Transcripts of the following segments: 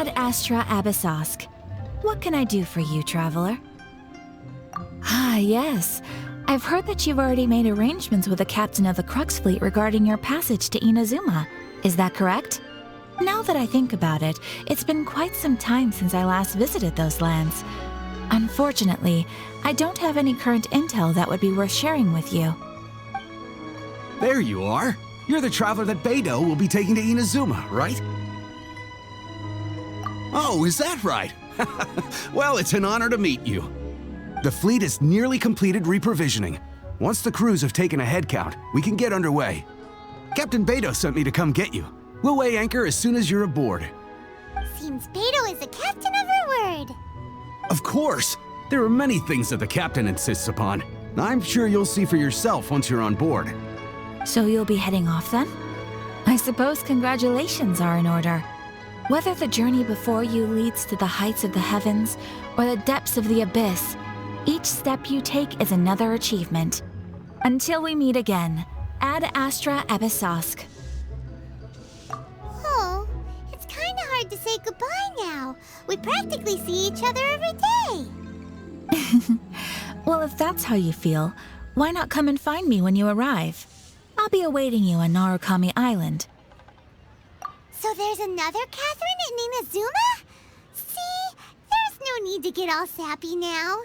Ad Astra Abyssosk. What can I do for you, traveler? Ah, yes. I've heard that you've already made arrangements with the captain of the Crux Fleet regarding your passage to Inazuma. Is that correct? Now that I think about it, it's been quite some time since I last visited those lands. Unfortunately, I don't have any current intel that would be worth sharing with you. There you are. You're the traveler that Beidou will be taking to Inazuma, right? Oh, is that right? Well, it's an honor to meet you. The fleet is nearly completed reprovisioning. Once the crews have taken a head count, we can get underway. Captain Beidou sent me to come get you. We'll weigh anchor as soon as you're aboard. Seems Beidou is the captain of her word. Of course! There are many things that the captain insists upon. I'm sure you'll see for yourself once you're on board. So you'll be heading off then? I suppose congratulations are in order. Whether the journey before you leads to the heights of the heavens or the depths of the abyss, each step you take is another achievement. Until we meet again, Ad Astra Abyssosk. Oh, it's kinda hard to say goodbye now. We practically see each other every day. Well, if that's how you feel, why not come and find me when you arrive? I'll be awaiting you on Narukami Island. So there's another Catherine in Inazuma? See, there's no need to get all sappy now.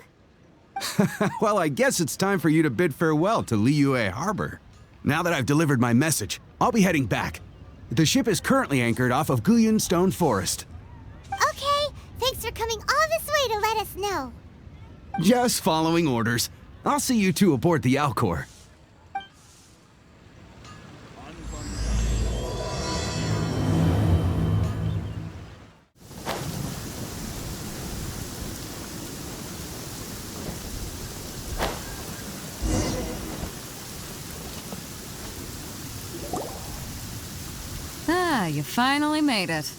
Well, I guess it's time for you to bid farewell to Liyue Harbor. Now that I've delivered my message, I'll be heading back. The ship is currently anchored off of Guyan Stone Forest. Okay, thanks for coming all this way to let us know. Just following orders. I'll see you two aboard the Alcor. Ah, you finally made it.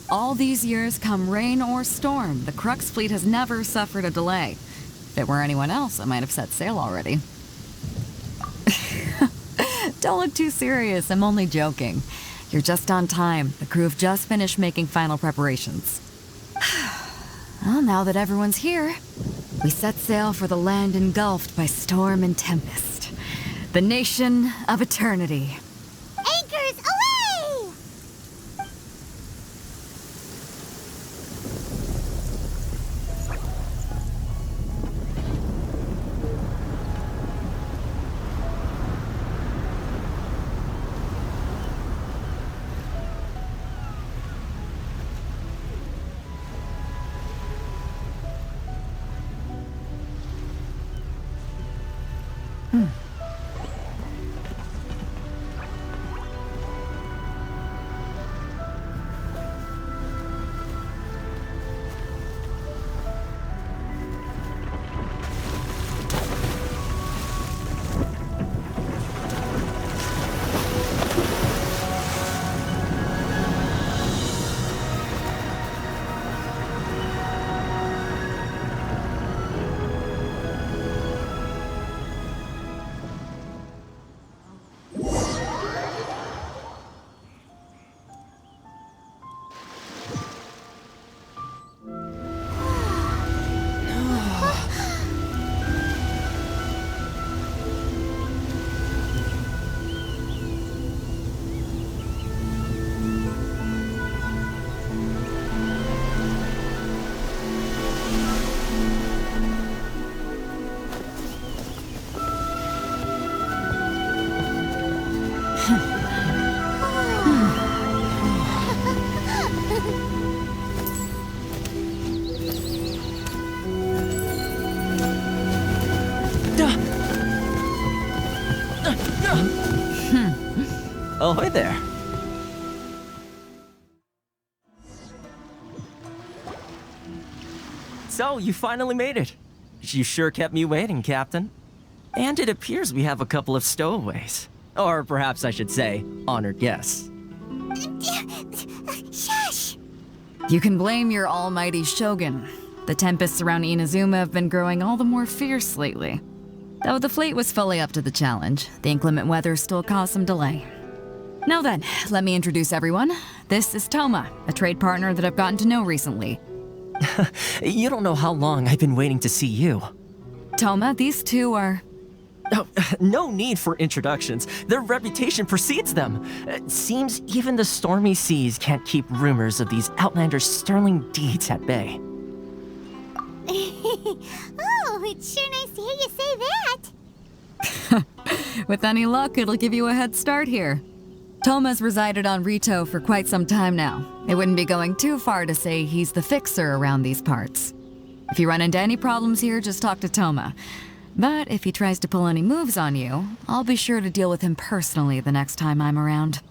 All these years, come rain or storm, the Crux Fleet has never suffered a delay. If it were anyone else, I might have set sail already. Don't look too serious, I'm only joking. You're just on time. The crew have just finished making final preparations. Well, now that everyone's here, we set sail for the land engulfed by storm and tempest. The nation of eternity. Anchors away! Ahoy there. So, you finally made it. You sure kept me waiting, Captain. And it appears we have a couple of stowaways. Or perhaps I should say, honored guests. Shush! You can blame your almighty Shogun. The tempests around Inazuma have been growing all the more fierce lately. Though the fleet was fully up to the challenge, the inclement weather still caused some delay. Now then, let me introduce everyone. This is Toma, a trade partner that I've gotten to know recently. You don't know how long I've been waiting to see you. Toma, these two are... Oh, no need for introductions. Their reputation precedes them. It seems even the stormy seas can't keep rumors of these Outlanders' sterling deeds at bay. Oh, it's sure nice to hear you say that. With any luck, it'll give you a head start here. Toma's resided on Rito for quite some time now. It wouldn't be going too far to say he's the fixer around these parts. If you run into any problems here, just talk to Toma. But if he tries to pull any moves on you, I'll be sure to deal with him personally the next time I'm around.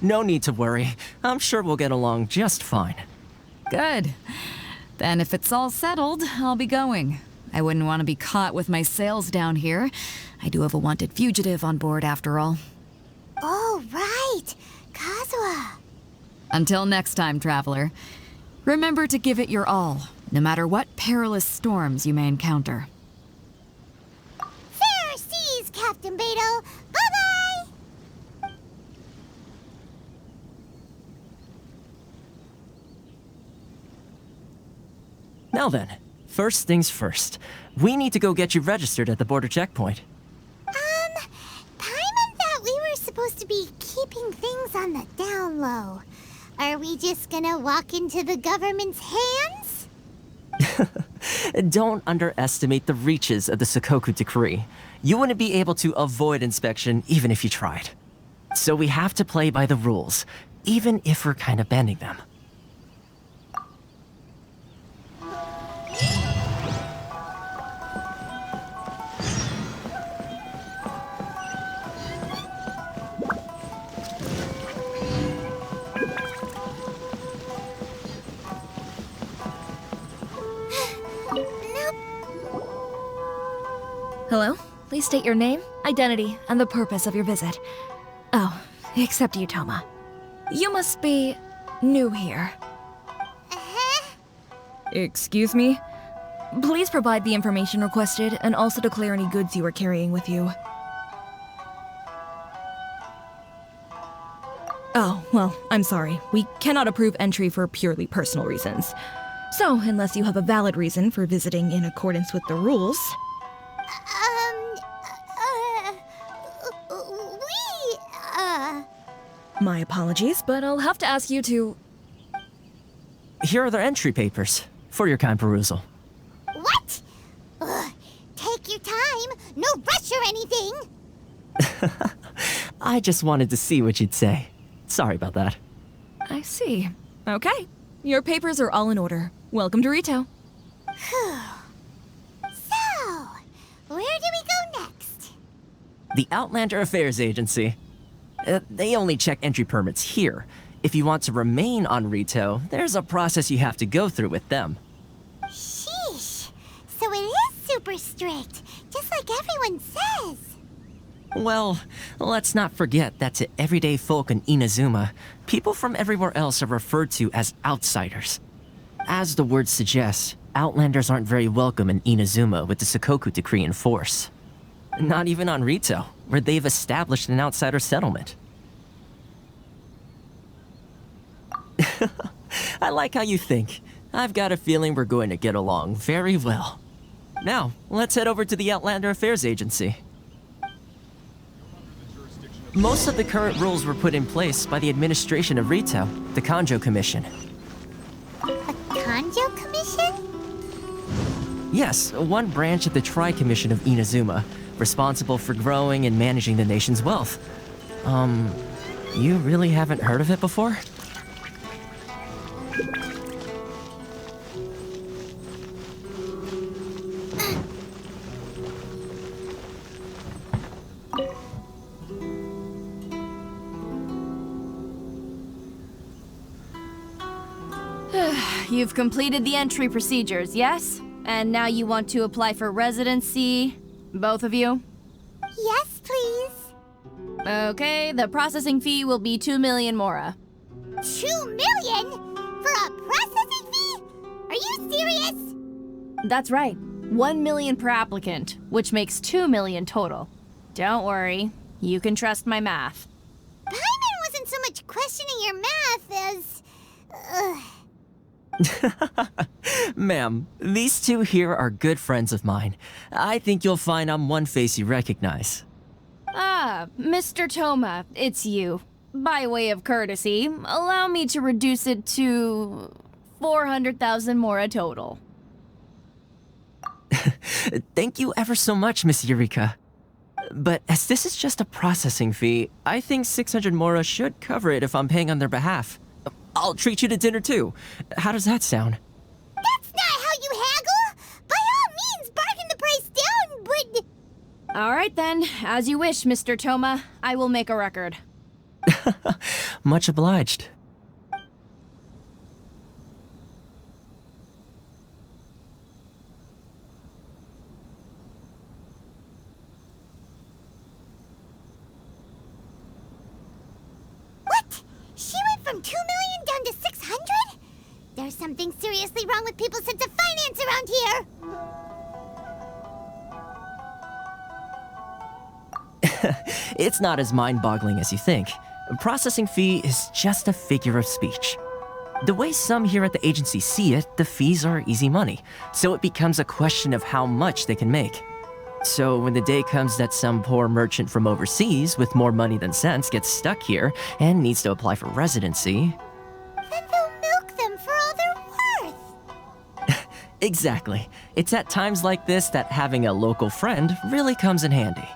No need to worry. I'm sure we'll get along just fine. Good. Then if it's all settled, I'll be going. I wouldn't want to be caught with my sails down here. I do have a wanted fugitive on board after all. Oh, right. Kazuha. Until next time, traveler. Remember to give it your all, no matter what perilous storms you may encounter. Fair seas, Captain Beto. Bye-bye! Now then, first things first. We need to go get you registered at the border checkpoint. Paimon thought we were supposed to be keeping things on the down low. Are we just gonna walk into the government's hands? Don't underestimate the reaches of the Sakoku Decree. You wouldn't be able to avoid inspection even if you tried. So we have to play by the rules, even if we're kind of bending them. Hello? Please state your name, identity, and the purpose of your visit. Oh, except you, Toma. You must be new here. Excuse me? Please provide the information requested and also declare any goods you are carrying with you. Oh, well, I'm sorry. We cannot approve entry for purely personal reasons. So, unless you have a valid reason for visiting in accordance with the rules... My apologies, but I'll have to ask you to... Here are the entry papers, for your kind perusal. What? Take your time. No rush or anything. I just wanted to see what you'd say. Sorry about that. I see. Okay. Your papers are all in order. Welcome to Rito. So, where do we go next? The Outlander Affairs Agency. They only check entry permits here. If you want to remain on Rito, there's a process you have to go through with them. Sheesh. So it is super strict, just like everyone says. Well, let's not forget that to everyday folk in Inazuma, people from everywhere else are referred to as outsiders. As the word suggests, Outlanders aren't very welcome in Inazuma with the Sakoku Decree in force. Not even on Rito, where they've established an outsider settlement. I like how you think. I've got a feeling we're going to get along very well. Now, let's head over to the Outlander Affairs Agency. Most of the current rules were put in place by the administration of Rito, the Kanjo Commission. A Kanjo Commission? Yes, one branch of the Tri-Commission of Inazuma, responsible for growing and managing the nation's wealth. You really haven't heard of it before? You've completed the entry procedures, yes? And now you want to apply for residency? Both of you? Yes, please. Okay, the processing fee will be 2 million mora. 2 million? For a processing fee? Are you serious? That's right. 1 million per applicant, which makes 2 million total. Don't worry, you can trust my math. much questioning your math as... Ma'am, these two here are good friends of mine. I think you'll find I'm one face you recognize. Ah, Mr. Toma, it's you. By way of courtesy, allow me to reduce it to 400,000 mora total. Thank you ever so much, Miss Eureka. But as this is just a processing fee, I think 600 mora should cover it if I'm paying on their behalf. I'll treat you to dinner too. How does that sound? That's not how you haggle! By all means, bargain the price down, but... All right then, as you wish, Mr. Toma. I will make a record. Much obliged. What? She went from 2 million down to 600? There's something seriously wrong with people's sense of finance around here! It's not as mind-boggling as you think. A processing fee is just a figure of speech. The way some here at the agency see it, the fees are easy money, so it becomes a question of how much they can make. So when the day comes that some poor merchant from overseas with more money than sense gets stuck here and needs to apply for residency... Then they'll milk them for all they're worth! Exactly. It's at times like this that having a local friend really comes in handy.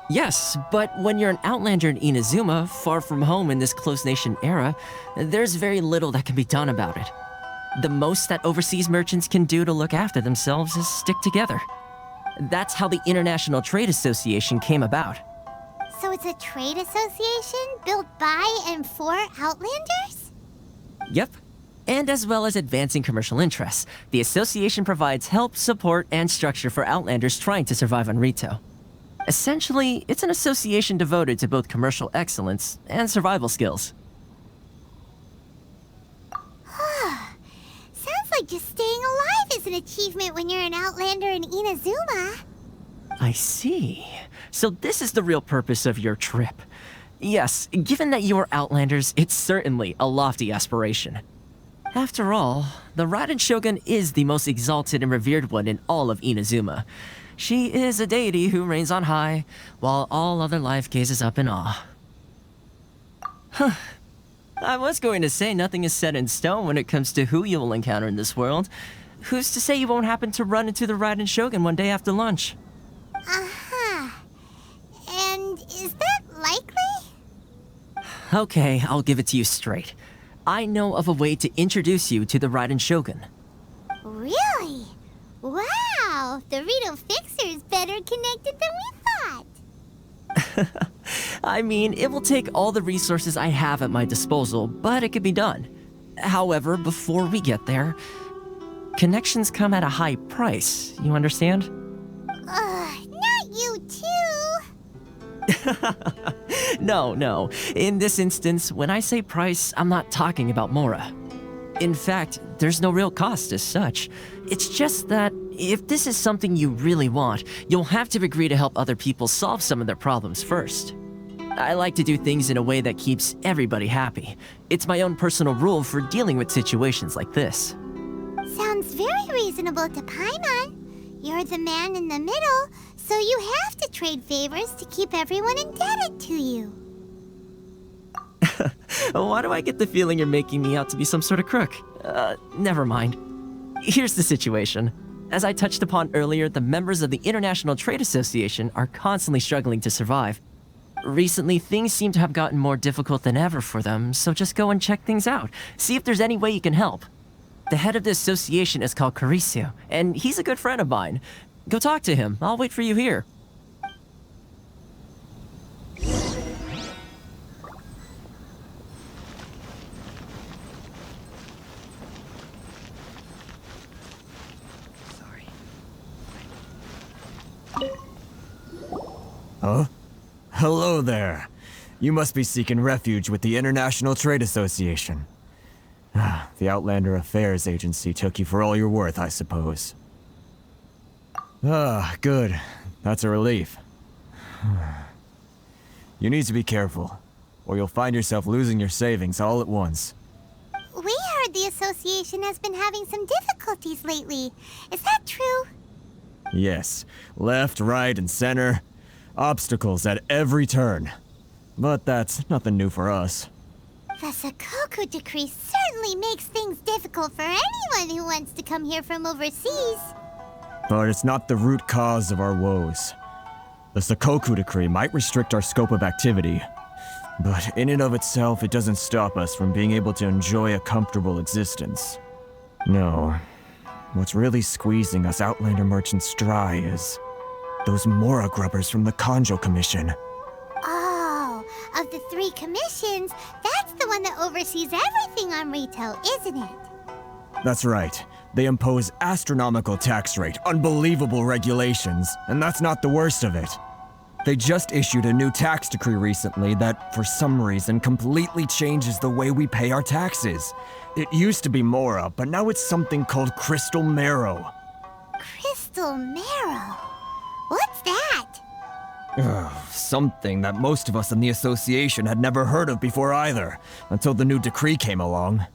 Yes, but when you're an outlander in Inazuma, far from home in this close nation era, there's very little that can be done about it. The most that overseas merchants can do to look after themselves is stick together. That's how the International Trade Association came about. So it's a trade association built by and for Outlanders? Yep. And as well as advancing commercial interests, the association provides help, support, and structure for Outlanders trying to survive on Rito. Essentially, it's an association devoted to both commercial excellence and survival skills. Sounds like just staying alive is an achievement when you're an Outlander in Inazuma. I see. So this is the real purpose of your trip. Yes, given that you are Outlanders, it's certainly a lofty aspiration. After all, the Ryzen Shogun is the most exalted and revered one in all of Inazuma. She is a deity who reigns on high, while all other life gazes up in awe. I was going to say nothing is set in stone when it comes to who you will encounter in this world. Who's to say you won't happen to run into the Ryzen Shogun one day after lunch? Uh-huh. And is that likely? Okay, I'll give it to you straight. I know of a way to introduce you to the Ryzen Shogun. Really? Wow! The Rito Fixer is better connected than we thought! I mean, it will take all the resources I have at my disposal, but it can be done. However, before we get there, connections come at a high price, you understand? Not you too! No. In this instance, when I say price, I'm not talking about Mora. In fact, there's no real cost as such. It's just that if this is something you really want, you'll have to agree to help other people solve some of their problems first. I like to do things in a way that keeps everybody happy. It's my own personal rule for dealing with situations like this. Sounds very reasonable to Paimon. You're the man in the middle, so you have to trade favors to keep everyone indebted to you. Why do I get the feeling you're making me out to be some sort of crook? Never mind. Here's the situation. As I touched upon earlier, the members of the International Trade Association are constantly struggling to survive. Recently, things seem to have gotten more difficult than ever for them, so just go and check things out. See if there's any way you can help. The head of the association is called Caricio, and he's a good friend of mine. Go talk to him. I'll wait for you here. Huh? Hello there. You must be seeking refuge with the International Trade Association. The Outlander Affairs Agency took you for all you're worth, I suppose. Good. That's a relief. You need to be careful, or you'll find yourself losing your savings all at once. We heard the association has been having some difficulties lately. Is that true? Yes, left, right, and center. Obstacles at every turn. But that's nothing new for us. The Sakoku decree certainly makes things difficult for anyone who wants to come here from overseas. But it's not the root cause of our woes. The Sakoku decree might restrict our scope of activity, but in and of itself, it doesn't stop us from being able to enjoy a comfortable existence. No, what's really squeezing us Outlander merchants dry is those Mora grubbers from the Kanjo Commission. Oh, of the 3 commissions, that's the one that oversees everything on Rito, isn't it? That's right. They impose astronomical tax rate, unbelievable regulations, and that's not the worst of it. They just issued a new tax decree recently that, for some reason, completely changes the way we pay our taxes. It used to be Mora, but now it's something called Crystal Marrow. Crystal Marrow? What's that? Something that most of us in the association had never heard of before either, until the new decree came along.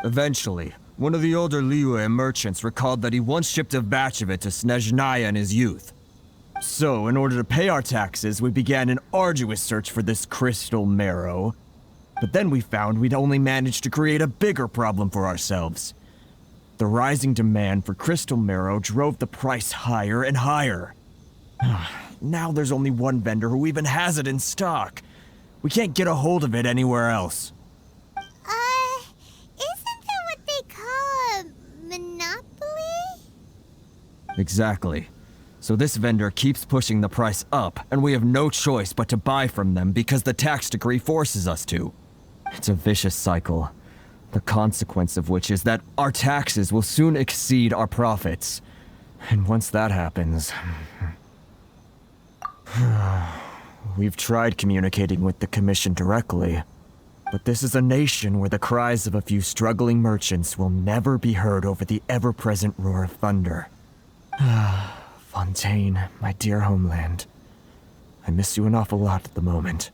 Eventually, one of the older Liyue merchants recalled that he once shipped a batch of it to Snezhnaya in his youth. So, in order to pay our taxes, we began an arduous search for this crystal marrow. But then we found we'd only managed to create a bigger problem for ourselves. The rising demand for crystal marrow drove the price higher and higher. Now there's only one vendor who even has it in stock. We can't get a hold of it anywhere else. Isn't that what they call a monopoly? Exactly. So this vendor keeps pushing the price up, and we have no choice but to buy from them because the tax decree forces us to. It's a vicious cycle, the consequence of which is that our taxes will soon exceed our profits. And once that happens... We've tried communicating with the Commission directly, but this is a nation where the cries of a few struggling merchants will never be heard over the ever-present roar of thunder. Fontaine, my dear homeland. I miss you an awful lot at the moment.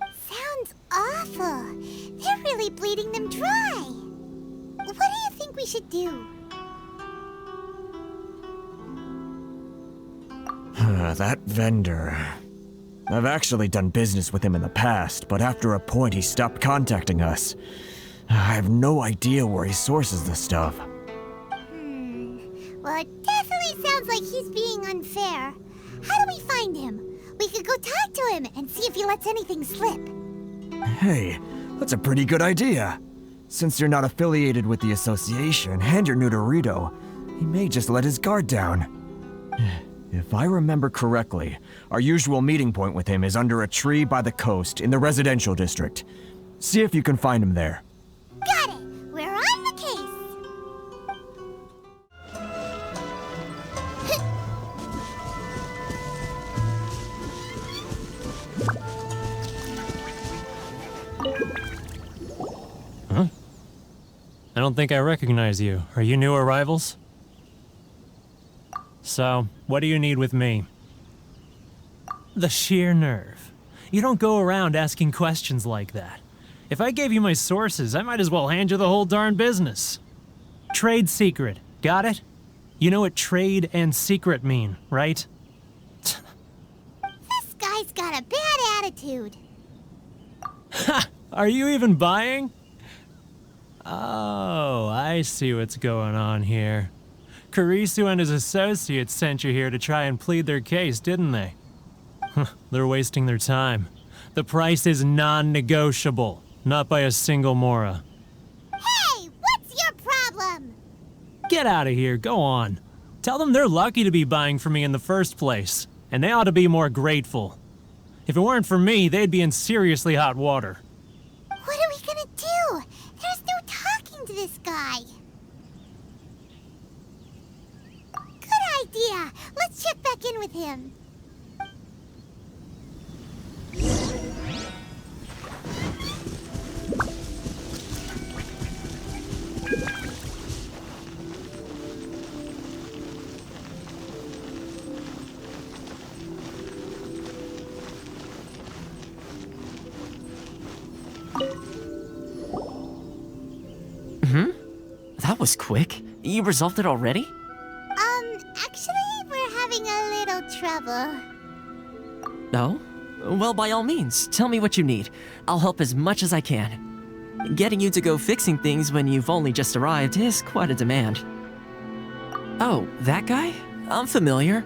Sounds awful. They're really bleeding them dry. What do you think we should do? That vendor... I've actually done business with him in the past, but after a point he stopped contacting us. I have no idea where he sources this stuff. Well, it definitely sounds like he's being unfair. How do we find him? We could go talk to him and see if he lets anything slip. Hey, that's a pretty good idea. Since you're not affiliated with the association and you're new to Rito, he may just let his guard down. If I remember correctly, our usual meeting point with him is under a tree by the coast in the residential district. See if you can find him there. Got it! We're on the case! Huh? I don't think I recognize you. Are you new arrivals? So, what do you need with me? The sheer nerve. You don't go around asking questions like that. If I gave you my sources, I might as well hand you the whole darn business. Trade secret, got it? You know what trade and secret mean, right? This guy's got a bad attitude. Ha! Are you even buying? Oh, I see what's going on here. Kurisu and his associates sent you here to try and plead their case, didn't they? They're wasting their time. The price is non-negotiable, not by a single Mora. Hey, what's your problem? Get out of here, go on. Tell them they're lucky to be buying from me in the first place, and they ought to be more grateful. If it weren't for me, they'd be in seriously hot water. What are we gonna do? There's no talking to this guy. Good idea. Let's check back in with him. That was quick. You resolved it already? Actually, we're having a little trouble. No? Well, by all means, tell me what you need. I'll help as much as I can. Getting you to go fixing things when you've only just arrived is quite a demand. Oh, that guy? I'm familiar.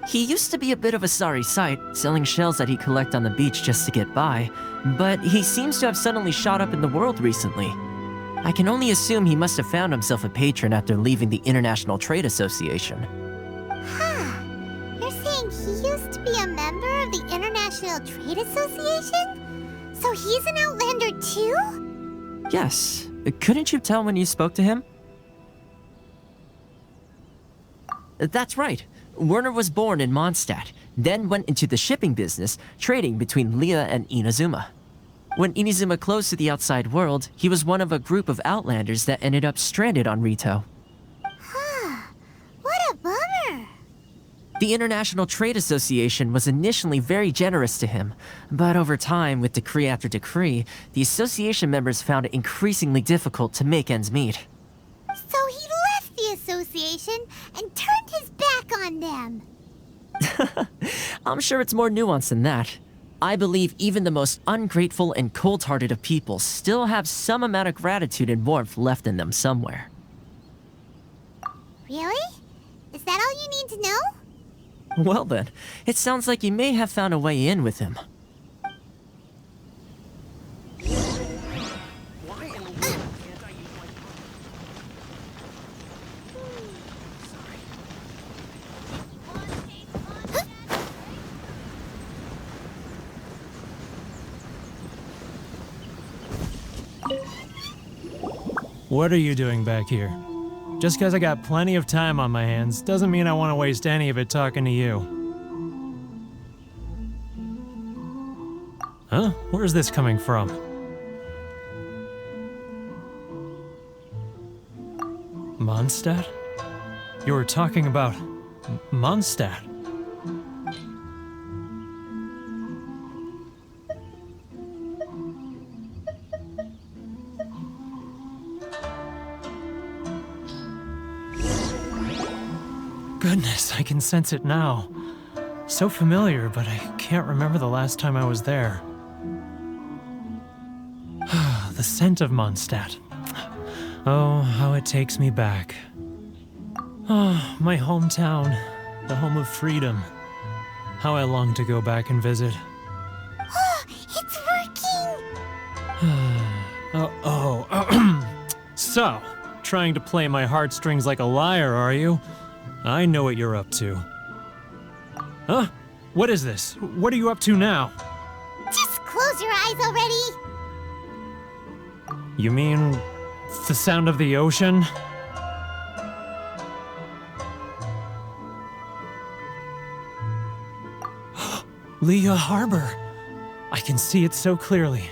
He used to be a bit of a sorry sight, selling shells that he'd collect on the beach just to get by, but he seems to have suddenly shot up in the world recently. I can only assume he must have found himself a patron after leaving the International Trade Association. Huh. You're saying he used to be a member of the International Trade Association? So he's an Outlander too? Yes. Couldn't you tell when you spoke to him? That's right. Werner was born in Mondstadt, then went into the shipping business, trading between Leah and Inazuma. When Inazuma closed to the outside world, he was one of a group of Outlanders that ended up stranded on Rito. Huh. What a bummer. The International Trade Association was initially very generous to him, but over time, with decree after decree, the association members found it increasingly difficult to make ends meet. So he left the association and turned his back on them. I'm sure it's more nuanced than that. I believe even the most ungrateful and cold-hearted of people still have some amount of gratitude and warmth left in them somewhere. Really? Is that all you need to know? Well then, it sounds like you may have found a way in with him. What are you doing back here? Just because I got plenty of time on my hands doesn't mean I want to waste any of it talking to you. Huh? Where's this coming from? Mondstadt? You were talking about Mondstadt. Goodness, I can sense it now. So familiar, but I can't remember the last time I was there. The scent of Mondstadt. Oh, how it takes me back. Oh, my hometown, the home of freedom. How I long to go back and visit. It's working! So, trying to play my heartstrings like a liar, are you? I know what you're up to. Huh? What is this? What are you up to now? Just close your eyes already! You mean the sound of the ocean? Leah Harbor. I can see it so clearly.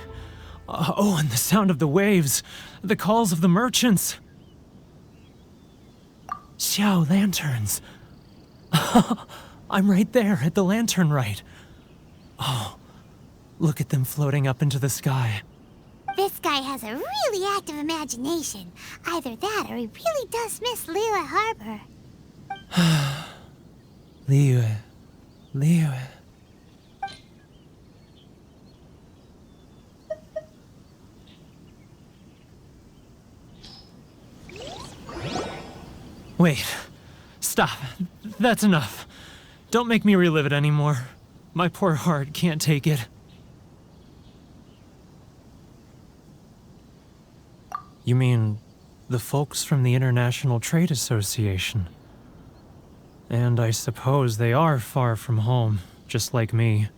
Oh, and the sound of the waves. The calls of the merchants. Xiao lanterns. I'm right there at the lantern right. Oh, look at them floating up into the sky. This guy has a really active imagination. Either that or he really does miss Liyue Harbor. Liyue. Wait. Stop. That's enough. Don't make me relive it anymore. My poor heart can't take it. You mean the folks from the International Trade Association? And I suppose they are far from home, just like me.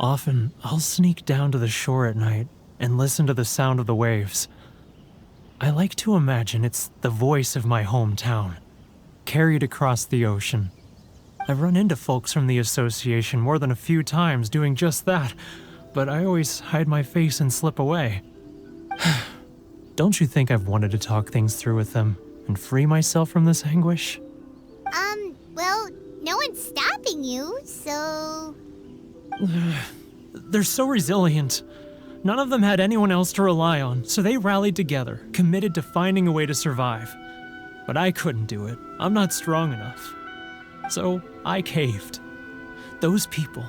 Often, I'll sneak down to the shore at night and listen to the sound of the waves. I like to imagine it's the voice of my hometown, carried across the ocean. I've run into folks from the association more than a few times doing just that, but I always hide my face and slip away. Don't you think I've wanted to talk things through with them and free myself from this anguish? Well, no one's stopping you, so... They're so resilient. None of them had anyone else to rely on, so they rallied together, committed to finding a way to survive. But I couldn't do it. I'm not strong enough. So I caved. Those people,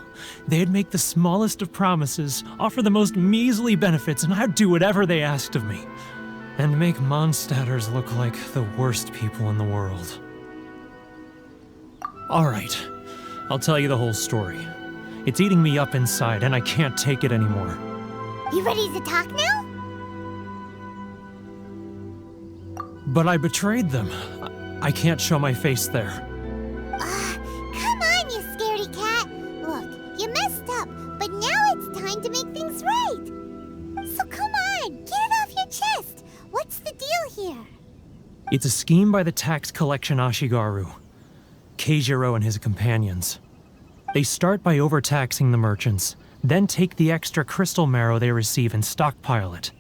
they'd make the smallest of promises, offer the most measly benefits, and I'd do whatever they asked of me. And make Mondstadters look like the worst people in the world. Alright, I'll tell you the whole story. It's eating me up inside, and I can't take it anymore. You ready to talk now? But I betrayed them. I can't show my face there. Come on, you scaredy cat. Look, you messed up, but now it's time to make things right. So come on, get it off your chest. What's the deal here? It's a scheme by the tax collection Ashigaru, Keijiro and his companions. They start by overtaxing the merchants, then take the extra crystal marrow they receive and stockpile it.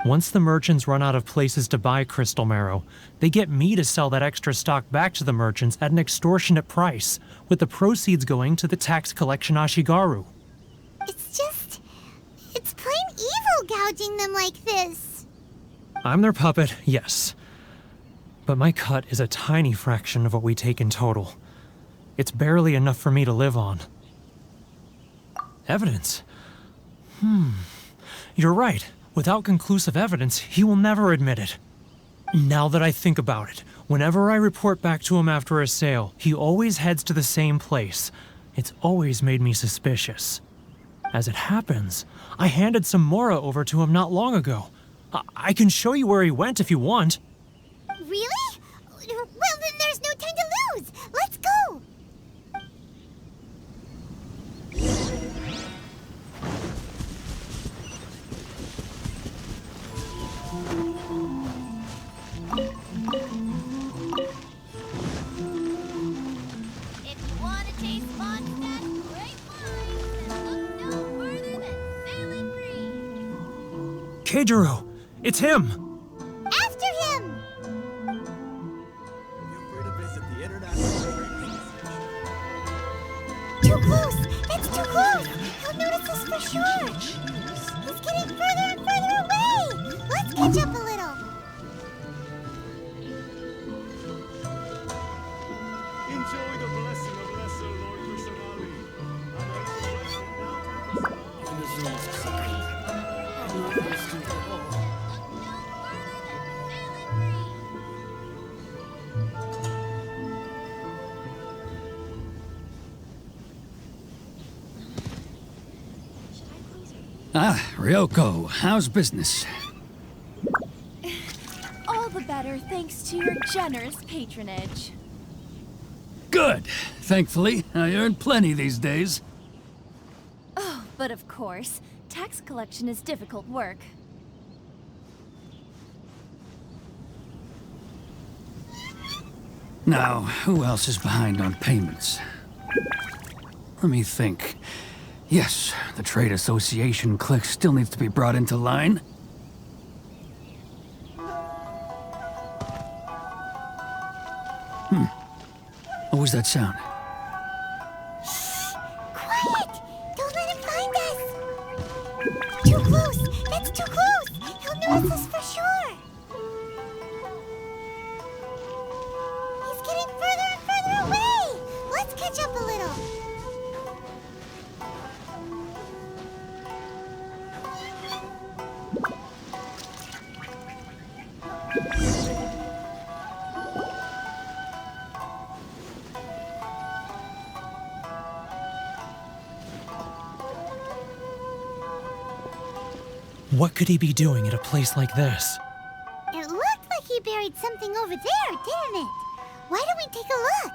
Once the merchants run out of places to buy crystal marrow, they get me to sell that extra stock back to the merchants at an extortionate price, with the proceeds going to the tax collection Ashigaru. It's plain evil gouging them like this. I'm their puppet, yes. But my cut is a tiny fraction of what we take in total. It's barely enough for me to live on. Evidence? You're right. Without conclusive evidence, he will never admit it. Now that I think about it, whenever I report back to him after a sale, he always heads to the same place. It's always made me suspicious. As it happens, I handed some Mora over to him not long ago. I can show you where he went if you want. Really? Well, then there's no time to lose. Let's go. If you want to taste Mondstadt's great wine, then look no further than Sailing Free. Keijiro! It's him! After him. Too close. That's too close. He'll notice us for sure. He's getting further and further away. Let's catch up a little. Enjoy the blessing of Lesser Lord Ah, Ryoko, how's business? All the better thanks to your generous patronage. Good. Thankfully, I earn plenty these days. Oh, but of course, tax collection is difficult work. Now, who else is behind on payments? Let me think. Yes, the Trade Association clique still needs to be brought into line. What was that sound? Quiet! Don't let him find us! Too close! That's too close! He'll notice us for sure! He's getting further and further away! Let's catch up a little! What could he be doing at a place like this? It looked like he buried something over there, didn't it? Why don't we take a look?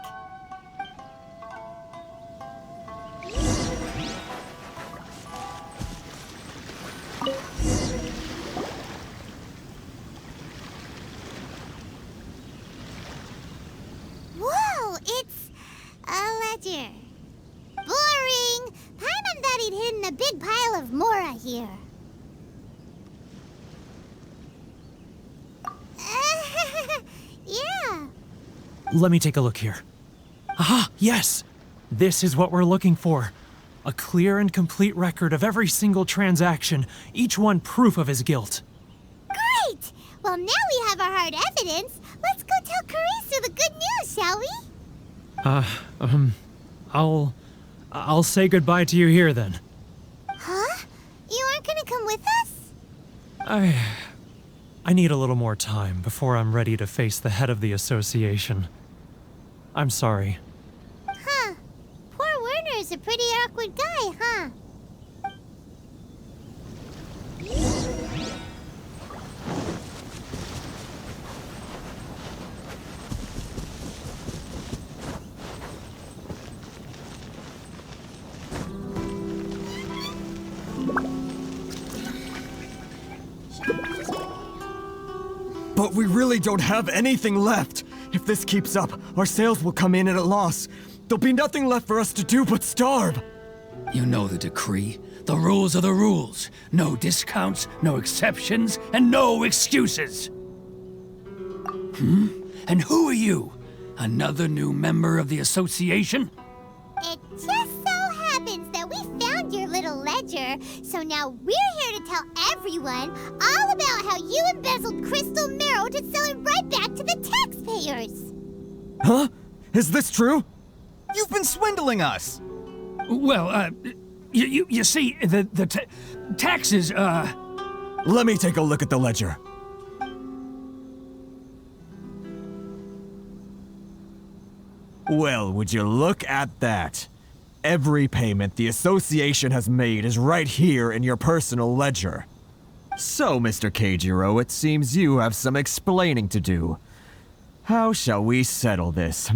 Whoa, it's a ledger. Boring! Paimon thought he'd hidden a big pile of Mora here. Yeah. Let me take a look here. Ah, yes! This is what we're looking for. A clear and complete record of every single transaction, each one proof of his guilt. Great! Well, now we have our hard evidence. Let's go tell Karisu the good news, shall we? I'll say goodbye to you here then. Huh? You aren't gonna come with us? I need a little more time before I'm ready to face the head of the association. I'm sorry. Huh. Poor Werner's a pretty awkward guy, huh? But we really don't have anything left. If this keeps up, our sales will come in at a loss. There'll be nothing left for us to do but starve. You know the decree. The rules are the rules. No discounts, no exceptions, and no excuses. And who are you? Another new member of the association? It just so happens that we found your little ledger, so now we're here to tell everyone all about how you embezzled crystal marrow to sell it right back to the taxpayers. Huh? Is this true? You've been swindling us! Well, you see, the taxes, Let me take a look at the ledger. Well, would you look at that? Every payment the association has made is right here in your personal ledger. So, Mr. Keijiro, it seems you have some explaining to do. How shall we settle this,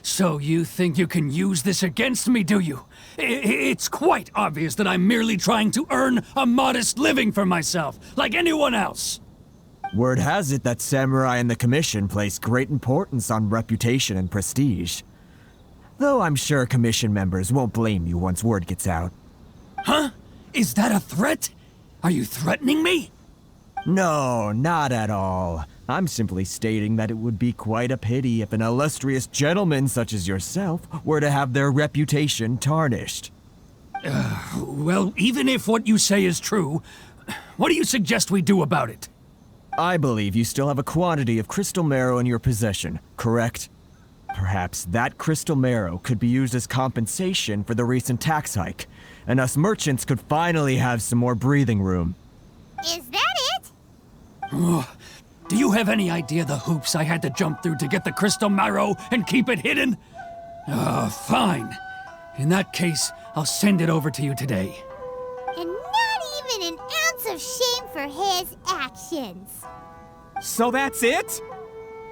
So you think you can use this against me, do you? It's quite obvious that I'm merely trying to earn a modest living for myself, like anyone else. Word has it that Samurai and the Commission place great importance on reputation and prestige. Though I'm sure Commission members won't blame you once word gets out. Huh? Is that a threat? Are you threatening me? No, not at all. I'm simply stating that it would be quite a pity if an illustrious gentleman such as yourself were to have their reputation tarnished. Well, even if what you say is true, what do you suggest we do about it? I believe you still have a quantity of crystal marrow in your possession, correct? Perhaps that crystal marrow could be used as compensation for the recent tax hike, and us merchants could finally have some more breathing room. Is that it? Do you have any idea the hoops I had to jump through to get the crystal marrow and keep it hidden? Fine. In that case, I'll send it over to you today. And not even an ounce of shame for his actions. So that's it?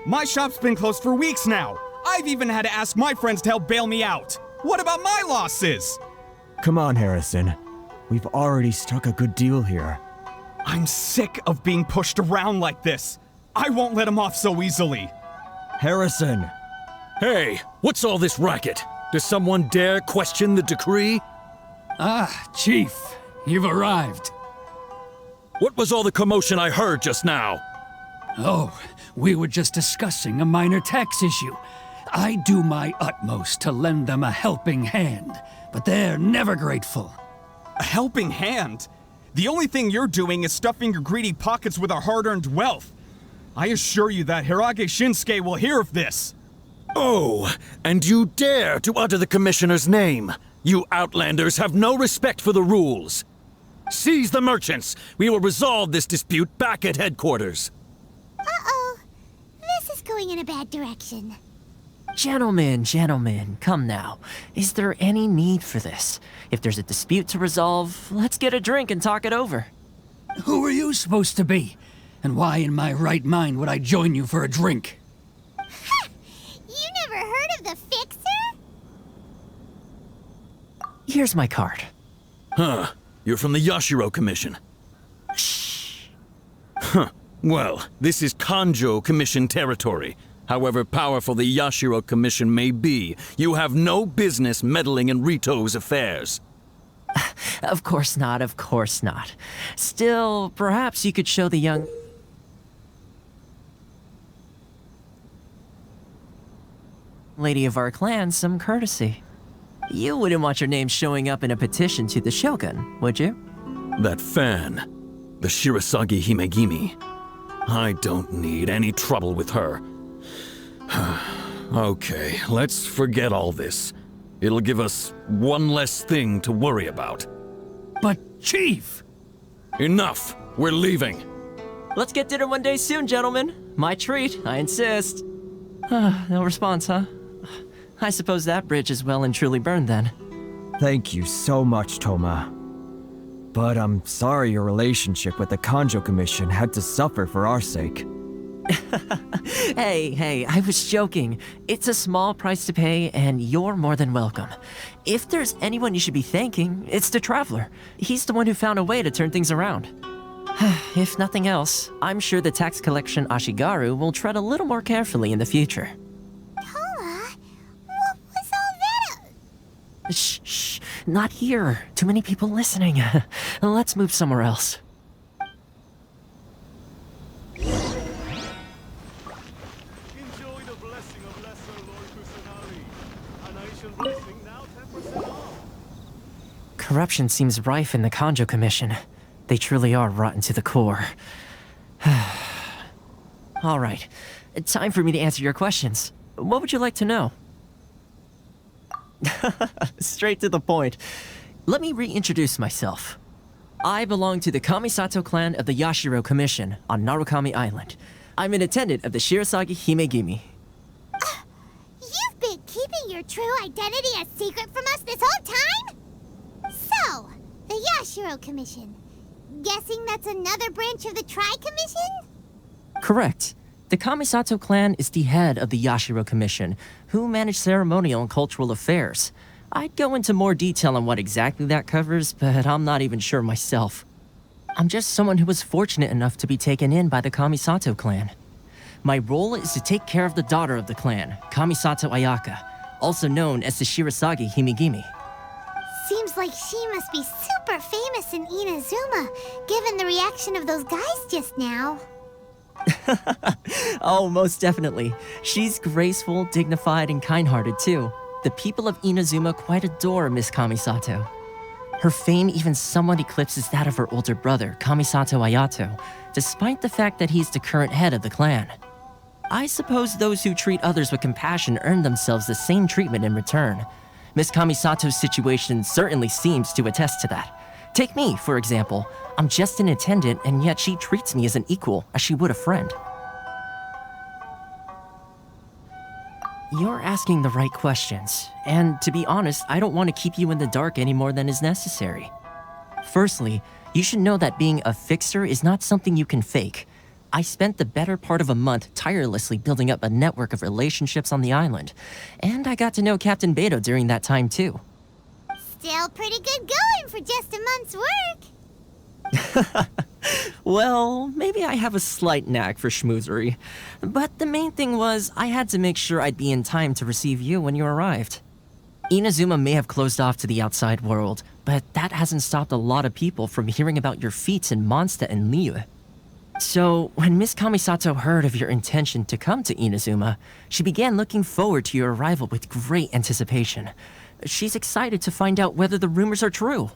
My shop's been closed for weeks now. I've even had to ask my friends to help bail me out. What about my losses? Come on, Harrison. We've already struck a good deal here. I'm sick of being pushed around like this. I won't let him off so easily. Harrison! Hey, what's all this racket? Does someone dare question the decree? Chief, you've arrived. What was all the commotion I heard just now? Oh, we were just discussing a minor tax issue. I do my utmost to lend them a helping hand, but they're never grateful. A helping hand? The only thing you're doing is stuffing your greedy pockets with our hard-earned wealth. I assure you that Hirage Shinsuke will hear of this. Oh, and you dare to utter the Commissioner's name? You Outlanders have no respect for the rules. Seize the merchants. We will resolve this dispute back at headquarters. Uh-oh. This is going in a bad direction. Gentlemen, come now. Is there any need for this? If there's a dispute to resolve, let's get a drink and talk it over. Who are you supposed to be? And why in my right mind would I join you for a drink? Ha! You never heard of the Fixer? Here's my card. Huh. You're from the Yashiro Commission. Shh. Huh. Well, this is Kanjo Commission territory. However powerful the Yashiro Commission may be, you have no business meddling in Rito's affairs. Of course not, of course not. Still, perhaps you could show the young lady of our clan some courtesy. You wouldn't want your name showing up in a petition to the Shogun, would you? That fan, the Shirasagi Himegimi. I don't need any trouble with her. Okay, let's forget all this. It'll give us one less thing to worry about. But, Chief! Enough! We're leaving. Let's get dinner one day soon, gentlemen. My treat, I insist. No response, huh? I suppose that bridge is well and truly burned then. Thank you so much, Toma. But I'm sorry your relationship with the Kanjo Commission had to suffer for our sake. Hey, I was joking. It's a small price to pay, and you're more than welcome. If there's anyone you should be thanking, it's the Traveler. He's the one who found a way to turn things around. If nothing else, I'm sure the tax collection Ashigaru will tread a little more carefully in the future. Toma, what was all that? Shh, not here. Too many people listening. Let's move somewhere else. Enjoy the blessing of Lesser Lord Kusanagi. An ancient blessing now 10% off. Corruption seems rife in the Kanjo Commission. They truly are rotten to the core. All right, time for me to answer your questions. What would you like to know? Straight to the point. Let me reintroduce myself. I belong to the Kamisato clan of the Yashiro Commission on Narukami Island. I'm an attendant of the Shirasagi Himegimi. You've been keeping your true identity a secret from us this whole time? So, the Yashiro Commission. Guessing that's another branch of the Tri-Commission? Correct. The Kamisato clan is the head of the Yashiro Commission, who manage ceremonial and cultural affairs. I'd go into more detail on what exactly that covers, but I'm not even sure myself. I'm just someone who was fortunate enough to be taken in by the Kamisato clan. My role is to take care of the daughter of the clan, Kamisato Ayaka, also known as the Shirasagi Himegimi. Seems like she must be super famous in Inazuma, given the reaction of those guys just now. Oh, most definitely. She's graceful, dignified, and kind-hearted too. The people of Inazuma quite adore Miss Kamisato. Her fame even somewhat eclipses that of her older brother, Kamisato Ayato, despite the fact that he's the current head of the clan. I suppose those who treat others with compassion earn themselves the same treatment in return. Miss Kamisato's situation certainly seems to attest to that. Take me, for example. I'm just an attendant, and yet she treats me as an equal, as she would a friend. You're asking the right questions, and to be honest, I don't want to keep you in the dark any more than is necessary. Firstly, you should know that being a fixer is not something you can fake. I spent the better part of a month tirelessly building up a network of relationships on the island, and I got to know Captain Beto during that time too. Still pretty good going for just a month's work. Well, maybe I have a slight knack for schmoozery, but the main thing was I had to make sure I'd be in time to receive you when you arrived. Inazuma may have closed off to the outside world, but that hasn't stopped a lot of people from hearing about your feats in Mondstadt and Liyue. So, when Miss Kamisato heard of your intention to come to Inazuma, she began looking forward to your arrival with great anticipation. She's excited to find out whether the rumors are true.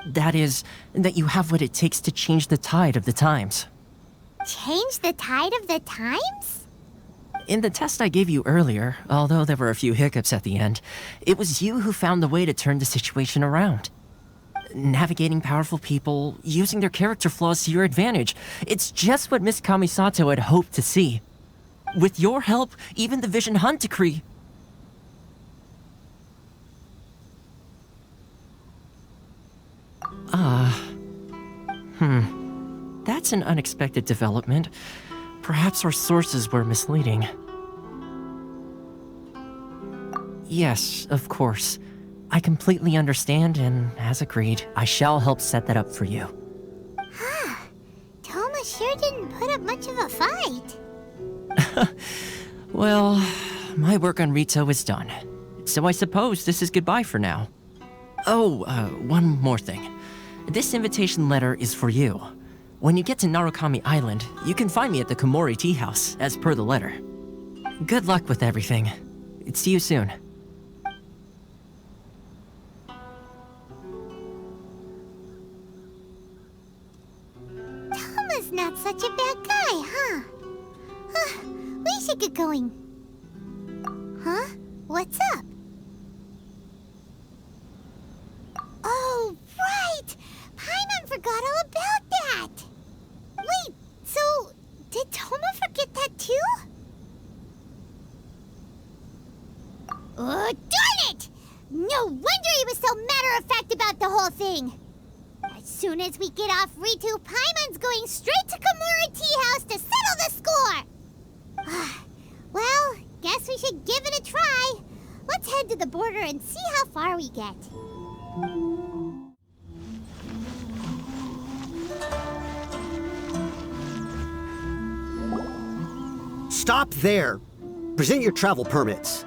That is, that you have what it takes to change the tide of the times. Change the tide of the times? In the test I gave you earlier, although there were a few hiccups at the end, it was you who found the way to turn the situation around. Navigating powerful people, using their character flaws to your advantage. It's just what Miss Kamisato had hoped to see. With your help, even the Vision Hunt decree... That's an unexpected development. Perhaps our sources were misleading. Yes, of course. I completely understand, and as agreed, I shall help set that up for you. Toma sure didn't put up much of a fight. Well, my work on Rito is done. So I suppose this is goodbye for now. Oh, one more thing. This invitation letter is for you. When you get to Narukami Island, you can find me at the Komori Tea House, as per the letter. Good luck with everything. See you soon. he's not such a bad guy, huh? We should get going. Huh? What's up? Oh, right! Paimon forgot all about that! Wait, so did Toma forget that too? Oh, darn it! No wonder he was so matter-of-fact about the whole thing! As soon as we get off Ritu, Paimon's going straight to Kamura Tea House to settle the score! Well, guess we should give it a try. Let's head to the border and see how far we get. Stop there! Present your travel permits.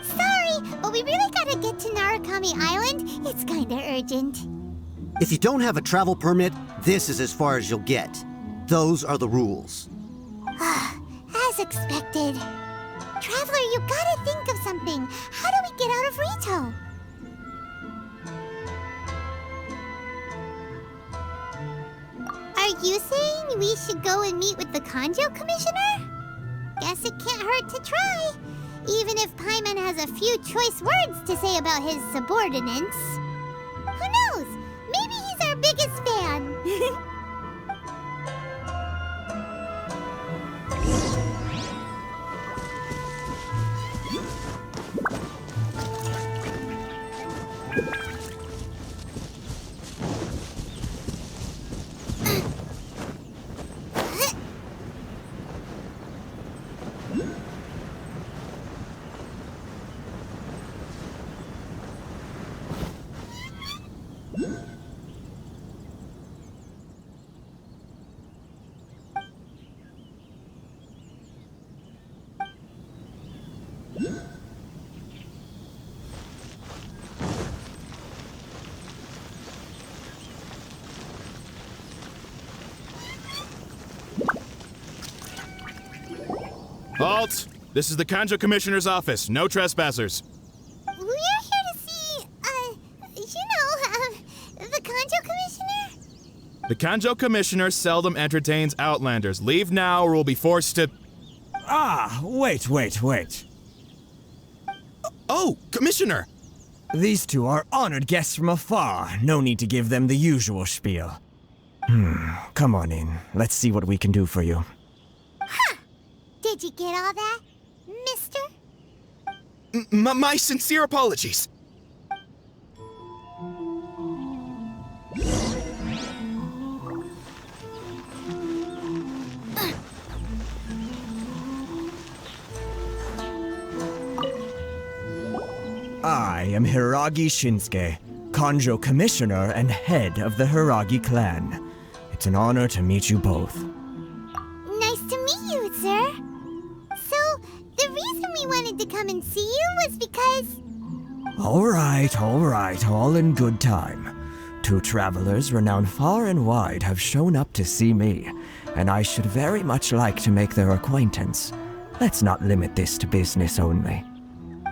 Sorry, but we really gotta get to Narukami Island. It's kinda urgent. If you don't have a travel permit, this is as far as you'll get. Those are the rules. As expected. Traveler, you gotta think of something. How do we get out of Rito? Are you saying we should go and meet with the Kanjo Commissioner? Guess it can't hurt to try. Even if Paimon has a few choice words to say about his subordinates. Who knows? Maybe he's our biggest fan. Halt! This is the Kanjo Commissioner's office. No trespassers. We're here to see, the Kanjo Commissioner? The Kanjo Commissioner seldom entertains Outlanders. Leave now or we'll be forced to... Ah, wait. Oh, Commissioner! These two are honored guests from afar. No need to give them the usual spiel. Come on in. Let's see what we can do for you. Huh! Did you get all that, mister? My sincere apologies. I am Hiragi Shinsuke, Kanjo Commissioner and head of the Hiragi clan. It's an honor to meet you both. Nice to meet you, sir. So, the reason we wanted to come and see you was because... All right, all in good time. Two travelers renowned far and wide have shown up to see me, and I should very much like to make their acquaintance. Let's not limit this to business only.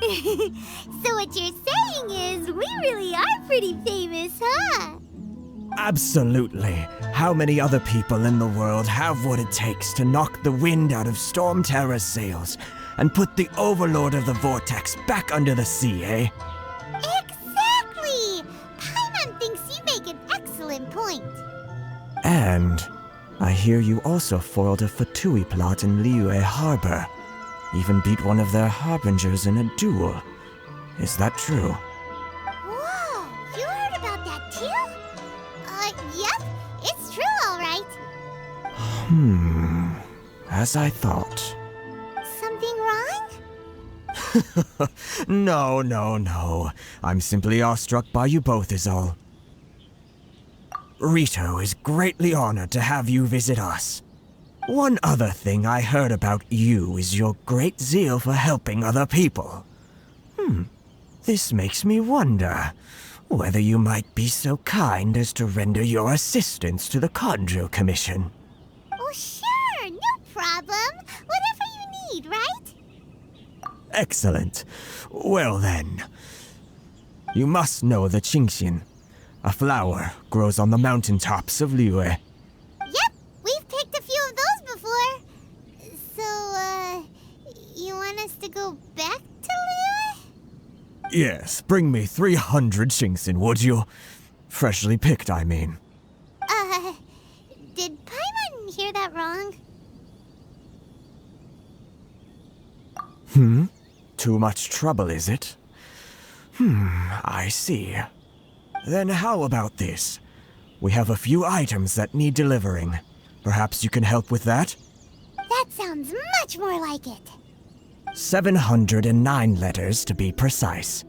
So what you're saying is, we really are pretty famous, huh? Absolutely. How many other people in the world have what it takes to knock the wind out of Storm Terror's sails and put the Overlord of the Vortex back under the sea, eh? Exactly! Paimon thinks you make an excellent point. And I hear you also foiled a Fatui plot in Liyue Harbor. Even beat one of their harbingers in a duel. Is that true? Whoa! You heard about that too? Yep. It's true, all right. As I thought. Something wrong? No. I'm simply awestruck by you both is all. Rito is greatly honored to have you visit us. One other thing I heard about you is your great zeal for helping other people. This makes me wonder whether you might be so kind as to render your assistance to the Kanjo Commission. Oh, sure, no problem. Whatever you need, right? Excellent. Well then, you must know the Qingxin. A flower grows on the mountaintops of Liyue. Yep, we've paid Yes, bring me 300 Shinxin, would you? Freshly picked, I mean. Did Paimon hear that wrong? Too much trouble, is it? I see. Then how about this? We have a few items that need delivering. Perhaps you can help with that? That sounds much more like it. 709 letters to be precise.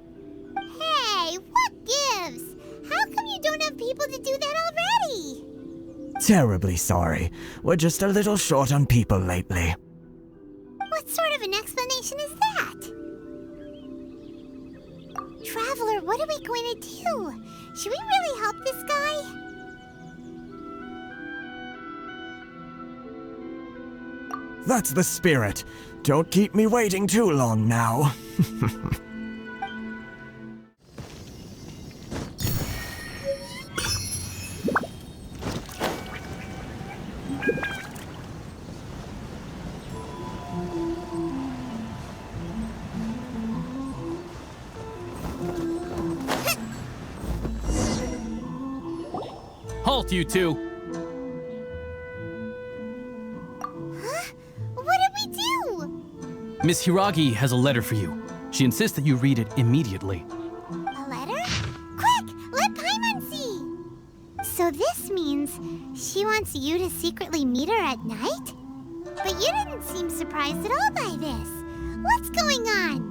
Hey, what gives? How come you don't have people to do that already? Terribly sorry. We're just a little short on people lately. What sort of an explanation is that? Traveler, what are we going to do? Should we really help this guy? That's the spirit. Don't keep me waiting too long now. Halt, you two! What did we do? Miss Hiragi has a letter for you. She insists that you read it immediately. A letter? Quick, let Paimon see! So this means she wants you to secretly meet her at night? But you didn't seem surprised at all by this. What's going on?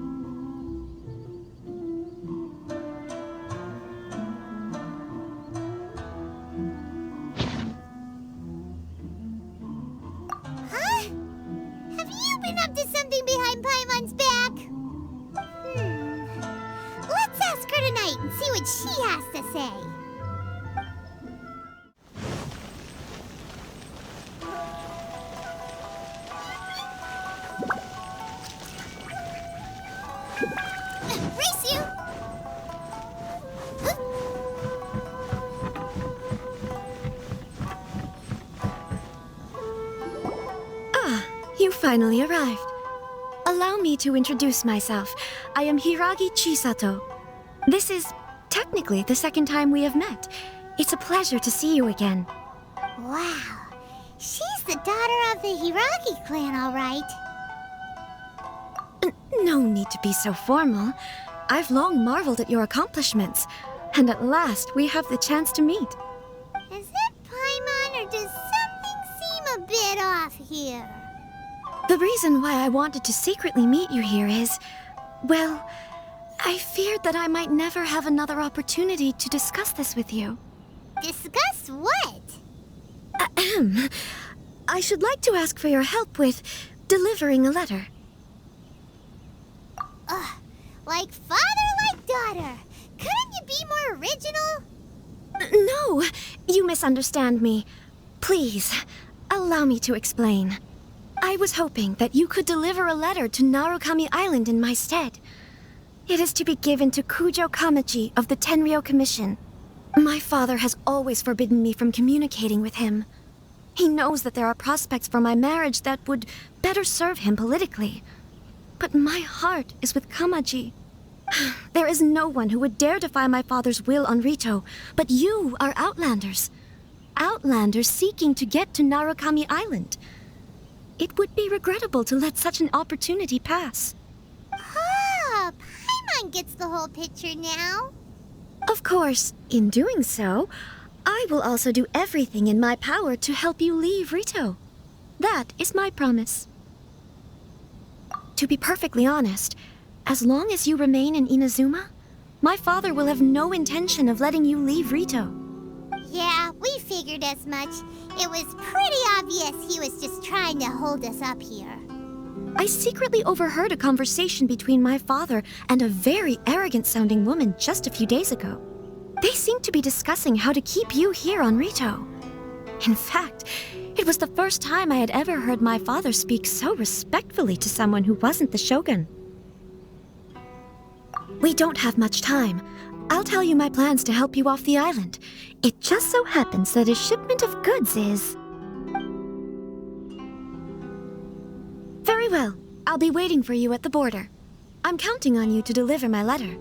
Huh? Have you been up to something behind Paimon's back? Let's ask her tonight and see what she has to say. Race you! You finally arrived. Allow me to introduce myself. I am Hiragi Chisato. This is technically the second time we have met. It's a pleasure to see you again. Wow, she's the daughter of the Hiragi clan, all right. No need to be so formal. I've long marveled at your accomplishments, and at last we have the chance to meet. Is it Paimon, or does something seem a bit off here? The reason why I wanted to secretly meet you here is, well, I feared that I might never have another opportunity to discuss this with you. Discuss what? Ahem. I should like to ask for your help with delivering a letter. Like father, like daughter. Couldn't you be more original? No, you misunderstand me. Please, allow me to explain. I was hoping that you could deliver a letter to Narukami Island in my stead. It is to be given to Kujo Kamachi of the Tenryou Commission. My father has always forbidden me from communicating with him. He knows that there are prospects for my marriage that would better serve him politically. But my heart is with Kamaji. There is no one who would dare defy my father's will on Rito, but you are Outlanders. Outlanders seeking to get to Narukami Island. It would be regrettable to let such an opportunity pass. Ah, Paimon gets the whole picture now. Of course, in doing so, I will also do everything in my power to help you leave Rito. That is my promise. To be perfectly honest, as long as you remain in Inazuma, my father will have no intention of letting you leave Rito. Yeah, we figured as much. It was pretty obvious he was just trying to hold us up here. I secretly overheard a conversation between my father and a very arrogant-sounding woman just a few days ago. They seemed to be discussing how to keep you here on Rito. In fact, it was the first time I had ever heard my father speak so respectfully to someone who wasn't the shogun. We don't have much time. I'll tell you my plans to help you off the island. It just so happens that a shipment of goods is... Very well. I'll be waiting for you at the border. I'm counting on you to deliver my letter.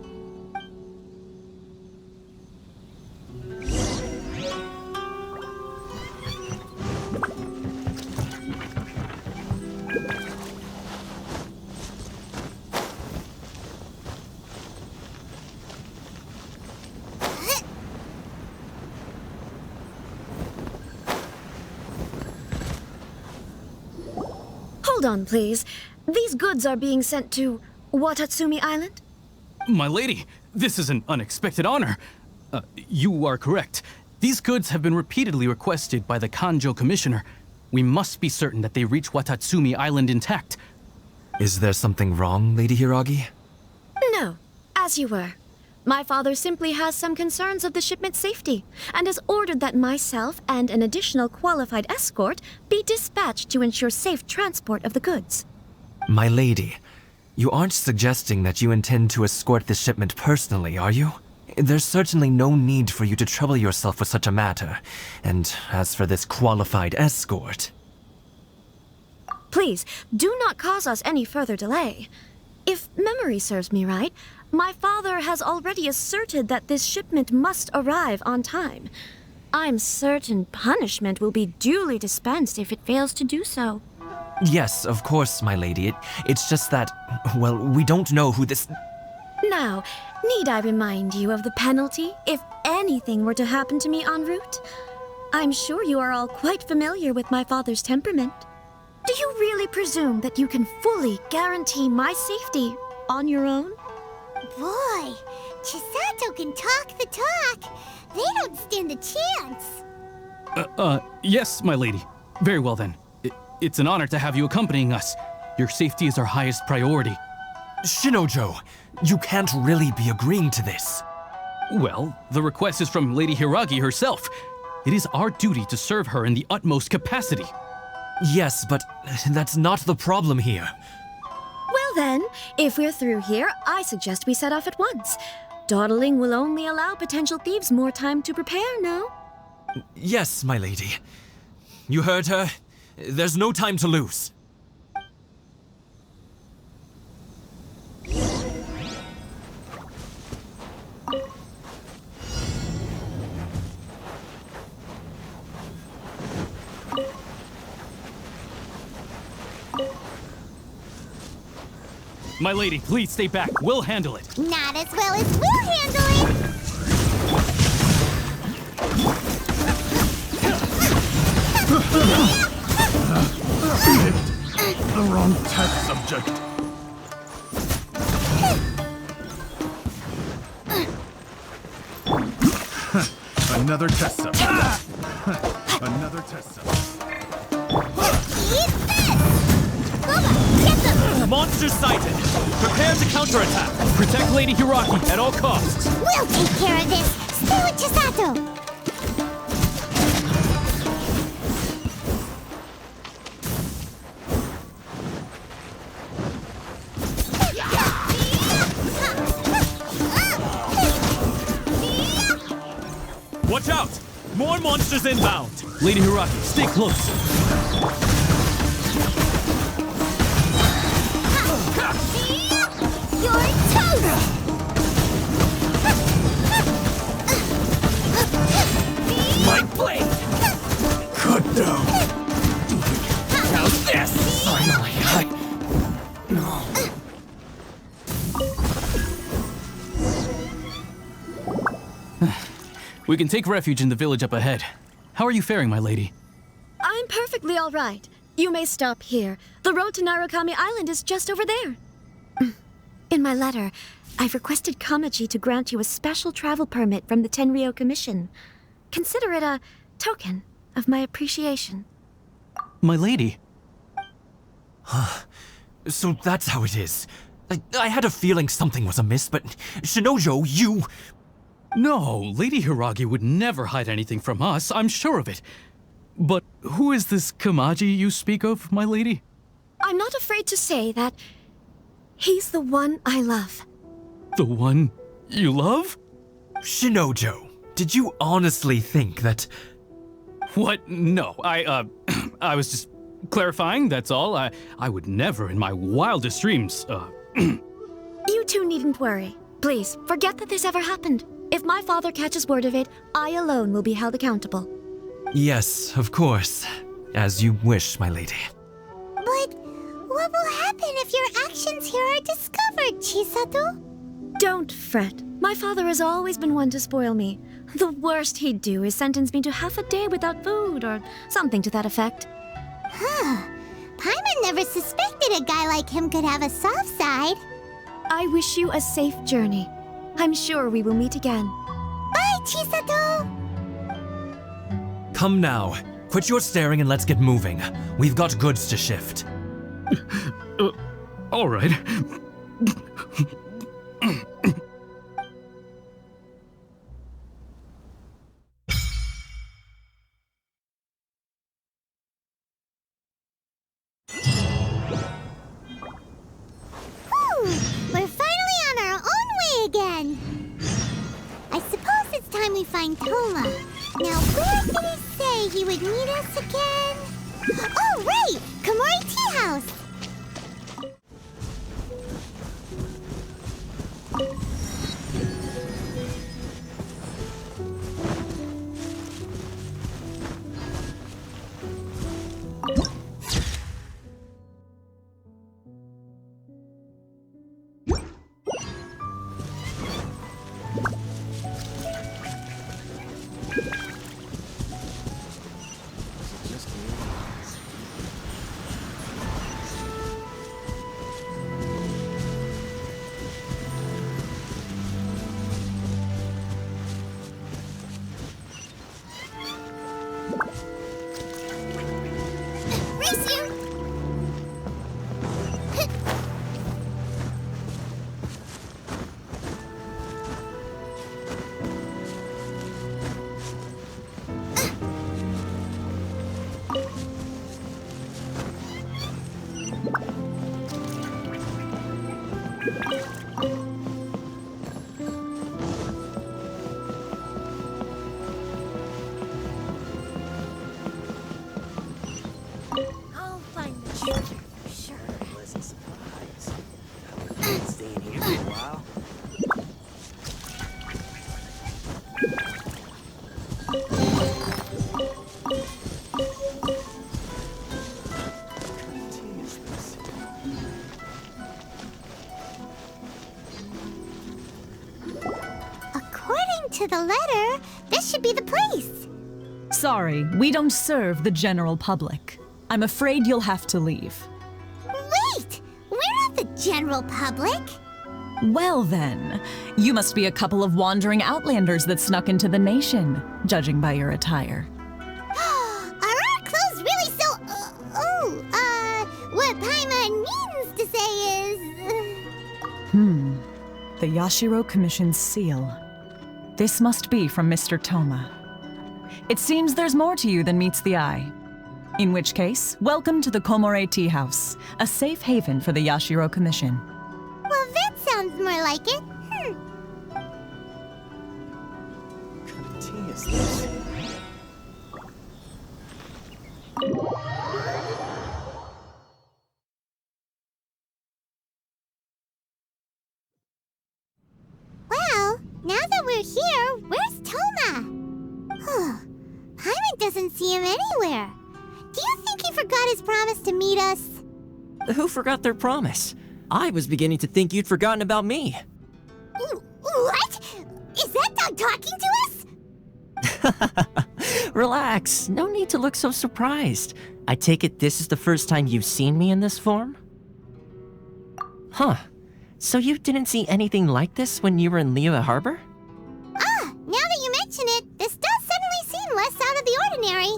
Hold on, please. These goods are being sent to Watatsumi Island? My lady, this is an unexpected honor. You are correct. These goods have been repeatedly requested by the Kanjo Commissioner. We must be certain that they reach Watatsumi Island intact. Is there something wrong, Lady Hiragi? No, as you were. My father simply has some concerns of the shipment's safety and has ordered that myself and an additional qualified escort be dispatched to ensure safe transport of the goods. My lady, you aren't suggesting that you intend to escort this shipment personally, are you? There's certainly no need for you to trouble yourself with such a matter. And as for this qualified escort... Please, do not cause us any further delay. If memory serves me right, my father has already asserted that this shipment must arrive on time. I'm certain punishment will be duly dispensed if it fails to do so. Yes, of course, my lady. It's just that, well, we don't know who this... Now, need I remind you of the penalty if anything were to happen to me en route? I'm sure you are all quite familiar with my father's temperament. Do you really presume that you can fully guarantee my safety on your own? Boy, Chisato can talk the talk. They don't stand a chance. Yes, my lady. Very well then. It's an honor to have you accompanying us. Your safety is our highest priority. Shinojo, you can't really be agreeing to this. Well, the request is from Lady Hiragi herself. It is our duty to serve her in the utmost capacity. Yes, but that's not the problem here. Well then, if we're through here, I suggest we set off at once. Dawdling will only allow potential thieves more time to prepare, no? Yes, my lady. You heard her. There's no time to lose. My lady, please stay back. We'll handle it. Not as well as we'll handle it. The wrong test subject. Another test subject. Another test subject. Eat this! Bubba, get them! Monsters sighted! Prepare to counterattack! Protect Lady Hiragi at all costs! We'll take care of this! Stay with Chisato! Watch out! More monsters inbound! Lady Hiragi, stay close! You're toast! My blade! Cut down. How's this? Finally, We can take refuge in the village up ahead. How are you faring, my lady? I'm perfectly all right. You may stop here. The road to Narukami Island is just over there. In my letter, I've requested Kamaji to grant you a special travel permit from the Tenryou Commission. Consider it a token of my appreciation. My lady. So that's how it is. I had a feeling something was amiss, but Shinojo, you... No, Lady Hiragi would never hide anything from us, I'm sure of it. But who is this Kamaji you speak of, my lady? I'm not afraid to say that he's the one I love. The one you love? Shinojo, did you honestly think that... What? No, I was just clarifying, that's all. I would never in my wildest dreams, You two needn't worry. Please, forget that this ever happened. If my father catches word of it, I alone will be held accountable. Yes, of course. As you wish, my lady. But what will happen if your actions here are discovered, Chisato? Don't fret. My father has always been one to spoil me. The worst he'd do is sentence me to half a day without food or something to that effect. Huh. Paimon never suspected a guy like him could have a soft side. I wish you a safe journey. I'm sure we will meet again. Bye, Chisato! Come now. Quit your staring and let's get moving. We've got goods to shift. All right. We're finally on our own way again. I suppose it's time we find Toma. Now, where did he say he would meet us again? Oh, right! Komori Tea House! I'll find the treasure for sure. Pleasant surprise. I've been staying here for a while. According to the letter, this should be the place. Sorry, we don't serve the general public. I'm afraid you'll have to leave. Wait! We're not the general public. Well then, you must be a couple of wandering outlanders that snuck into the nation, judging by your attire. Are our clothes really so... what Paimon means to say is... The Yashiro Commission's seal. This must be from Mr. Toma. It seems there's more to you than meets the eye. In which case, welcome to the Komore Tea House, a safe haven for the Yashiro Commission. Well, that sounds more like it. What kind of tea is this? Well, now that we're here, where's Toma? Paimon doesn't see him anywhere. Do you think he forgot his promise to meet us? Who forgot their promise? I was beginning to think you'd forgotten about me. What? Is that dog talking to us? Relax, no need to look so surprised. I take it this is the first time you've seen me in this form? Huh. So you didn't see anything like this when you were in Liyue Harbor? Now that you mention it, this does suddenly seem less out of the ordinary.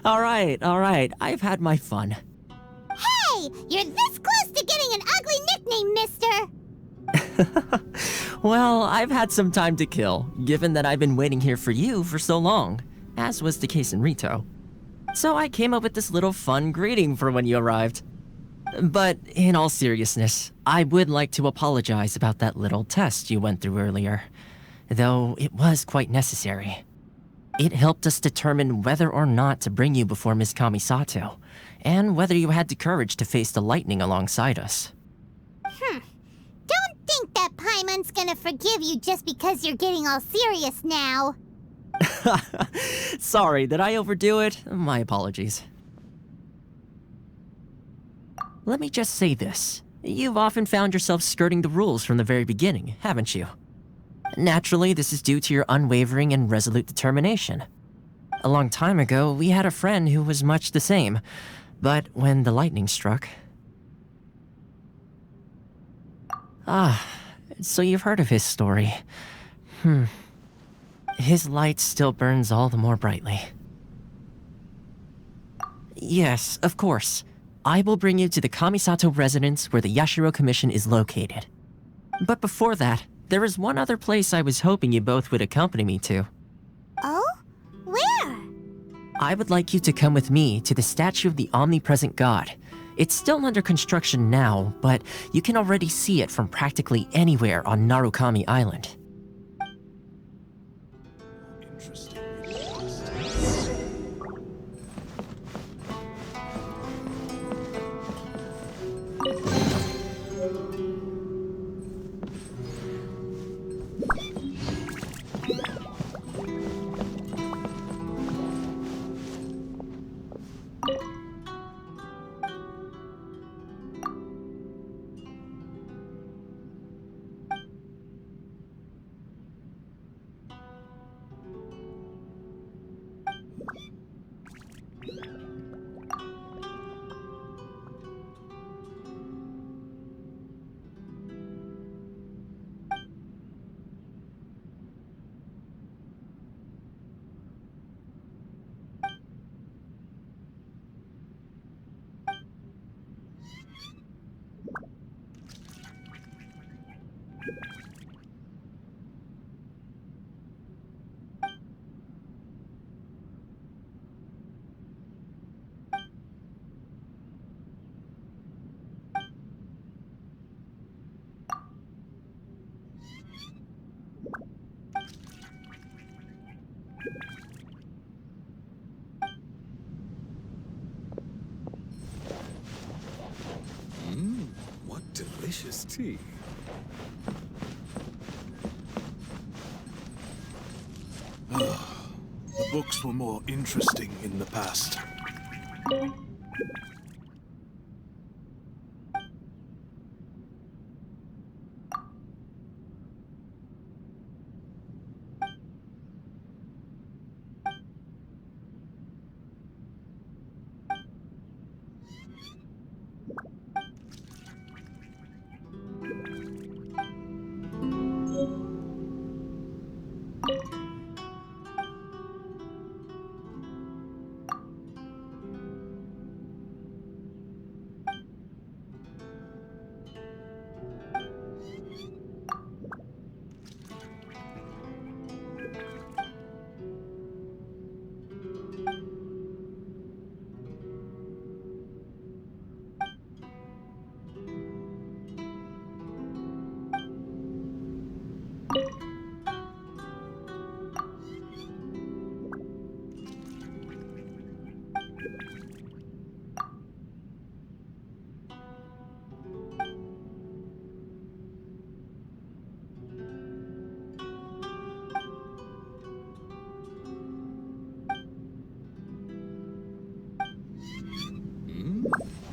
All right, I've had my fun. Hey, you're this close to getting an ugly nickname, mister. Well, I've had some time to kill, given that I've been waiting here for you for so long, as was the case in Rito. So I came up with this little fun greeting for when you arrived. But in all seriousness, I would like to apologize about that little test you went through earlier, though it was quite necessary. It helped us determine whether or not to bring you before Miss Kamisato, and whether you had the courage to face the lightning alongside us. Don't think that Paimon's gonna forgive you just because you're getting all serious now. Sorry, did I overdo it? My apologies. Let me just say this. You've often found yourself skirting the rules from the very beginning, haven't you? Naturally, this is due to your unwavering and resolute determination. A long time ago, we had a friend who was much the same. But when the lightning struck... Ah, so you've heard of his story. His light still burns all the more brightly. Yes, of course. I will bring you to the Kamisato residence where the Yashiro Commission is located. But before that, there is one other place I was hoping you both would accompany me to. Oh? Where? I would like you to come with me to the statue of the omnipresent god. It's still under construction now, but you can already see it from practically anywhere on Narukami Island. What delicious tea. The books were more interesting in the past.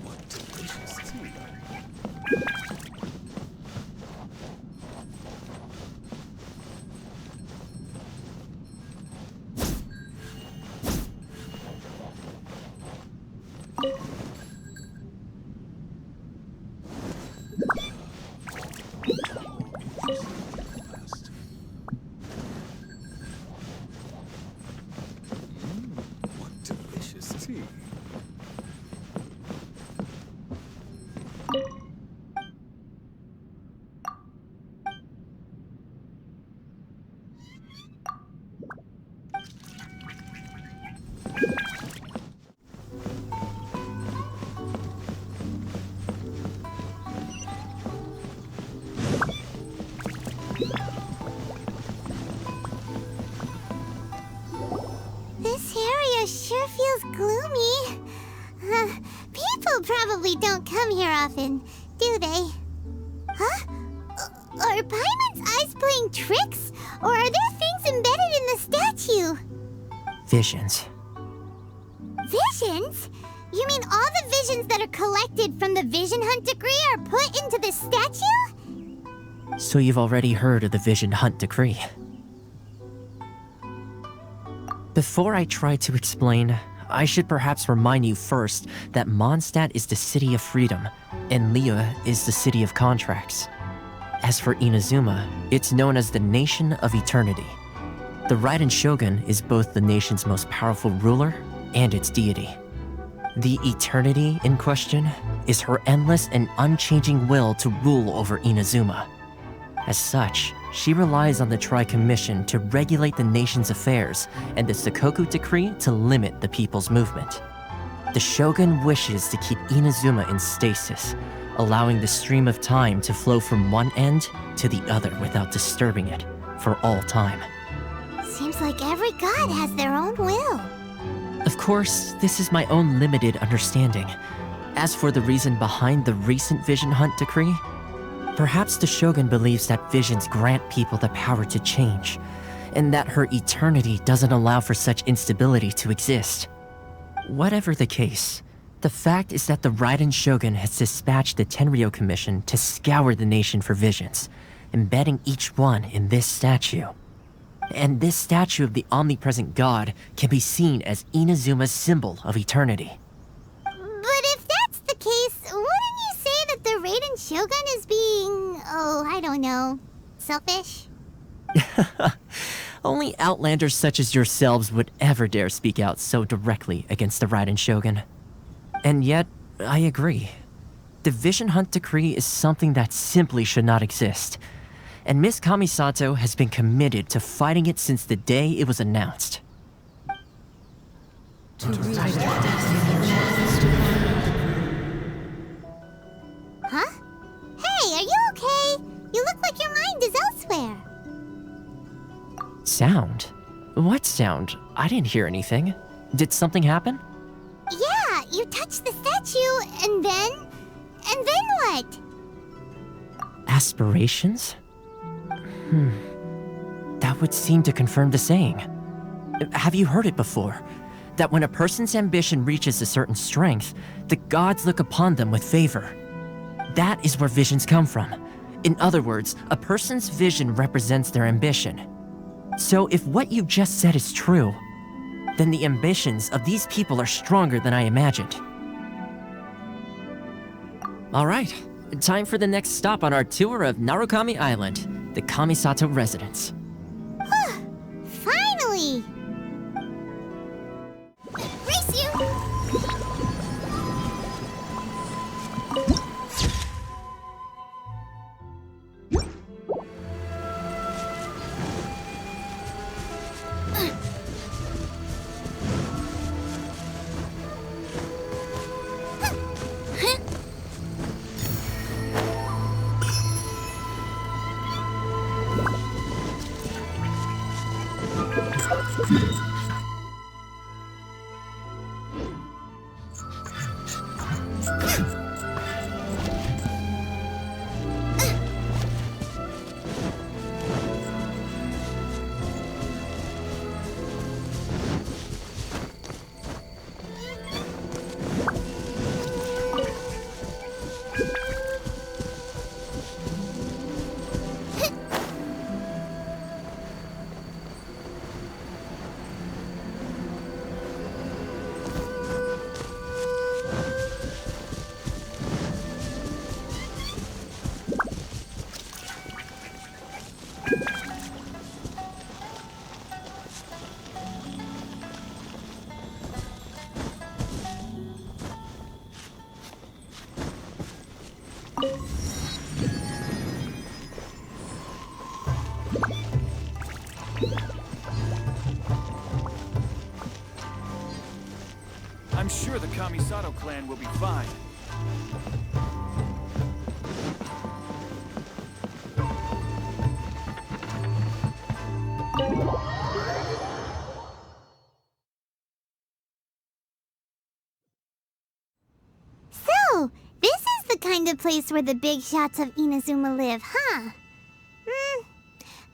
What delicious tea. What delicious tea. This area sure feels gloomy. People probably don't come here often, do they? Huh? Are Paimon's eyes playing tricks? Or are there things embedded in the statue? Visions. Visions? You mean all the visions that are collected from the Vision Hunt decree are put into the statue? So you've already heard of the Vision Hunt decree. Before I try to explain, I should perhaps remind you first that Mondstadt is the city of freedom, and Liyue is the city of contracts. As for Inazuma, it's known as the Nation of Eternity. The Ryzen Shogun is both the nation's most powerful ruler and its deity. The Eternity in question is her endless and unchanging will to rule over Inazuma. As such, she relies on the Tri-Commission to regulate the nation's affairs and the Sakoku Decree to limit the people's movement. The Shogun wishes to keep Inazuma in stasis, allowing the stream of time to flow from one end to the other without disturbing it for all time. Seems like every god has their own will. Of course, this is my own limited understanding. As for the reason behind the recent Vision Hunt decree, perhaps the Shogun believes that visions grant people the power to change, and that her eternity doesn't allow for such instability to exist. Whatever the case, the fact is that the Ryzen Shogun has dispatched the Tenryou Commission to scour the nation for visions, embedding each one in this statue. And this statue of the omnipresent god can be seen as Inazuma's symbol of eternity. But if that's the case, wouldn't you say that the Ryzen Shogun is being, I don't know, selfish? Only outlanders such as yourselves would ever dare speak out so directly against the Ryzen Shogun. And yet, I agree. The Vision Hunt decree is something that simply should not exist. And Miss Kamisato has been committed to fighting it since the day it was announced. Huh? Hey, are you okay? You look like your mind is elsewhere. Sound? What sound? I didn't hear anything. Did something happen? Yeah, you touched the statue, and then what? Aspirations? That would seem to confirm the saying. Have you heard it before? That when a person's ambition reaches a certain strength, the gods look upon them with favor. That is where visions come from. In other words, a person's vision represents their ambition. So if what you just said is true, then the ambitions of these people are stronger than I imagined. Alright, time for the next stop on our tour of Narukami Island, the Kamisato residence. Finally! Race you! I'm sure the Kamisato clan will be fine. So, this is the kind of place where the big shots of Inazuma live, huh?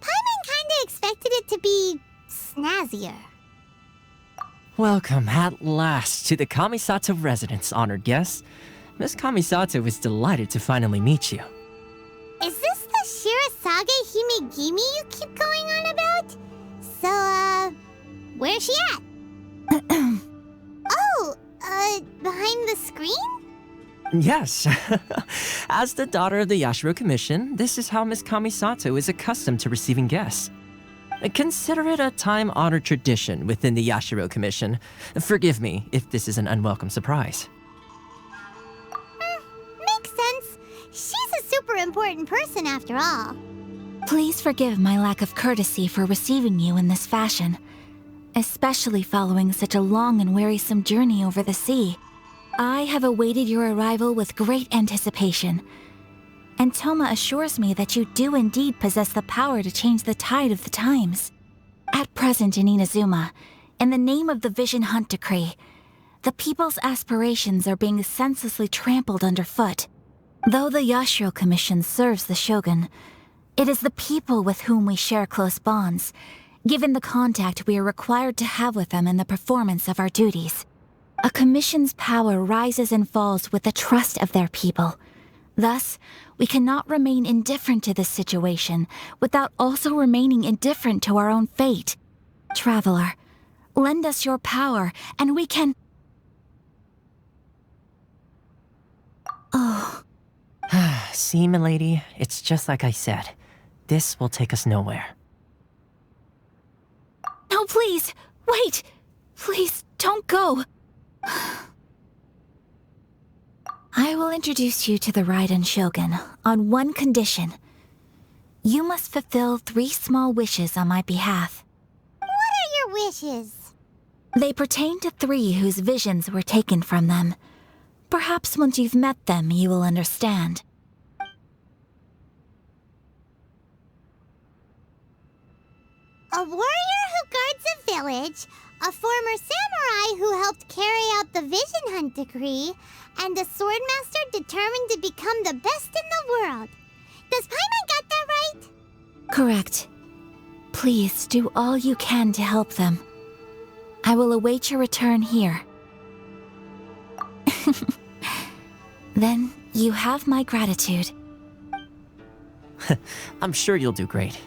Paimon kinda expected it to be snazzier. Welcome at last to the Kamisato residence, honored guests. Miss Kamisato is delighted to finally meet you. Is this the Shirasage Himegimi you keep going on about? So, Where's she at? Oh, behind the screen? Yes. As the daughter of the Yashiro Commission, this is how Miss Kamisato is accustomed to receiving guests. Consider it a time-honored tradition within the Yashiro Commission. Forgive me if this is an unwelcome surprise. Makes sense. She's a super important person after all. Please forgive my lack of courtesy for receiving you in this fashion, especially following such a long and wearisome journey over the sea. I have awaited your arrival with great anticipation, and Toma assures me that you do indeed possess the power to change the tide of the times. At present in Inazuma, in the name of the Vision Hunt Decree, the people's aspirations are being senselessly trampled underfoot. Though the Yashiro Commission serves the Shogun, it is the people with whom we share close bonds, given the contact we are required to have with them in the performance of our duties. A commission's power rises and falls with the trust of their people. Thus, we cannot remain indifferent to this situation without also remaining indifferent to our own fate. Traveler, lend us your power, and we can... Oh. See, milady, it's just like I said. This will take us nowhere. No, please! Wait! Please, don't go! I will introduce you to the Ryzen Shogun on one condition. You must fulfill 3 small wishes on my behalf. What are your wishes? They pertain to 3 whose visions were taken from them. Perhaps once you've met them, you will understand. A warrior who guards a village, a former samurai who helped carry out the Vision Hunt Decree, and a swordmaster determined to become the best in the world. Does Paimon got that right? Correct. Please do all you can to help them. I will await your return here. Then you have my gratitude. I'm sure you'll do great.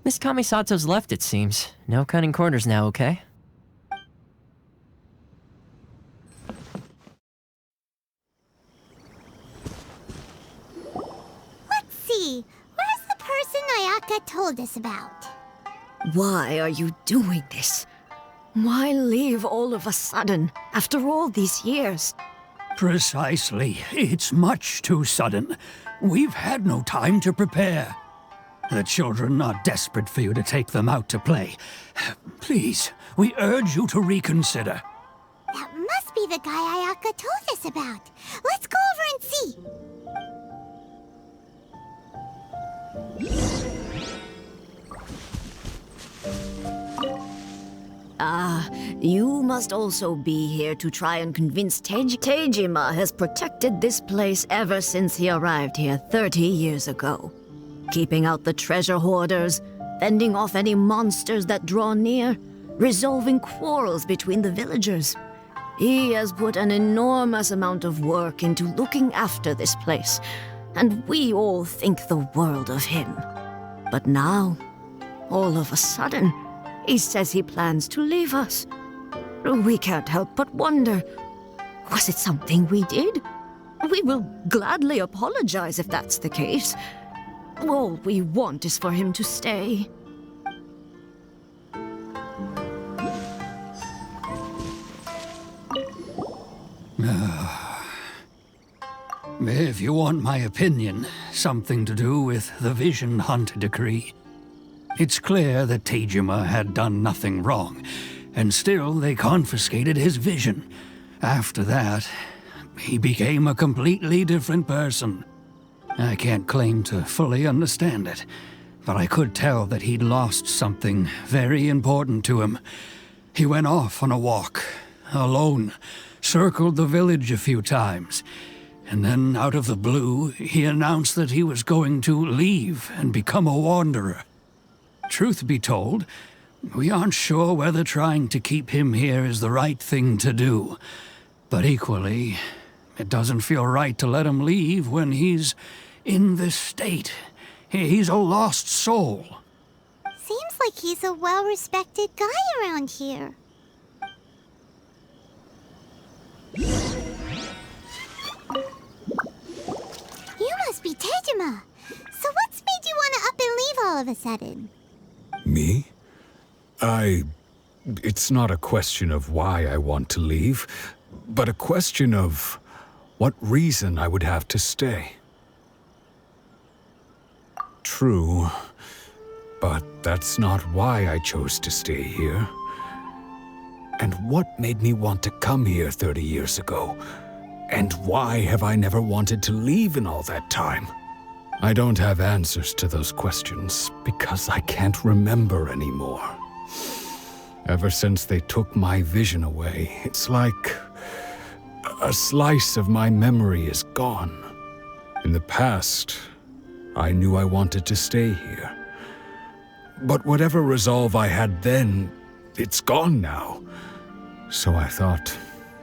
Miss Kamisato's left, it seems. No cutting corners now, okay? Let's see. Where's the person Ayaka told us about? Why are you doing this? Why leave all of a sudden, after all these years? Precisely. It's much too sudden. We've had no time to prepare. The children are desperate for you to take them out to play. Please, we urge you to reconsider. That must be the guy Ayaka told us about. Let's go over and see. You must also be here to try and convince Tejima has protected this place ever since he arrived here 30 years ago. Keeping out the treasure hoarders, fending off any monsters that draw near, resolving quarrels between the villagers. He has put an enormous amount of work into looking after this place, and we all think the world of him. But now, all of a sudden, he says he plans to leave us. We can't help but wonder, was it something we did? We will gladly apologize if that's the case. All we want is for him to stay. If you want my opinion, something to do with the Vision Hunt decree. It's clear that Tejima had done nothing wrong, and still they confiscated his vision. After that, he became a completely different person. I can't claim to fully understand it, but I could tell that he'd lost something very important to him. He went off on a walk, alone, circled the village a few times, and then out of the blue, he announced that he was going to leave and become a wanderer. Truth be told, we aren't sure whether trying to keep him here is the right thing to do. But equally, it doesn't feel right to let him leave when he's in this state. He's a lost soul. Seems like he's a well-respected guy around here. You must be Tejima. So what's made you want to up and leave all of a sudden? Me? It's not a question of why I want to leave, but a question of what reason I would have to stay. True, but that's not why I chose to stay here. And what made me want to come here 30 years ago? And why have I never wanted to leave in all that time? I don't have answers to those questions because I can't remember anymore. Ever since they took my vision away, it's like a slice of my memory is gone. In the past, I knew I wanted to stay here. But whatever resolve I had then, it's gone now. So I thought,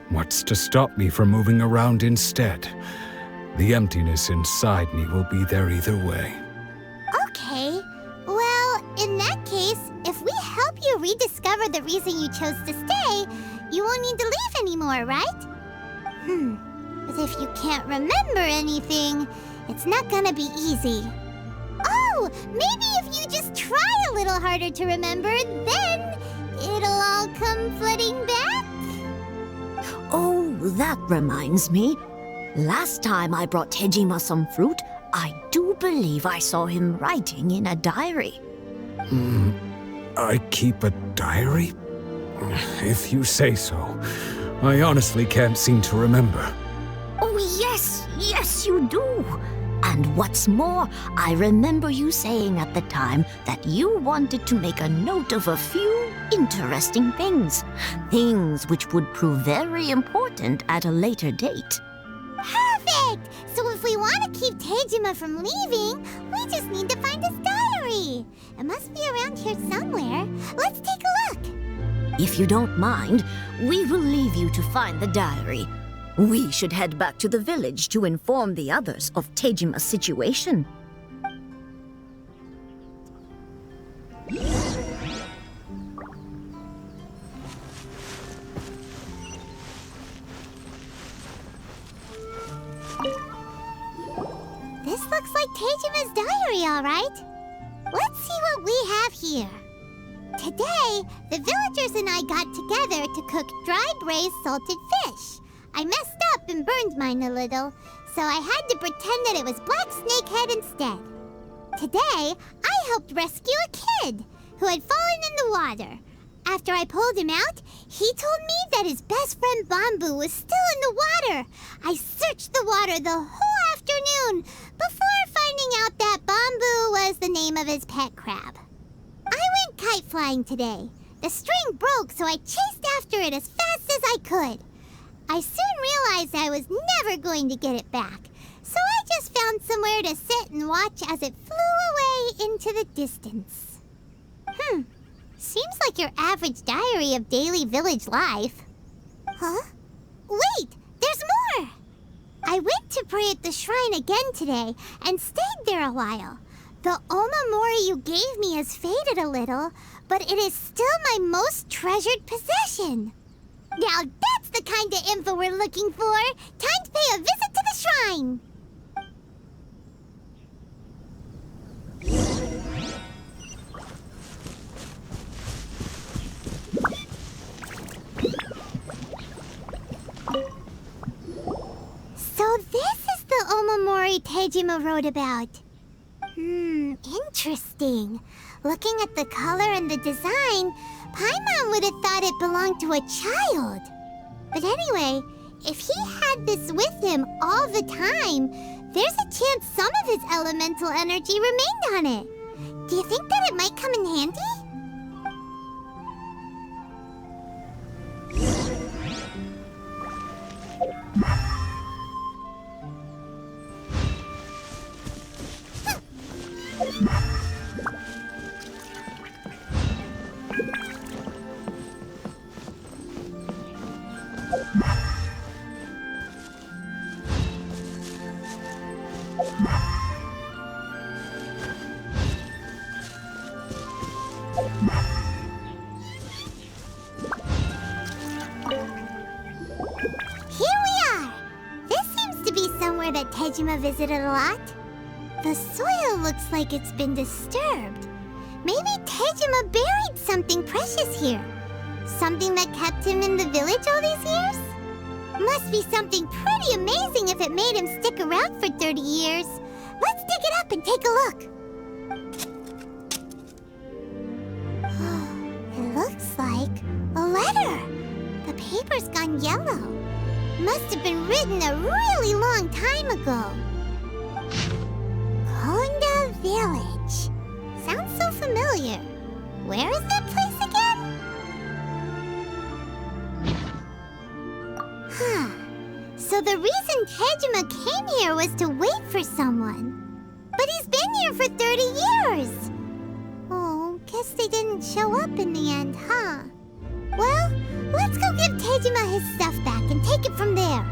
what's to stop me from moving around instead? The emptiness inside me will be there either way. Okay. Well, in that case, if we help you rediscover the reason you chose to stay, you won't need to leave anymore, right? But if you can't remember anything, it's not gonna be easy. Oh, maybe if you just try a little harder to remember, then it'll all come flooding back? Oh, that reminds me. Last time I brought Tejima some fruit, I do believe I saw him writing in a diary. I keep a diary? If you say so. I honestly can't seem to remember. Oh, yes, you do. And what's more, I remember you saying at the time that you wanted to make a note of a few interesting things. Things which would prove very important at a later date. Perfect! So if we want to keep Tejima from leaving, we just need to find his diary. It must be around here somewhere. Let's take a look. If you don't mind, we will leave you to find the diary. We should head back to the village to inform the others of Tejima's situation. This looks like Tejima's diary, all right. Let's see what we have here. Today, the villagers and I got together to cook dry braised salted fish. I messed up and burned mine a little, so I had to pretend that it was black snakehead instead. Today, I helped rescue a kid who had fallen in the water. After I pulled him out, he told me that his best friend Bamboo was still in the water. I searched the water the whole afternoon before finding out that Bamboo was the name of his pet crab. I went kite flying today. The string broke, so I chased after it as fast as I could. I soon realized I was never going to get it back, so I just found somewhere to sit and watch as it flew away into the distance. Seems like your average diary of daily village life. Huh? Wait, there's more! I went to pray at the shrine again today and stayed there a while. The Omamori you gave me has faded a little, but it is still my most treasured possession. Now that's the kind of info we're looking for. Time to pay a visit to the shrine. So this is the story Tejima wrote about. Interesting. Looking at the color and the design, Paimon would have thought it belonged to a child. But anyway, if he had this with him all the time, there's a chance some of his elemental energy remained on it. Do you think that it might come in handy? That Tejima visited a lot. The soil looks like it's been disturbed. Maybe Tejima buried something precious here. Something that kept him in the village all these years? Must be something pretty amazing if it made him stick around for 30 years. Let's dig it up and take a look. It looks like a letter. The paper's gone yellow. Must have been written a really long time ago. Konda Village. Sounds so familiar. Where is that place again? So the reason Tejima came here was to wait for someone. But he's been here for 30 years. Oh, guess they didn't show up in the end, huh? Well, let's go give Tejima his stuff back and take it from there.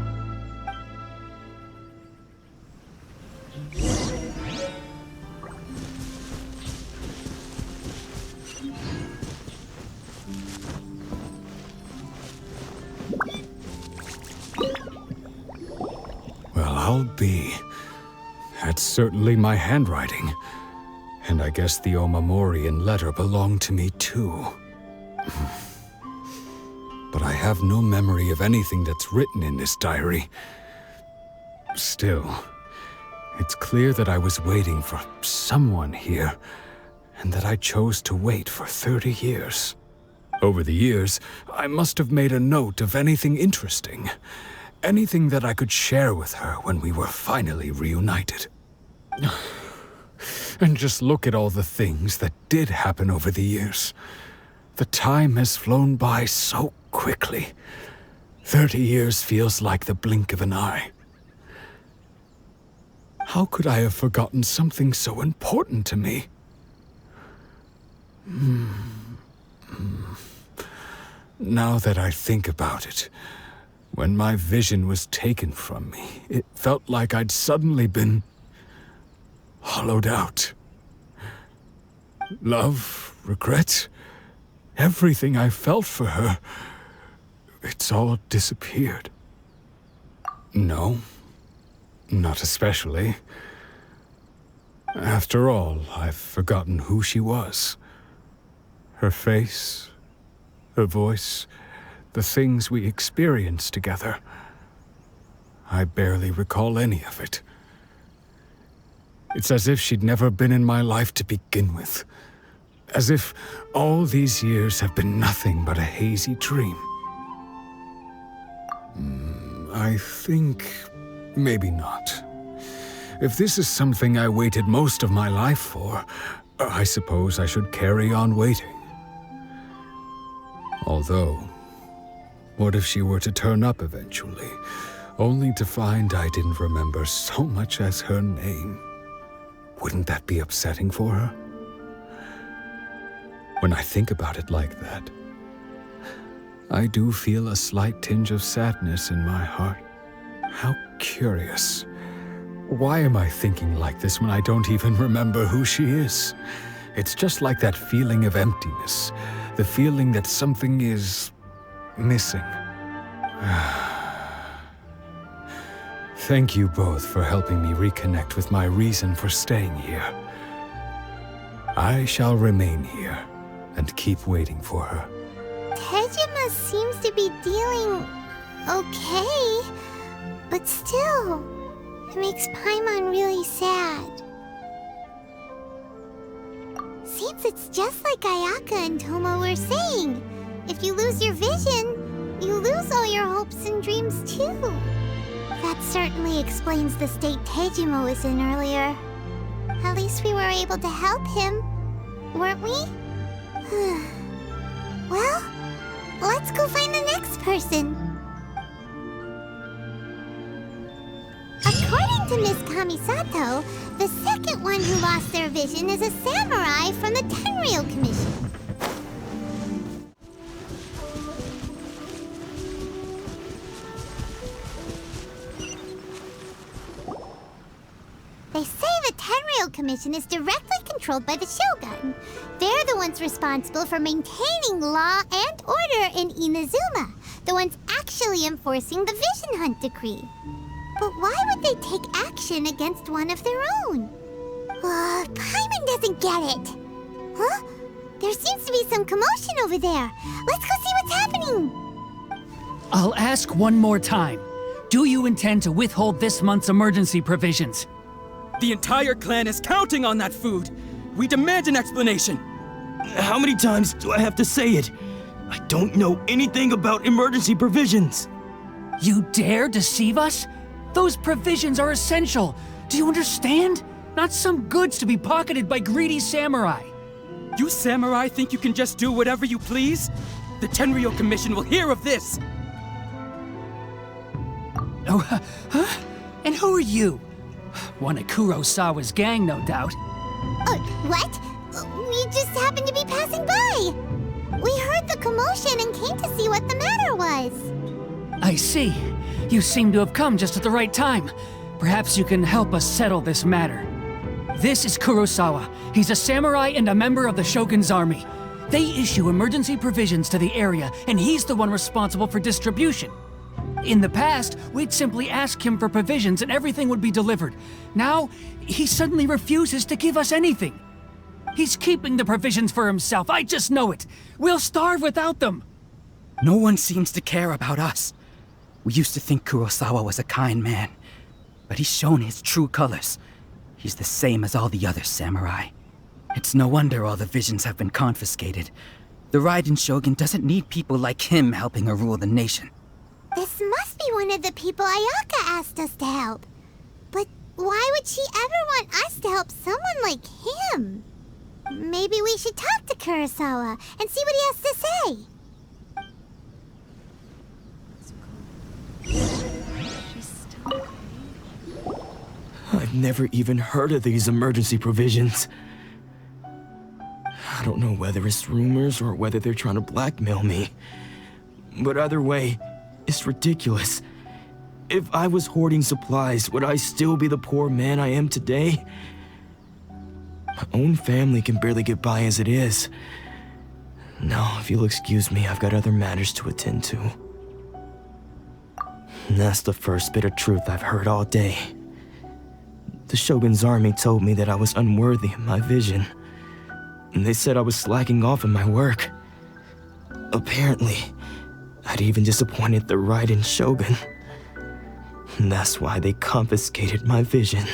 Well, I'll be. That's certainly my handwriting. And I guess the Omamorian letter belonged to me too. But I have no memory of anything that's written in this diary. Still, it's clear that I was waiting for someone here, and that I chose to wait for 30 years. Over the years, I must have made a note of anything interesting, anything that I could share with her when we were finally reunited. And just look at all the things that did happen over the years. The time has flown by so quickly. 30 years feels like the blink of an eye. How could I have forgotten something so important to me? Now that I think about it, when my vision was taken from me, it felt like I'd suddenly been hollowed out. Love, regret, everything I felt for her, it's all disappeared. No, not especially. After all, I've forgotten who she was. Her face, her voice, the things we experienced together. I barely recall any of it. It's as if she'd never been in my life to begin with. As if all these years have been nothing but a hazy dream. I think maybe not. If this is something I waited most of my life for, I suppose I should carry on waiting. Although, what if she were to turn up eventually, only to find I didn't remember so much as her name? Wouldn't that be upsetting for her? When I think about it like that, I do feel a slight tinge of sadness in my heart. How curious. Why am I thinking like this when I don't even remember who she is? It's just like that feeling of emptiness, the feeling that something is missing. Thank you both for helping me reconnect with my reason for staying here. I shall remain here and keep waiting for her. Tejima seems to be dealing okay, but still, It makes Paimon really sad. Seems it's just like Ayaka and Toma were saying. If you lose your vision, you lose all your hopes and dreams too. That certainly explains the state Tejimo was in earlier. At least we were able to help him, weren't we? Well, let's go find the next person. According to Miss Kamisato, the second one who lost their vision is a samurai from the Tenryou Commission. They say the Tenryou Commission is directly controlled by the Shogun. They're the ones responsible for maintaining law and order in Inazuma, the ones actually enforcing the Vision Hunt Decree. But why would they take action against one of their own? Paimon doesn't get it. Huh? There seems to be some commotion over there. Let's go see what's happening. I'll ask one more time. Do you intend to withhold this month's emergency provisions? The entire clan is counting on that food. We demand an explanation. How many times do I have to say it? I don't know anything about emergency provisions. You dare deceive us? Those provisions are essential. Do you understand? Not some goods to be pocketed by greedy samurai. You samurai think you can just do whatever you please? The Tenryou Commission will hear of this. Oh, huh? And who are you? One of Kurosawa's gang, no doubt. What? We just happened to be passing by. We heard the commotion and came to see what the matter was. I see. You seem to have come just at the right time. Perhaps you can help us settle this matter. This is Kurosawa. He's a samurai and a member of the Shogun's army. They issue emergency provisions to the area, and he's the one responsible for distribution. In the past, we'd simply ask him for provisions and everything would be delivered. Now, he suddenly refuses to give us anything. He's keeping the provisions for himself, I just know it. We'll starve without them. No one seems to care about us. We used to think Kurosawa was a kind man, but he's shown his true colors. He's the same as all the other samurai. It's no wonder all the visions have been confiscated. The Ryzen Shogun doesn't need people like him helping her rule the nation. This must be one of the people Ayaka asked us to help. But why would she ever want us to help someone like him? Maybe we should talk to Kurosawa and see what he has to say. I've never even heard of these emergency provisions. I don't know whether it's rumors or whether they're trying to blackmail me. But either way, it's ridiculous. If I was hoarding supplies, would I still be the poor man I am today? My own family can barely get by as it is. Now, if you'll excuse me, I've got other matters to attend to. And that's the first bit of truth I've heard all day. The Shogun's army told me that I was unworthy of my vision. And they said I was slacking off in my work. Apparently, I'd even disappointed the Ryzen Shogun. And that's why they confiscated my vision.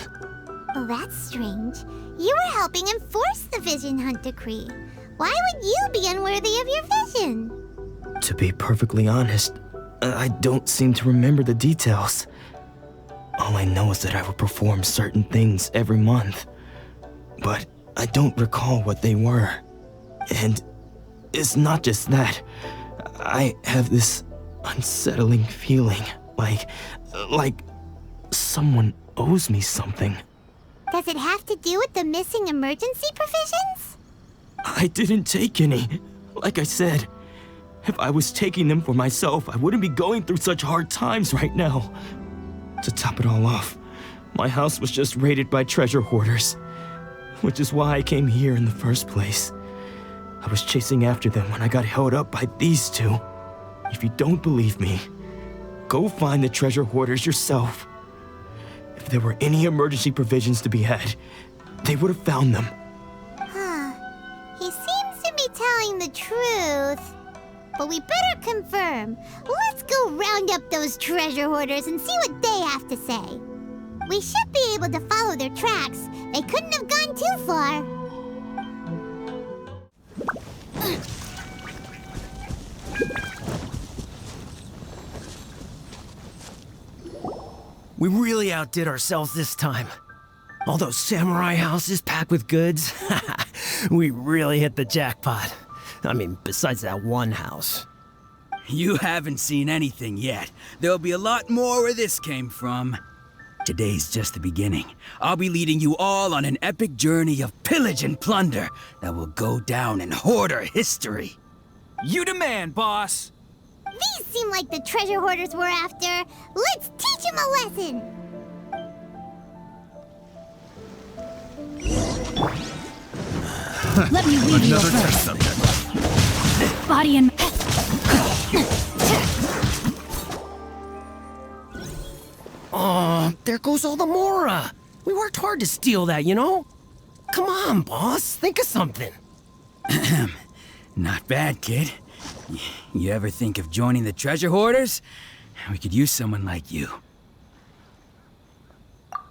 Well, that's strange. You were helping enforce the Vision Hunt Decree. Why would you be unworthy of your vision? To be perfectly honest, I don't seem to remember the details. All I know is that I would perform certain things every month. But I don't recall what they were. And it's not just that. I have this unsettling feeling, like someone owes me something. Does it have to do with the missing emergency provisions? I didn't take any. Like I said, if I was taking them for myself, I wouldn't be going through such hard times right now. To top it all off, my house was just raided by treasure hoarders, which is why I came here in the first place. I was chasing after them when I got held up by these two. If you don't believe me, go find the treasure hoarders yourself. If there were any emergency provisions to be had, they would have found them. Huh. He seems to be telling the truth. But we better confirm. Let's go round up those treasure hoarders and see what they have to say. We should be able to follow their tracks. They couldn't have gone too far. We really outdid ourselves this time. All those samurai houses packed with goods. We really hit the jackpot. I mean, besides that one house. You haven't seen anything yet. There'll be a lot more where this came from. Today's just the beginning. I'll be leading you all on an epic journey of pillage and plunder that will go down in hoarder history. You demand, boss! These seem like the treasure hoarders we're after. Let's teach them a lesson! Let me leave you Another test first. subject. Body and... Oh, there goes all the Mora. We worked hard to steal that, you know? Come on, boss. Think of something. Not bad, kid. You ever think of joining the treasure hoarders? We could use someone like you.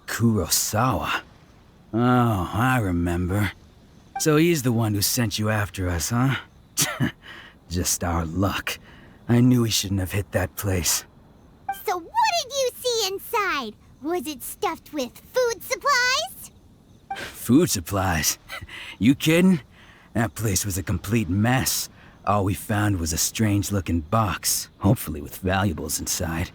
Kurosawa. Oh, I remember. So he's the one who sent you after us, huh? Just our luck. I knew we shouldn't have hit that place. So what did you see inside? Was it stuffed with food supplies? Food supplies? You kidding? That place was a complete mess. All we found was a strange-looking box, hopefully with valuables inside.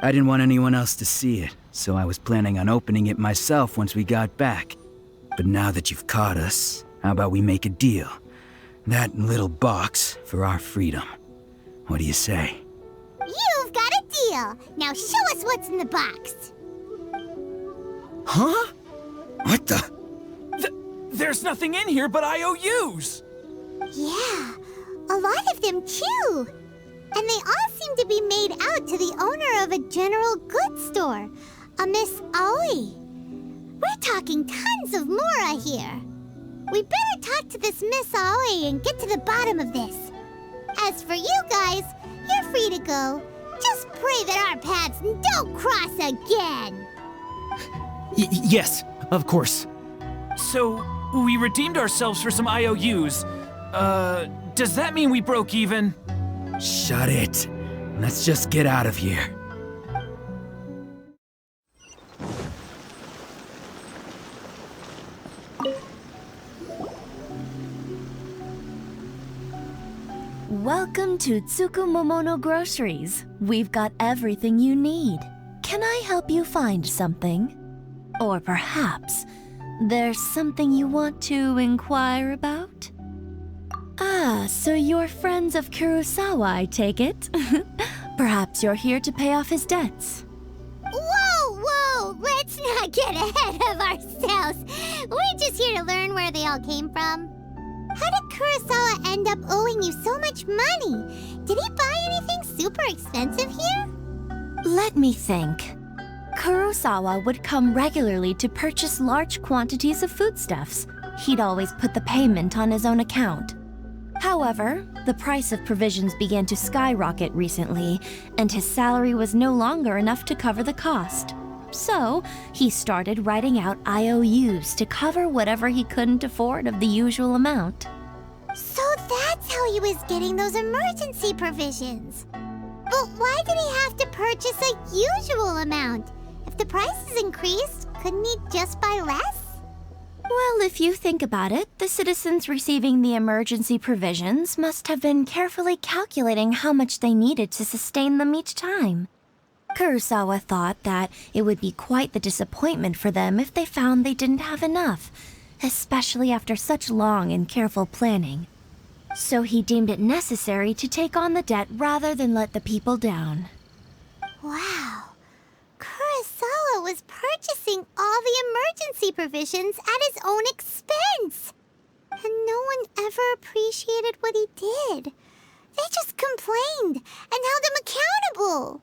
I didn't want anyone else to see it, so I was planning on opening it myself once we got back. But now that you've caught us, how about we make a deal? That little box for our freedom. What do you say? You've got a deal. Now show us what's in the box. Huh? What the? There's nothing in here but IOUs! Yeah, a lot of them too. And they all seem to be made out to the owner of a general goods store, a Miss Aoi. We're talking tons of Mora here. We better talk to this Miss Aoi and get to the bottom of this. As for you guys, you're free to go. Just pray that our paths don't cross again. Yes, of course. So, we redeemed ourselves for some IOUs. Does that mean we broke even? Shut it. Let's just get out of here. Welcome to Tsukumomono Groceries. We've got everything you need. Can I help you find something? Or perhaps there's something you want to inquire about? Ah, so you're friends of Kurosawa, I take it? Perhaps you're here to pay off his debts. Whoa! Let's not get ahead of ourselves. We're just here to learn where they all came from. How did Kurosawa end up owing you so much money? Did he buy anything super expensive here? Let me think. Kurosawa would come regularly to purchase large quantities of foodstuffs. He'd always put the payment on his own account. However, the price of provisions began to skyrocket recently, and his salary was no longer enough to cover the cost. So, he started writing out IOUs to cover whatever he couldn't afford of the usual amount. So that's how he was getting those emergency provisions. But why did he have to purchase a usual amount? If the prices increased, couldn't he just buy less? Well, if you think about it, the citizens receiving the emergency provisions must have been carefully calculating how much they needed to sustain them each time. Kurosawa thought that it would be quite the disappointment for them if they found they didn't have enough, especially after such long and careful planning. So he deemed it necessary to take on the debt rather than let the people down. Wow. Kurosawa was purchasing all the emergency provisions at his own expense. And no one ever appreciated what he did. They just complained and held him accountable.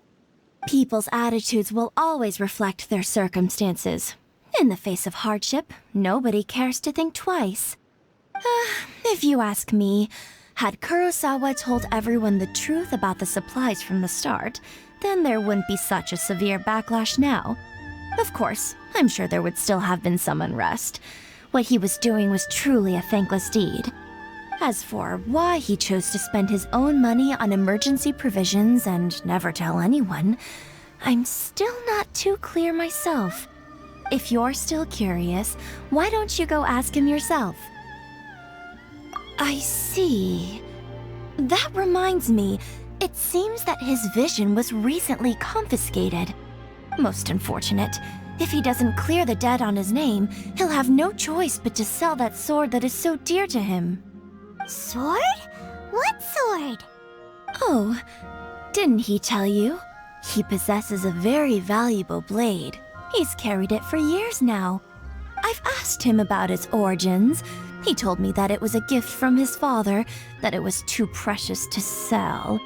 People's attitudes will always reflect their circumstances. In the face of hardship, nobody cares to think twice. If you ask me, had Kurosawa told everyone the truth about the supplies from the start, then there wouldn't be such a severe backlash now. Of course, I'm sure there would still have been some unrest. What he was doing was truly a thankless deed. As for why he chose to spend his own money on emergency provisions and never tell anyone, I'm still not too clear myself. If you're still curious, why don't you go ask him yourself? I see. That reminds me, it seems that his vision was recently confiscated. Most unfortunate. If he doesn't clear the debt on his name, he'll have no choice but to sell that sword that is so dear to him. Sword? What sword? Oh, didn't he tell you? He possesses a very valuable blade. He's carried it for years now. I've asked him about its origins. He told me that it was a gift from his father, that it was too precious to sell.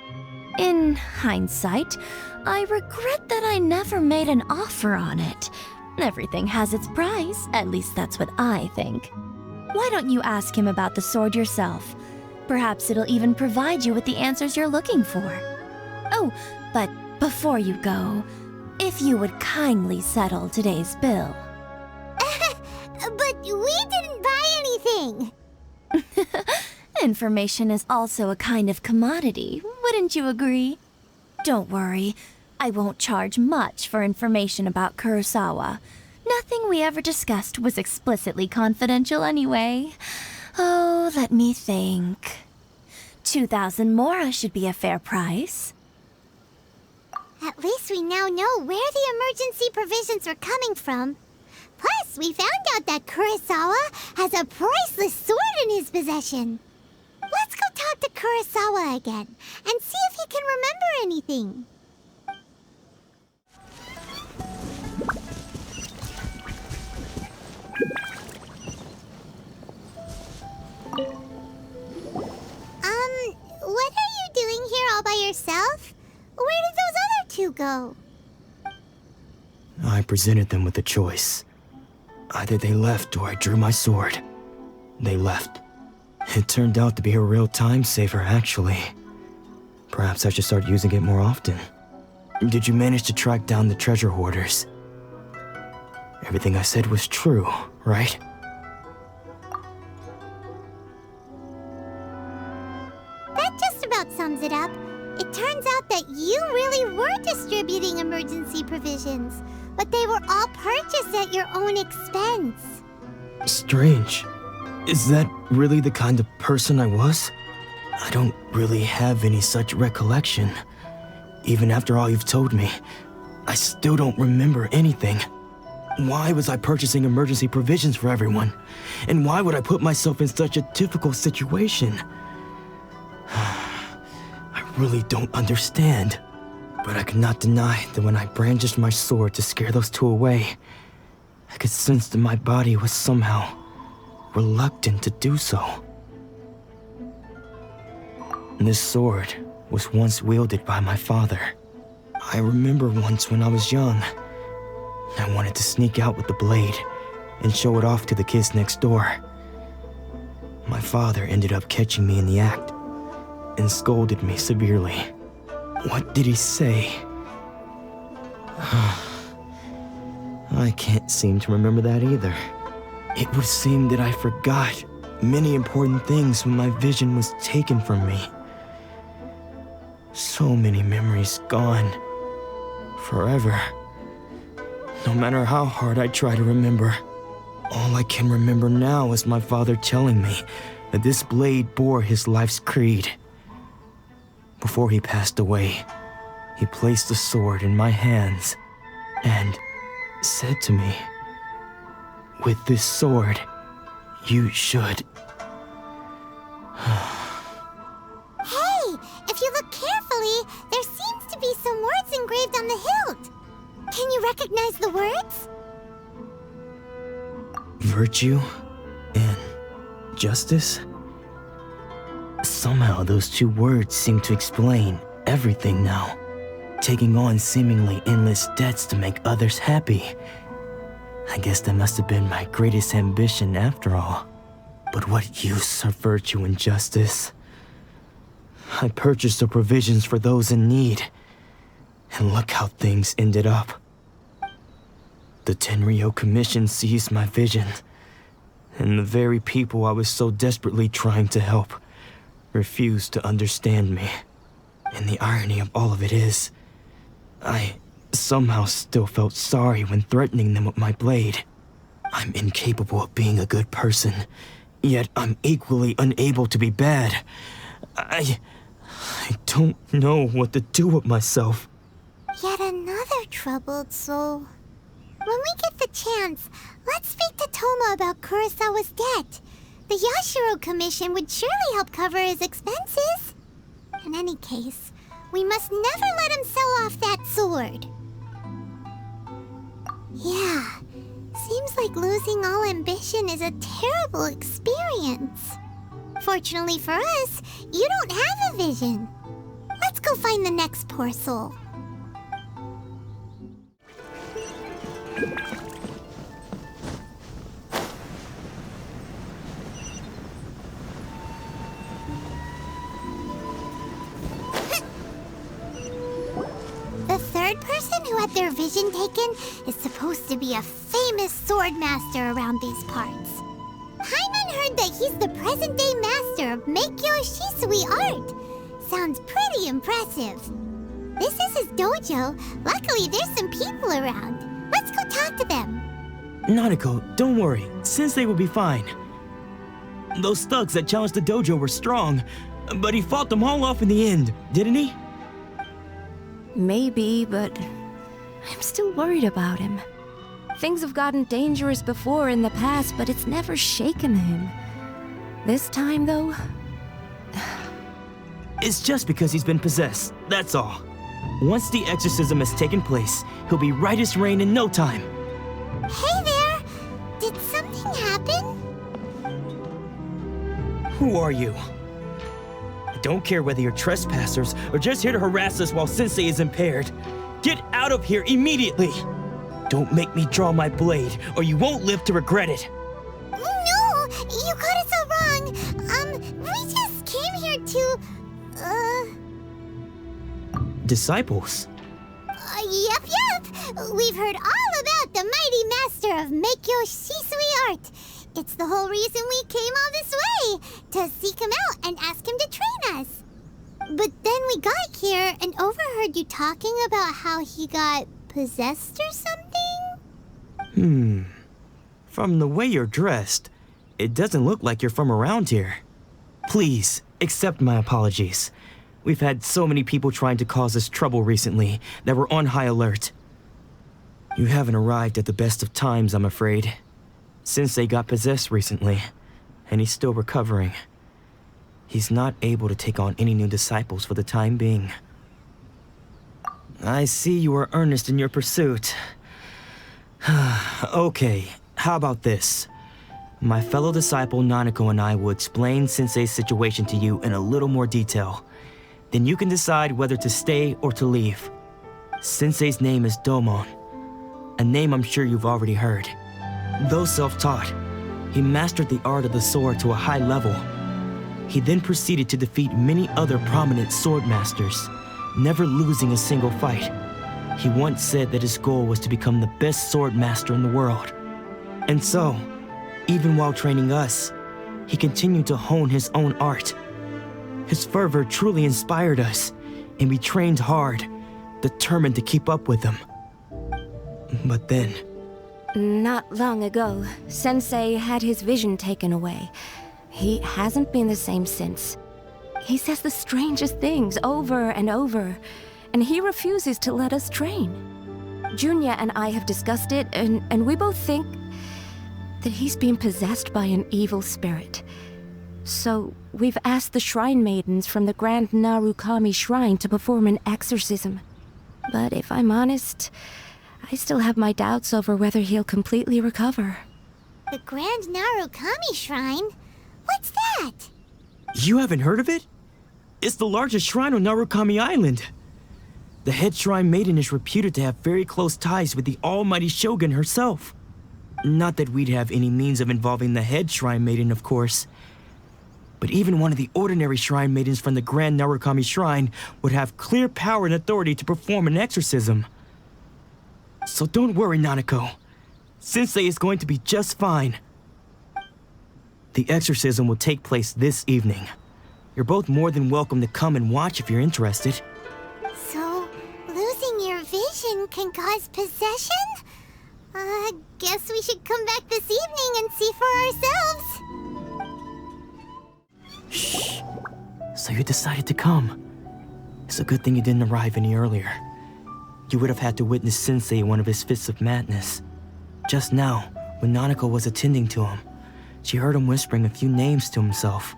In hindsight, I regret that I never made an offer on it. Everything has its price, at least that's what I think. Why don't you ask him about the sword yourself? Perhaps it'll even provide you with the answers you're looking for. Oh, but before you go, if you would kindly settle today's bill. But we didn't buy anything! Information is also a kind of commodity, wouldn't you agree? Don't worry, I won't charge much for information about Kurosawa. Nothing we ever discussed was explicitly confidential anyway. Oh, let me think. 2,000 mora should be a fair price. At least we now know where the emergency provisions were coming from. Plus, we found out that Kurosawa has a priceless sword in his possession. Let's go talk to Kurosawa again and see if he can remember anything. What are you doing here all by yourself? Where did those other two go? I presented them with a choice. Either they left or I drew my sword. They left. It turned out to be a real time saver, actually. Perhaps I should start using it more often. Did you manage to track down the treasure hoarders? Everything I said was true, right? That just about sums it up. It turns out that you really were distributing emergency provisions, but they were all purchased at your own expense. Strange. Is that really the kind of person I was? I don't really have any such recollection. Even after all you've told me, I still don't remember anything. Why was I purchasing emergency provisions for everyone? And why would I put myself in such a difficult situation? I really don't understand. But I could not deny that when I brandished my sword to scare those two away, I could sense that my body was somehow reluctant to do so. This sword was once wielded by my father. I remember once when I was young, I wanted to sneak out with the blade and show it off to the kids next door. My father ended up catching me in the act and scolded me severely. What did he say? I can't seem to remember that either. It would seem that I forgot many important things when my vision was taken from me. So many memories gone. Forever. No matter how hard I try to remember, all I can remember now is my father telling me that this blade bore his life's creed. Before he passed away, he placed the sword in my hands and said to me, "With this sword, you should..." Hey, if you look carefully, there seems to be some words engraved on the hilt. Can you recognize the words? Virtue and justice? Somehow those two words seem to explain everything now. Taking on seemingly endless debts to make others happy. I guess that must have been my greatest ambition after all. But what use are virtue and justice? I purchased the provisions for those in need. And look how things ended up. The Tenryo Commission seized my vision, and the very people I was so desperately trying to help refused to understand me. And the irony of all of it is, I somehow still felt sorry when threatening them with my blade. I'm incapable of being a good person, yet I'm equally unable to be bad. I don't know what to do with myself. Yet another troubled soul. When we get the chance, let's speak to Toma about Kurosawa's debt. The Yashiro Commission would surely help cover his expenses. In any case, we must never let him sell off that sword. Yeah, seems like losing all ambition is a terrible experience. Fortunately for us, you don't have a vision. Let's go find the next poor soul. The third person who had their vision taken is supposed to be a famous sword master around these parts. Paimon heard that he's the present-day master of miHoYo Shisui art. Sounds pretty impressive. This is his dojo. Luckily, there's some people around. Let's go talk to them. Nanako, don't worry. Sensei will be fine. Those thugs that challenged the dojo were strong, but he fought them all off in the end, didn't he? Maybe, but I'm still worried about him. Things have gotten dangerous before in the past, but it's never shaken him. This time, though... It's just because he's been possessed, that's all. Once the exorcism has taken place, he'll be right as rain in no time. Hey there! Did something happen? Who are you? I don't care whether you're trespassers or just here to harass us while Sensei is impaired. Get out of here immediately! Don't make me draw my blade, or you won't live to regret it. No! You got it so wrong! We just came here to... Disciples? Yep. We've heard all about the mighty master of miHoYo Shisui art. It's the whole reason we came all this way, to seek him out and ask him to train us. But then we got here and overheard you talking about how he got possessed or something? From the way you're dressed, it doesn't look like you're from around here. Please, accept my apologies. We've had so many people trying to cause us trouble recently that we're on high alert. You haven't arrived at the best of times, I'm afraid. Sensei got possessed recently, and he's still recovering. He's not able to take on any new disciples for the time being. I see you are earnest in your pursuit. Okay, how about this? My fellow disciple Nanako and I will explain Sensei's situation to you in a little more detail. Then you can decide whether to stay or to leave. Sensei's name is Domon, a name I'm sure you've already heard. Though self-taught, he mastered the art of the sword to a high level. He then proceeded to defeat many other prominent sword masters, never losing a single fight. He once said that his goal was to become the best sword master in the world. And so, even while training us, he continued to hone his own art. His fervor truly inspired us, and we trained hard, determined to keep up with him. But then... Not long ago, Sensei had his vision taken away. He hasn't been the same since. He says the strangest things over and over, and he refuses to let us train. Junya and I have discussed it, and we both think that he's been possessed by an evil spirit. So, we've asked the shrine maidens from the Grand Narukami Shrine to perform an exorcism. But if I'm honest, I still have my doubts over whether he'll completely recover. The Grand Narukami Shrine? What's that? You haven't heard of it? It's the largest shrine on Narukami Island. The head shrine maiden is reputed to have very close ties with the almighty Shogun herself. Not that we'd have any means of involving the head shrine maiden, of course. But even one of the ordinary shrine maidens from the Grand Narukami Shrine would have clear power and authority to perform an exorcism. So don't worry, Nanako. Sensei is going to be just fine. The exorcism will take place this evening. You're both more than welcome to come and watch if you're interested. So, losing your vision can cause possession? Guess we should come back this evening and see for ourselves. Shh. So you decided to come. It's a good thing you didn't arrive any earlier. You would have had to witness Sensei in one of his fits of madness. Just now, when Nanako was attending to him, she heard him whispering a few names to himself.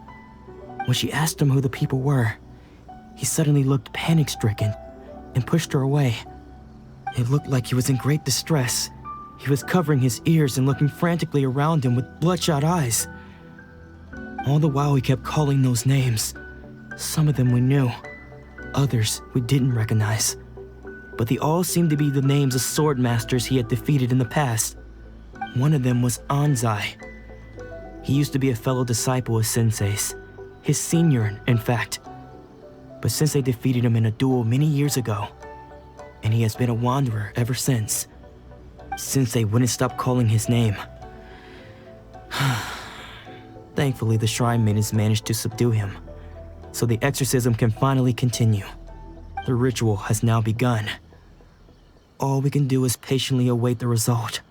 When she asked him who the people were, he suddenly looked panic-stricken and pushed her away. It looked like he was in great distress. He was covering his ears and looking frantically around him with bloodshot eyes. All the while he kept calling those names. Some of them we knew, others we didn't recognize. But they all seemed to be the names of sword masters he had defeated in the past. One of them was Anzai. He used to be a fellow disciple of Sensei's, his senior, in fact. But Sensei defeated him in a duel many years ago, and he has been a wanderer ever since. Sensei wouldn't stop calling his name. Thankfully, the shrine maidens managed to subdue him, so the exorcism can finally continue. The ritual has now begun. All we can do is patiently await the result.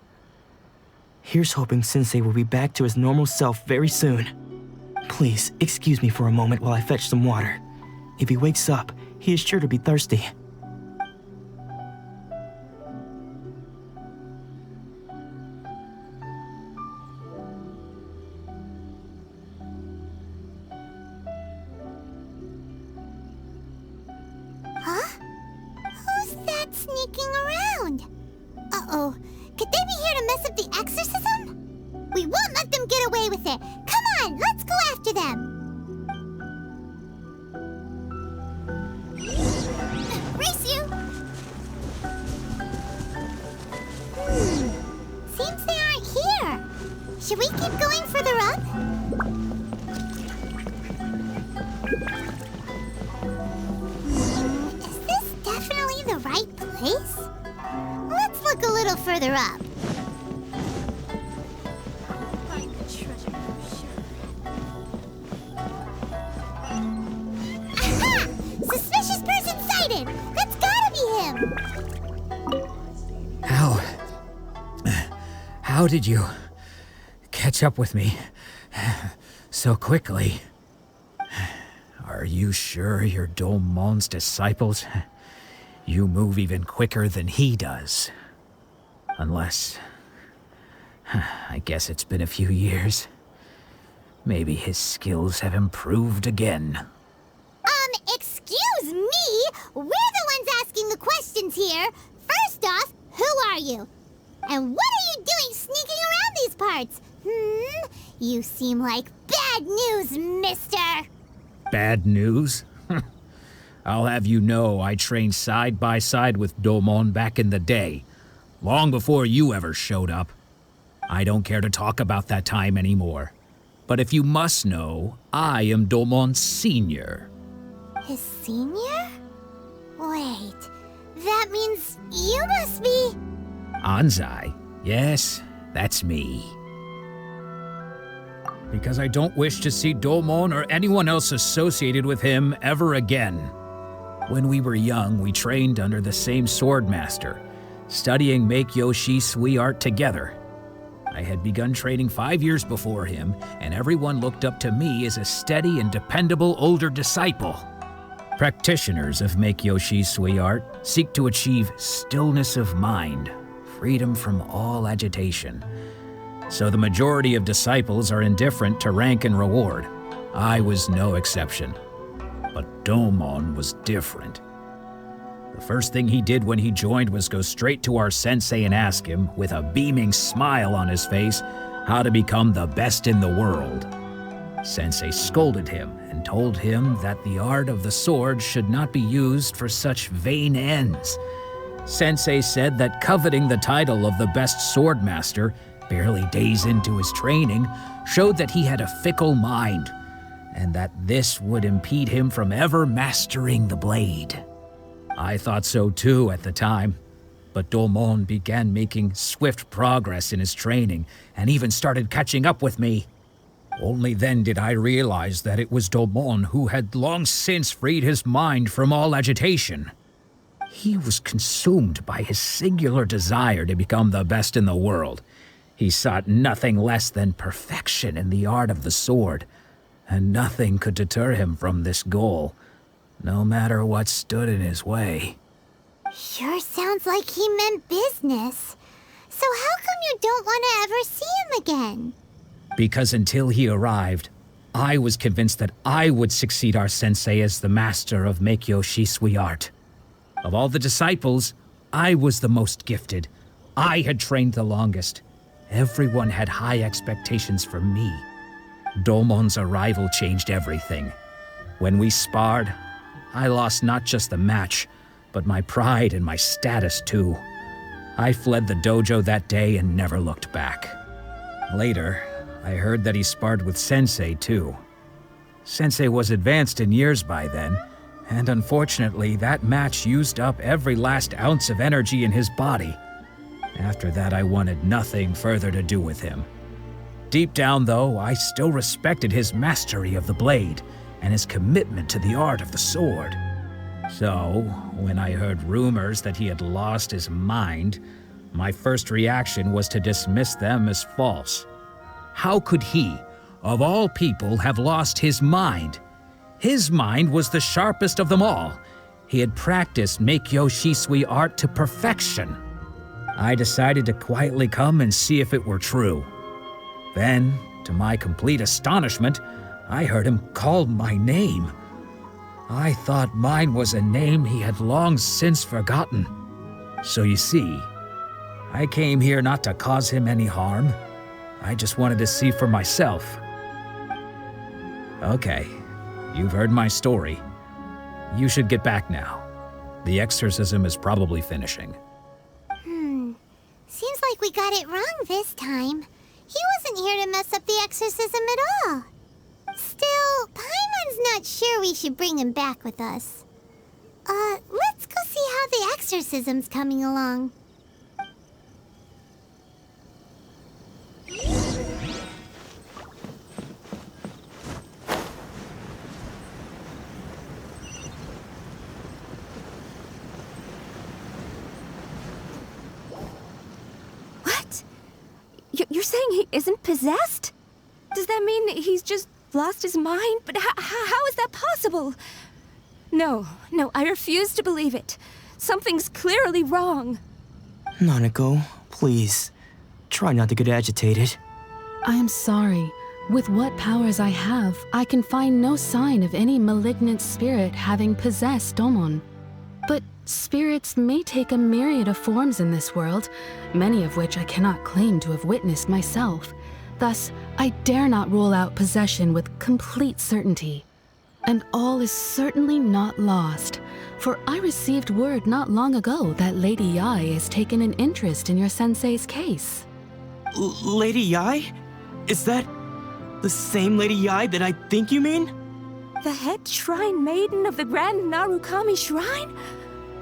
Here's hoping Sensei will be back to his normal self very soon. Please, excuse me for a moment while I fetch some water. If he wakes up, he is sure to be thirsty. Huh? Who's that sneaking around? Uh-oh. Could they be here to mess up the exorcism? We won't let them get away with it. Come on, let's go after them. Race you! Seems they aren't here. Should we keep going further up? Is this definitely the right place? Let's look a little further up. Find the treasure for sure. Aha! Suspicious person sighted! That's gotta be him! How did you catch up with me so quickly? Are you sure you're Domon's disciples? You move even quicker than he does. Unless... I guess it's been a few years. Maybe his skills have improved again. Excuse me? We're the ones asking the questions here. First off, who are you? And what are you doing sneaking around these parts? You seem like bad news, mister. Bad news? I'll have you know I trained side by side with Domon back in the day, long before you ever showed up. I don't care to talk about that time anymore. But if you must know, I am Domon's senior. His senior? Wait, that means you must be... Anzai? Yes, that's me. Because I don't wish to see Domon or anyone else associated with him ever again. When we were young, we trained under the same swordmaster, studying miHoYo Sui art together. I had begun training 5 years before him, and everyone looked up to me as a steady and dependable older disciple. Practitioners of miHoYo Sui art seek to achieve stillness of mind, freedom from all agitation. So the majority of disciples are indifferent to rank and reward. I was no exception. But Domon was different. The first thing he did when he joined was go straight to our sensei and ask him, with a beaming smile on his face, how to become the best in the world. Sensei scolded him and told him that the art of the sword should not be used for such vain ends. Sensei said that coveting the title of the best swordmaster, barely days into his training, showed that he had a fickle mind, and that this would impede him from ever mastering the blade. I thought so too at the time, but Domon began making swift progress in his training and even started catching up with me. Only then did I realize that it was Domon who had long since freed his mind from all agitation. He was consumed by his singular desire to become the best in the world. He sought nothing less than perfection in the art of the sword, and nothing could deter him from this goal, no matter what stood in his way. Sure sounds like he meant business. So how come you don't want to ever see him again? Because until he arrived, I was convinced that I would succeed our sensei as the master of miHoYo Shisui art. Of all the disciples, I was the most gifted. I had trained the longest. Everyone had high expectations for me. Domon's arrival changed everything. When we sparred, I lost not just the match, but my pride and my status too. I fled the dojo that day and never looked back. Later, I heard that he sparred with Sensei too. Sensei was advanced in years by then, and unfortunately that match used up every last ounce of energy in his body. After that, I wanted nothing further to do with him. Deep down though, I still respected his mastery of the blade and his commitment to the art of the sword. So, when I heard rumors that he had lost his mind, my first reaction was to dismiss them as false. How could he, of all people, have lost his mind? His mind was the sharpest of them all. He had practiced miHoYo Shisui art to perfection. I decided to quietly come and see if it were true. Then, to my complete astonishment, I heard him call my name. I thought mine was a name he had long since forgotten. So you see, I came here not to cause him any harm. I just wanted to see for myself. Okay, you've heard my story. You should get back now. The exorcism is probably finishing. Seems like we got it wrong this time. He wasn't here to mess up the exorcism at all. Still, Paimon's not sure we should bring him back with us. Let's go see how the exorcism's coming along. What? You're saying he isn't possessed? Does that mean he's just lost his mind? But how is that possible? No, I refuse to believe it. Something's clearly wrong. Nanako, please. Try not to get agitated. I am sorry. With what powers I have, I can find no sign of any malignant spirit having possessed Domon. But spirits may take a myriad of forms in this world, many of which I cannot claim to have witnessed myself. Thus, I dare not rule out possession with complete certainty. And all is certainly not lost, for I received word not long ago that Lady Yai has taken an interest in your sensei's case. Lady Yai? Is that the same Lady Yai that I think you mean? The head shrine maiden of the Grand Narukami Shrine?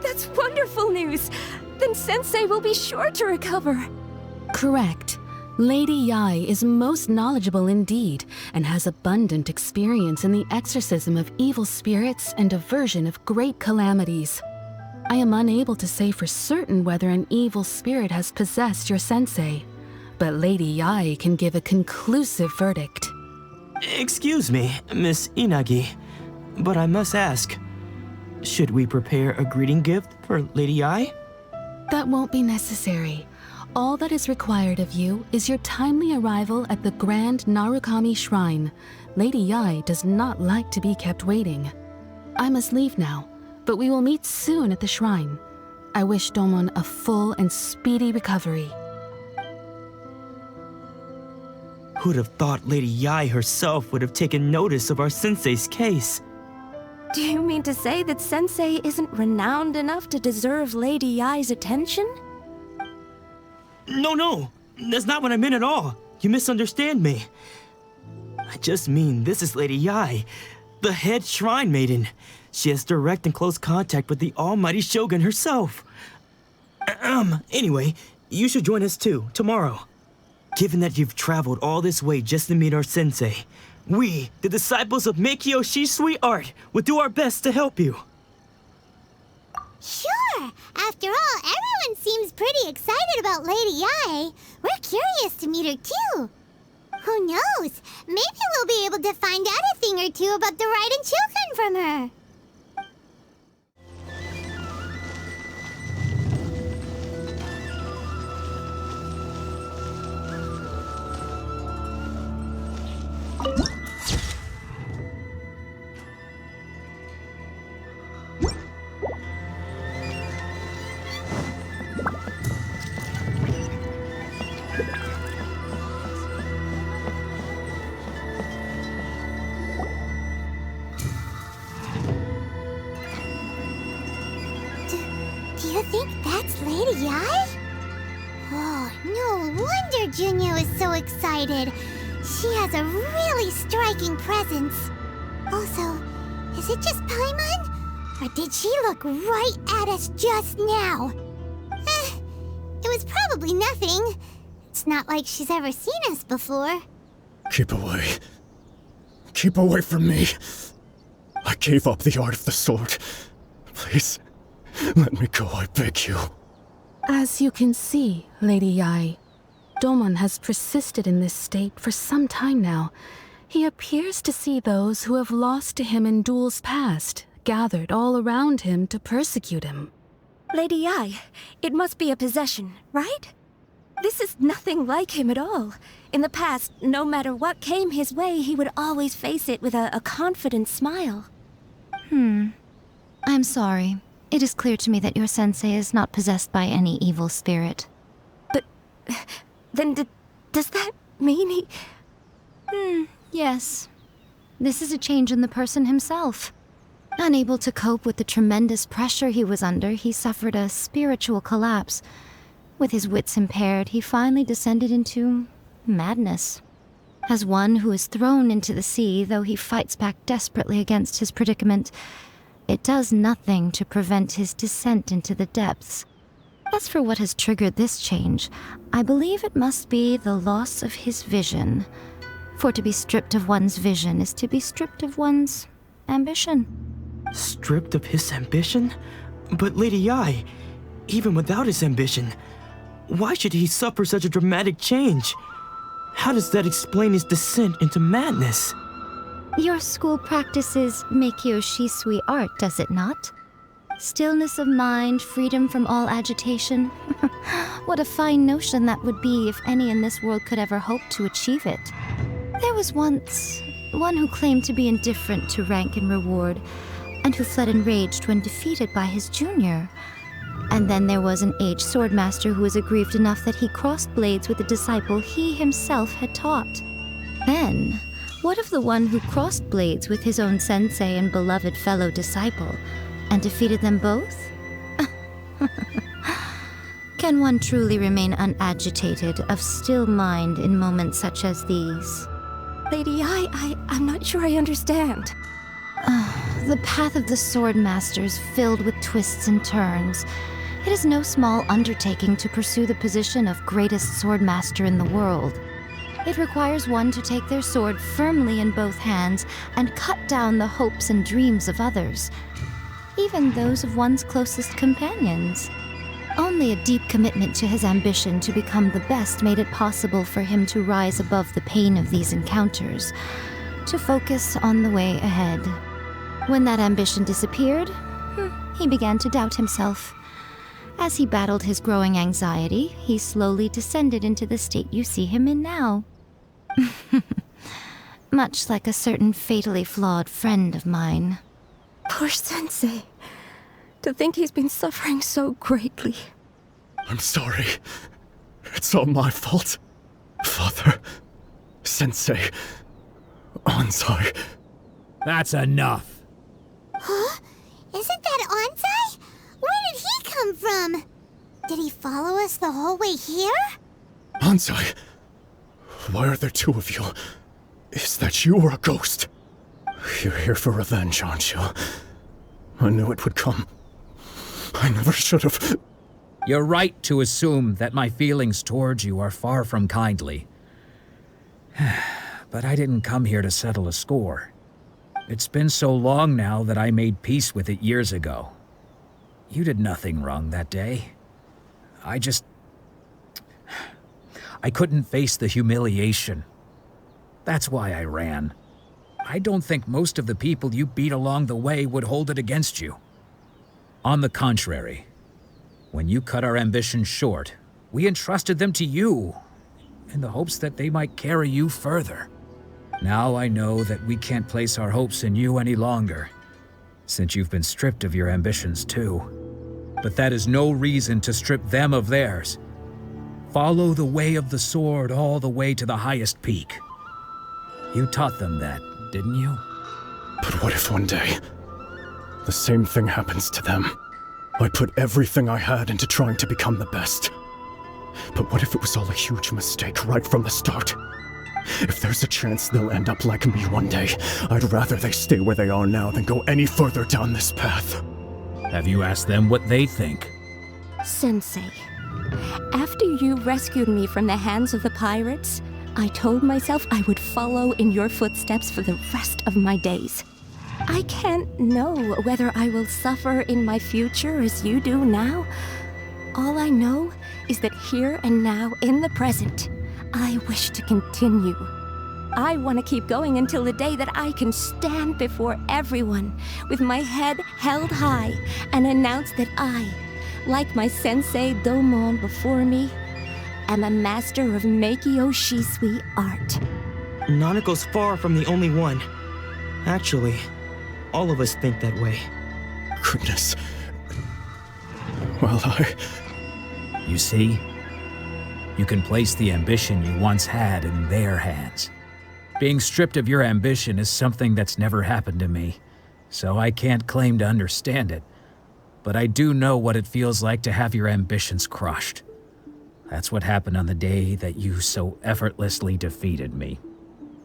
That's wonderful news! Then Sensei will be sure to recover. Correct. Lady Yai is most knowledgeable indeed, and has abundant experience in the exorcism of evil spirits and aversion of great calamities. I am unable to say for certain whether an evil spirit has possessed your sensei, but Lady Yai can give a conclusive verdict. Excuse me, Miss Inagi, but I must ask, should we prepare a greeting gift for Lady Yai? That won't be necessary. All that is required of you is your timely arrival at the Grand Narukami Shrine. Lady Yai does not like to be kept waiting. I must leave now, but we will meet soon at the shrine. I wish Domon a full and speedy recovery. Who'd have thought Lady Yai herself would have taken notice of our sensei's case? Do you mean to say that Sensei isn't renowned enough to deserve Lady Yai's attention? No, that's not what I meant at all. You misunderstand me. I just mean this is Lady Yai, the head shrine maiden. She has direct and close contact with the almighty Shogun herself. Anyway, you should join us too, tomorrow. Given that you've traveled all this way just to meet our sensei, we, the disciples of miHoYo Shisui Art, will do our best to help you. Sure! After all, everyone seems pretty excited about Lady Yae. We're curious to meet her too. Who knows? Maybe we'll be able to find out a thing or two about the Ryzen children from her. Do you think that's Lady Yae? Oh, no wonder Junyo is so excited. She has a really striking presence. Also, is it just Paimon? Or did she look right at us just now? It was probably nothing. It's not like she's ever seen us before. Keep away. Keep away from me. I gave up the art of the sword. Please, let me go, I beg you. As you can see, Lady Yae, Domon has persisted in this state for some time now. He appears to see those who have lost to him in duels past, gathered all around him to persecute him. Lady Yae, it must be a possession, right? This is nothing like him at all. In the past, no matter what came his way, he would always face it with a confident smile. I'm sorry. It is clear to me that your sensei is not possessed by any evil spirit. But then does that mean he... Yes. This is a change in the person himself. Unable to cope with the tremendous pressure he was under, he suffered a spiritual collapse. With his wits impaired, he finally descended into madness. As one who is thrown into the sea, though he fights back desperately against his predicament, it does nothing to prevent his descent into the depths. As for what has triggered this change, I believe it must be the loss of his vision. For to be stripped of one's vision is to be stripped of one's ambition. Stripped of his ambition? But Lady Yae, even without his ambition, why should he suffer such a dramatic change? How does that explain his descent into madness? Your school practices miHoYo Shisui Art, does it not? Stillness of mind, freedom from all agitation. What a fine notion that would be if any in this world could ever hope to achieve it. There was once one who claimed to be indifferent to rank and reward, and who fled enraged when defeated by his junior. And then there was an aged swordmaster who was aggrieved enough that he crossed blades with a disciple he himself had taught. Then, what of the one who crossed blades with his own sensei and beloved fellow disciple, and defeated them both? Can one truly remain unagitated, of still mind in moments such as these? Lady Yae, I'm not sure I understand. The path of the swordmaster is filled with twists and turns. It is no small undertaking to pursue the position of greatest swordmaster in the world. It requires one to take their sword firmly in both hands and cut down the hopes and dreams of others, even those of one's closest companions. Only a deep commitment to his ambition to become the best made it possible for him to rise above the pain of these encounters, to focus on the way ahead. When that ambition disappeared, he began to doubt himself. As he battled his growing anxiety, he slowly descended into the state you see him in now. Much like a certain fatally flawed friend of mine. Poor sensei. To think he's been suffering so greatly. I'm sorry. It's all my fault. Father, Sensei, Onsai. That's enough. Huh? Isn't that Onsai? Where did he come from? Did he follow us the whole way here? Onsai, why are there two of you? Is that you or a ghost? You're here for revenge, aren't you? I knew it would come. I never should have. You're right to assume that my feelings towards you are far from kindly. But I didn't come here to settle a score. It's been so long now that I made peace with it years ago. You did nothing wrong that day. I couldn't face the humiliation. That's why I ran. I don't think most of the people you beat along the way would hold it against you. On the contrary, when you cut our ambitions short, we entrusted them to you, in the hopes that they might carry you further. Now I know that we can't place our hopes in you any longer, since you've been stripped of your ambitions too. But that is no reason to strip them of theirs. Follow the way of the sword all the way to the highest peak. You taught them that, didn't you? But what if one day, the same thing happens to them? I put everything I had into trying to become the best. But what if it was all a huge mistake right from the start? If there's a chance they'll end up like me one day, I'd rather they stay where they are now than go any further down this path. Have you asked them what they think? Sensei, after you rescued me from the hands of the pirates, I told myself I would follow in your footsteps for the rest of my days. I can't know whether I will suffer in my future as you do now. All I know is that here and now, in the present, I wish to continue. I want to keep going until the day that I can stand before everyone with my head held high and announce that I, like my sensei Domon before me, am a master of miHoYo Shisui art. Nanako's far from the only one. Actually, all of us think that way. Goodness. Well, You see? You can place the ambition you once had in their hands. Being stripped of your ambition is something that's never happened to me, so I can't claim to understand it. But I do know what it feels like to have your ambitions crushed. That's what happened on the day that you so effortlessly defeated me.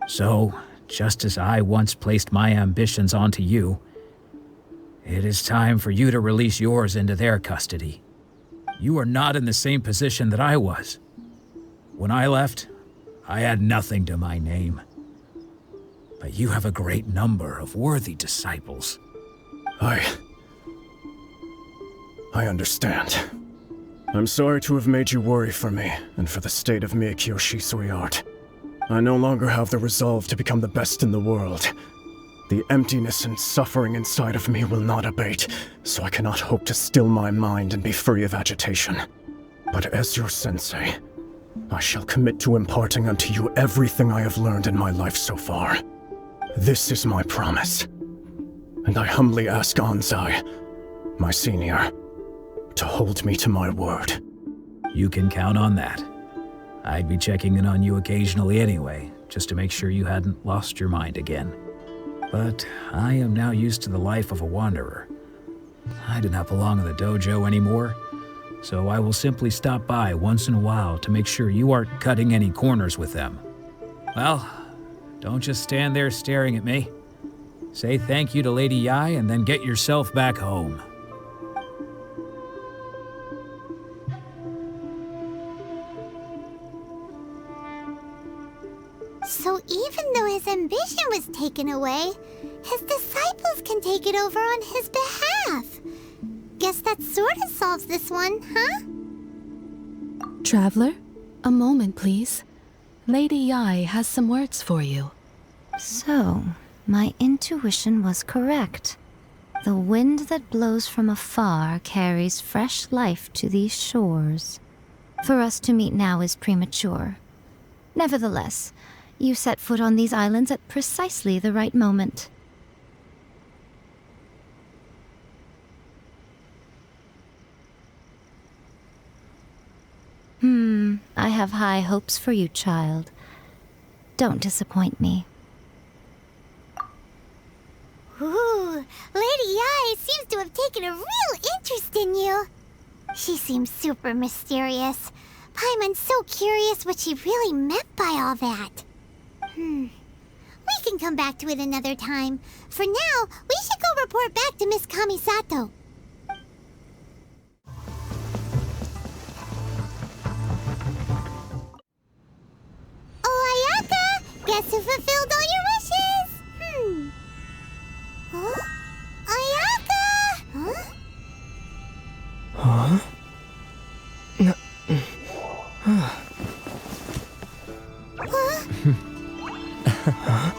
So, just as I once placed my ambitions onto you, it is time for you to release yours into their custody. You are not in the same position that I was. When I left, I had nothing to my name. But you have a great number of worthy disciples. I understand. I'm sorry to have made you worry for me, and for the state of miHoYo Shisui art. I no longer have the resolve to become the best in the world. The emptiness and suffering inside of me will not abate, so I cannot hope to still my mind and be free of agitation. But as your sensei, I shall commit to imparting unto you everything I have learned in my life so far. This is my promise. And I humbly ask Anzai, my senior, to hold me to my word. You can count on that. I'd be checking in on you occasionally anyway, just to make sure you hadn't lost your mind again. But I am now used to the life of a wanderer. I do not belong in the dojo anymore, so I will simply stop by once in a while to make sure you aren't cutting any corners with them. Well, don't just stand there staring at me. Say thank you to Lady Yai and then get yourself back home. So even though his ambition was taken away, his disciples can take it over on his behalf. Guess that sort of solves this one, huh? Traveler, a moment, please. Lady Yai has some words for you. So, my intuition was correct. The wind that blows from afar carries fresh life to these shores. For us to meet now is premature. Nevertheless, you set foot on these islands at precisely the right moment. I have high hopes for you, child. Don't disappoint me. Ooh, Lady Yai seems to have taken a real interest in you. She seems super mysterious. Paimon's so curious what she really meant by all that. We can come back to it another time. For now, we should go report back to Miss Kamisato. must have fulfilled all your wishes. Huh? Ayaka! Huh? Huh? Huh?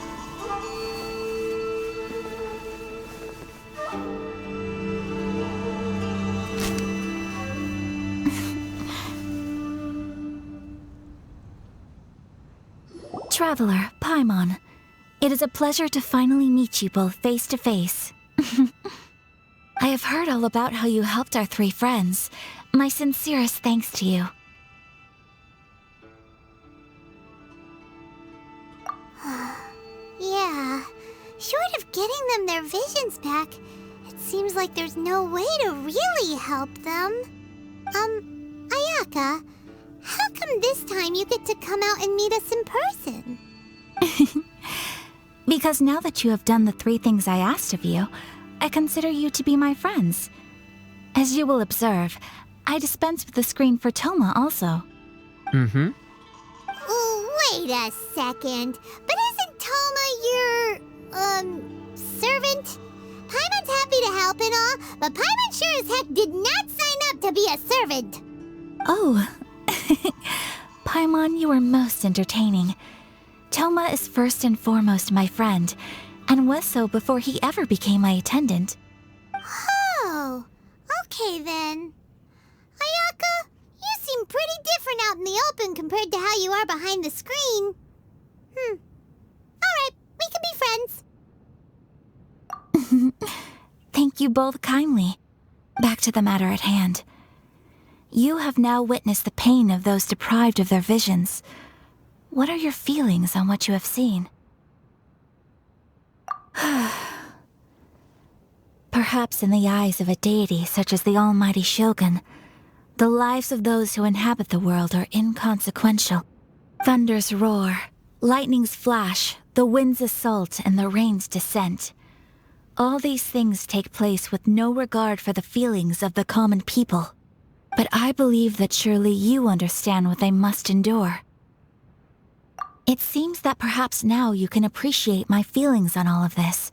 Traveler, Paimon, it is a pleasure to finally meet you both face to face. I have heard all about how you helped our 3 friends. My sincerest thanks to you. Yeah, short of getting them their visions back, it seems like there's no way to really help them. Ayaka, how come this time you get to come out and meet us in person? Because now that you have done the 3 things I asked of you, I consider you to be my friends. As you will observe, I dispense with the screen for Toma also. Mm-hmm. Wait a second, but isn't Toma your, servant? Paimon's happy to help and all, but Paimon sure as heck did not sign up to be a servant. Oh. Paimon, you are most entertaining. Toma is first and foremost my friend, and was so before he ever became my attendant. Oh, okay then. Ayaka, you seem pretty different out in the open compared to how you are behind the screen. Alright, we can be friends. Thank you both kindly. Back to the matter at hand. You have now witnessed the pain of those deprived of their visions. What are your feelings on what you have seen? Perhaps in the eyes of a deity such as the almighty Shogun, the lives of those who inhabit the world are inconsequential. Thunders roar, lightnings flash, the winds assault, and the rains descent. All these things take place with no regard for the feelings of the common people. But I believe that surely you understand what they must endure. It seems that perhaps now you can appreciate my feelings on all of this.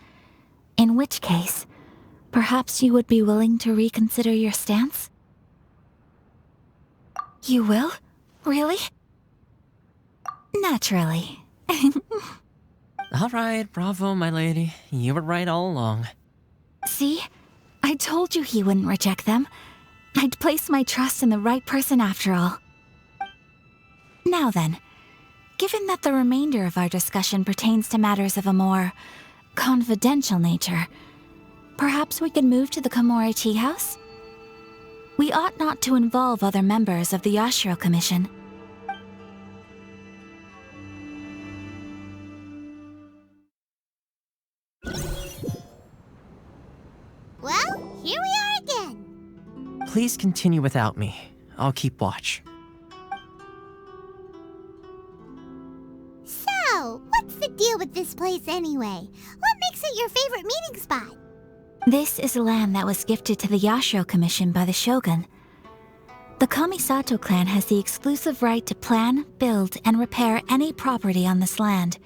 In which case, perhaps you would be willing to reconsider your stance? You will? Really? Naturally. All right, bravo, my lady. You were right all along. See? I told you he wouldn't reject them. I'd placed my trust in the right person after all. Now then, given that the remainder of our discussion pertains to matters of a more confidential nature, perhaps we could move to the Komore Tea House? We ought not to involve other members of the Yashiro Commission. Well, here we are again. Please continue without me. I'll keep watch. So, what's the deal with this place anyway? What makes it your favorite meeting spot? This is land that was gifted to the Yashiro Commission by the Shogun. The Kamisato clan has the exclusive right to plan, build, and repair any property on this land,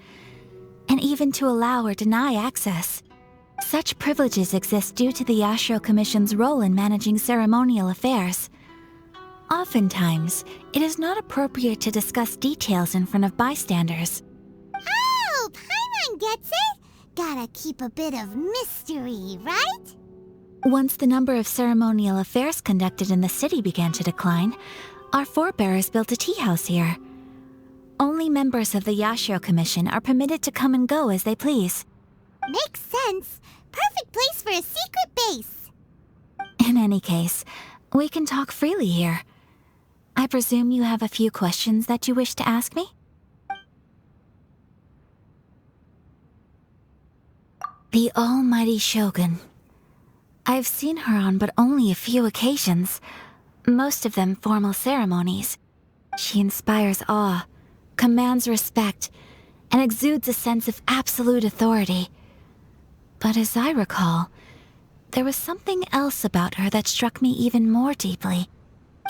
and even to allow or deny access. Such privileges exist due to the Yashiro Commission's role in managing ceremonial affairs. Oftentimes, it is not appropriate to discuss details in front of bystanders. Oh, Paimon gets it! Gotta keep a bit of mystery, right? Once the number of ceremonial affairs conducted in the city began to decline, our forebears built a tea house here. Only members of the Yashiro Commission are permitted to come and go as they please. Makes sense. Perfect place for a secret base. In any case, we can talk freely here. I presume you have a few questions that you wish to ask me? The almighty Shogun. I've seen her on but only a few occasions, most of them formal ceremonies. She inspires awe, commands respect, and exudes a sense of absolute authority. But as I recall, there was something else about her that struck me even more deeply.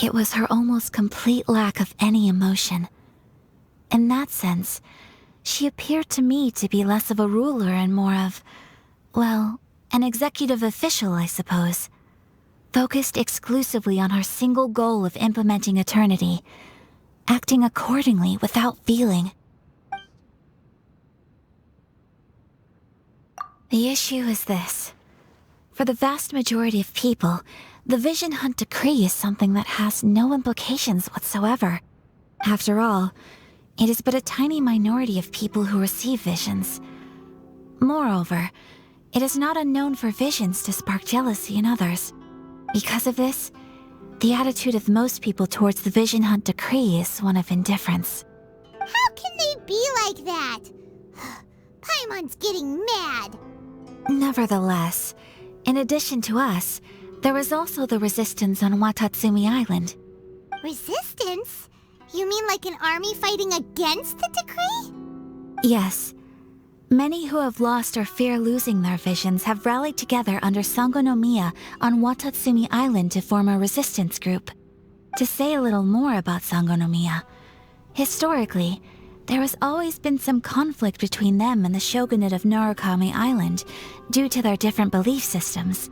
It was her almost complete lack of any emotion. In that sense, She appeared to me to be less of a ruler and more of, well, an executive official, I suppose. Focused exclusively on her single goal of implementing eternity, acting accordingly without feeling. The issue is this. For the vast majority of people, the Vision Hunt Decree is something that has no implications whatsoever. After all, it is but a tiny minority of people who receive visions. Moreover, it is not unknown for visions to spark jealousy in others. Because of this, the attitude of most people towards the Vision Hunt Decree is one of indifference. How can they be like that? Paimon's getting mad. Nevertheless, in addition to us, there is also the resistance on Watatsumi Island. Resistance? You mean like an army fighting against the decree? Yes. Many who have lost or fear losing their visions have rallied together under Sangonomiya on Watatsumi Island to form a resistance group. To say a little more about Sangonomiya, historically, there has always been some conflict between them and the shogunate of Narukami Island due to their different belief systems.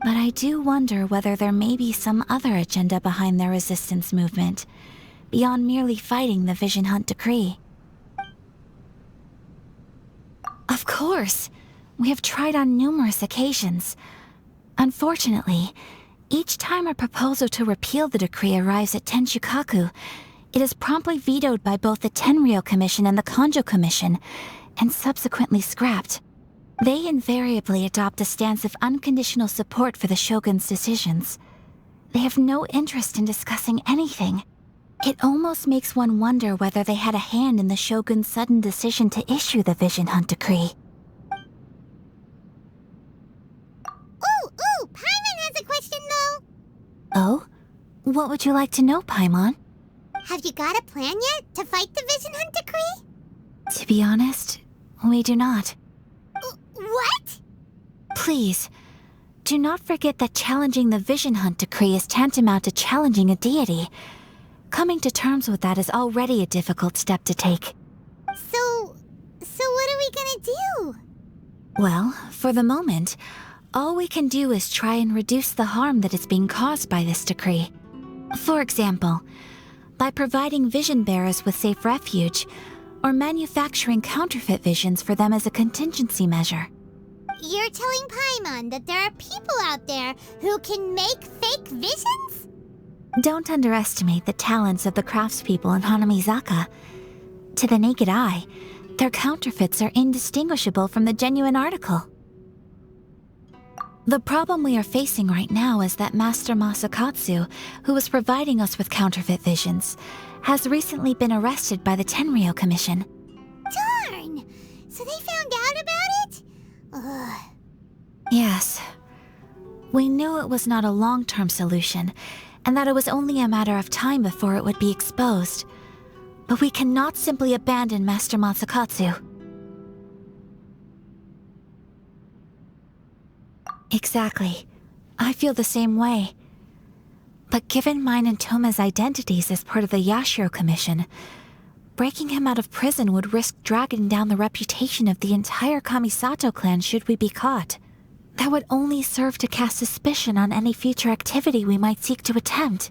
But I do wonder whether there may be some other agenda behind their resistance movement, beyond merely fighting the Vision Hunt Decree. Of course! We have tried on numerous occasions. Unfortunately, each time a proposal to repeal the decree arrives at Tenshukaku, it is promptly vetoed by both the Tenryou Commission and the Kanjo Commission, and subsequently scrapped. They invariably adopt a stance of unconditional support for the Shogun's decisions. They have no interest in discussing anything. It almost makes one wonder whether they had a hand in the Shogun's sudden decision to issue the Vision Hunt Decree. Ooh, Paimon has a question though. Oh? What would you like to know, Paimon? Have you got a plan yet to fight the Vision Hunt Decree? To be honest, we do not. What? Please, do not forget that challenging the Vision Hunt Decree is tantamount to challenging a deity. Coming to terms with that is already a difficult step to take. So what are we gonna do? Well, for the moment, all we can do is try and reduce the harm that is being caused by this decree. For example, by providing vision bearers with safe refuge, or manufacturing counterfeit visions for them as a contingency measure. You're telling Paimon that there are people out there who can make fake visions? Don't underestimate the talents of the craftspeople in Hanamizaka. To the naked eye, their counterfeits are indistinguishable from the genuine article. The problem we are facing right now is that Master Masakatsu, who was providing us with counterfeit visions, has recently been arrested by the Tenryou Commission. Darn! So they found out about it? Ugh. Yes. We knew it was not a long-term solution, and that it was only a matter of time before it would be exposed. But we cannot simply abandon Master Masakatsu. Exactly. I feel the same way. But given mine and Toma's identities as part of the Yashiro Commission, breaking him out of prison would risk dragging down the reputation of the entire Kamisato clan should we be caught. That would only serve to cast suspicion on any future activity we might seek to attempt.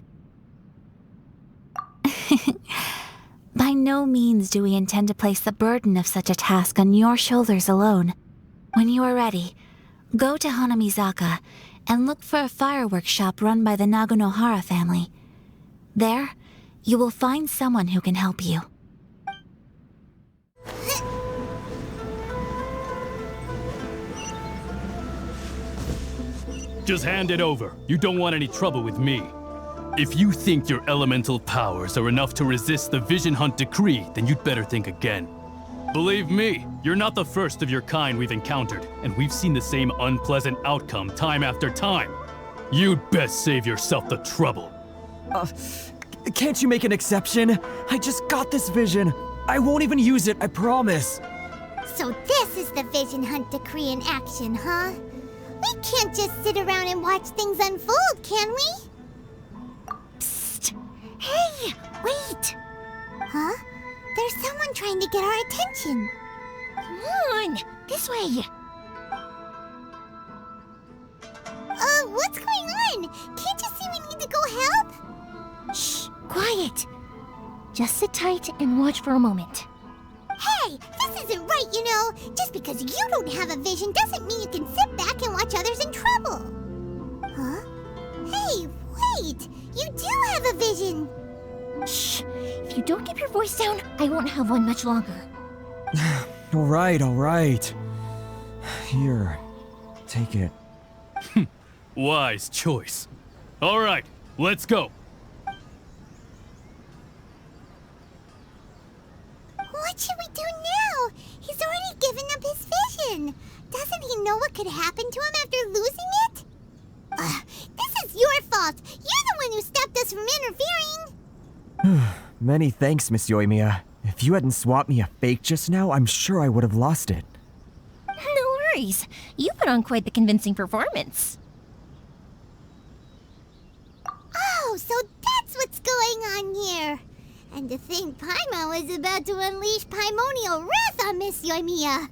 By no means do we intend to place the burden of such a task on your shoulders alone. When you are ready, go to Hanamizaka and look for a fireworks shop run by the Nagonohara family. There, you will find someone who can help you. Just hand it over. You don't want any trouble with me. If you think your elemental powers are enough to resist the Vision Hunt Decree, then you'd better think again. Believe me, you're not the first of your kind we've encountered, and we've seen the same unpleasant outcome time after time. You'd best save yourself the trouble. Can't you make an exception? I just got this vision. I won't even use it, I promise. So this is the Vision Hunt Decree in action, huh? We can't just sit around and watch things unfold, can we? Psst! Hey, wait! Huh? There's someone trying to get our attention. Come on, this way. What's going on? Can't you see we need to go help? Shh, quiet. Just sit tight and watch for a moment. Hey, this isn't right, you know. Just because you don't have a vision doesn't mean you can sit back and watch others in trouble. Huh? Hey, wait! You do have a vision! Shh! If you don't keep your voice down, I won't have one much longer. All right. Here, take it. Wise choice. All right, let's go. What should we do now? He's already given up his vision. Doesn't he know what could happen to him after losing it? This is your fault. You're the one who stopped us from interfering. Many thanks, Miss Euthymia. If you hadn't swapped me a fake just now, I'm sure I would have lost it. No worries. You put on quite the convincing performance. Oh, so that's what's going on here. And to think Paimon was about to unleash Paimonial wrath on Miss Euthymia.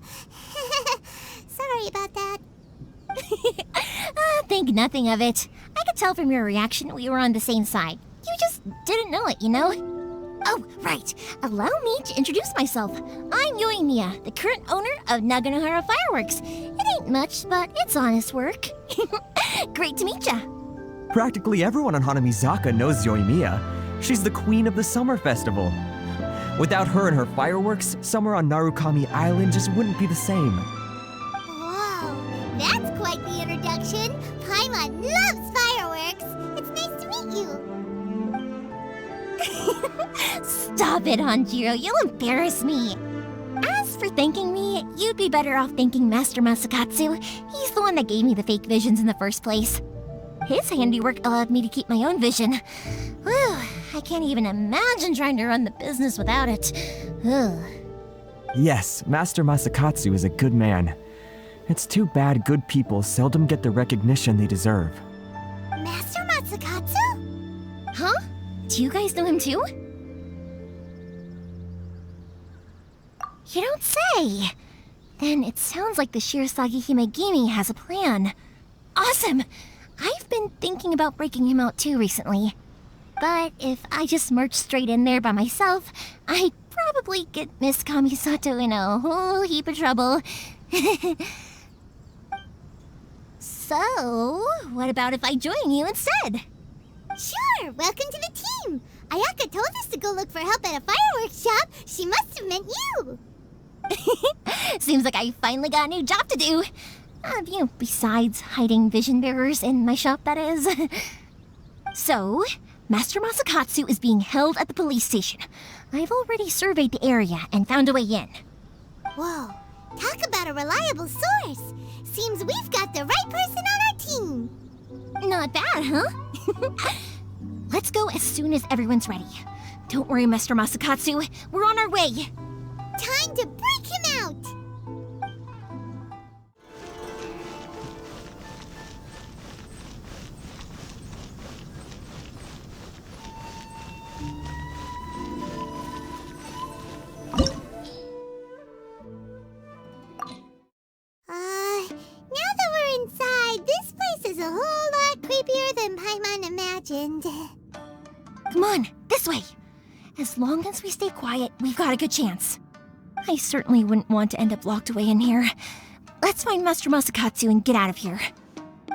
Sorry about that. Think nothing of it. I could tell from your reaction we were on the same side. You just didn't know it, you know? Oh, right. Allow me to introduce myself. I'm Euthymia, the current owner of Naganohara Fireworks. It ain't much, but it's honest work. Great to meet ya. Practically everyone on Hanamizaka knows Euthymia. She's the queen of the summer festival. Without her and her fireworks, summer on Narukami Island just wouldn't be the same. Whoa, that's quite the introduction. Paimon loves fireworks. It's nice to meet you. Stop it, Hanjiro. You'll embarrass me. As for thanking me, you'd be better off thanking Master Masakatsu. He's the one that gave me the fake visions in the first place. His handiwork allowed me to keep my own vision. Whew, I can't even imagine trying to run the business without it. Ugh. Yes, Master Masakatsu is a good man. It's too bad good people seldom get the recognition they deserve. Master Masakatsu? Huh? Do you guys know him too? You don't say! Then it sounds like the Shirasagi Himegimi has a plan. Awesome! I've been thinking about breaking him out too recently. But if I just marched straight in there by myself, I'd probably get Miss Kamisato in a whole heap of trouble. So, what about if I join you instead? Sure, welcome to the team. Ayaka told us to go look for help at a fireworks shop. She must have meant you. Seems like I finally got a new job to do. Besides hiding vision bearers in my shop, that is. So, Master Masakatsu is being held at the police station. I've already surveyed the area and found a way in. Whoa, talk about a reliable source. Seems we've got the right person on our team. Not bad, huh? Let's go as soon as everyone's ready. Don't worry, Master Masakatsu. We're on our way. Time to break him out. Now that we're inside, this place is a whole lot creepier than Paimon imagined. Come on, this way. As long as we stay quiet, we've got a good chance. I certainly wouldn't want to end up locked away in here. Let's find Master Masakatsu and get out of here.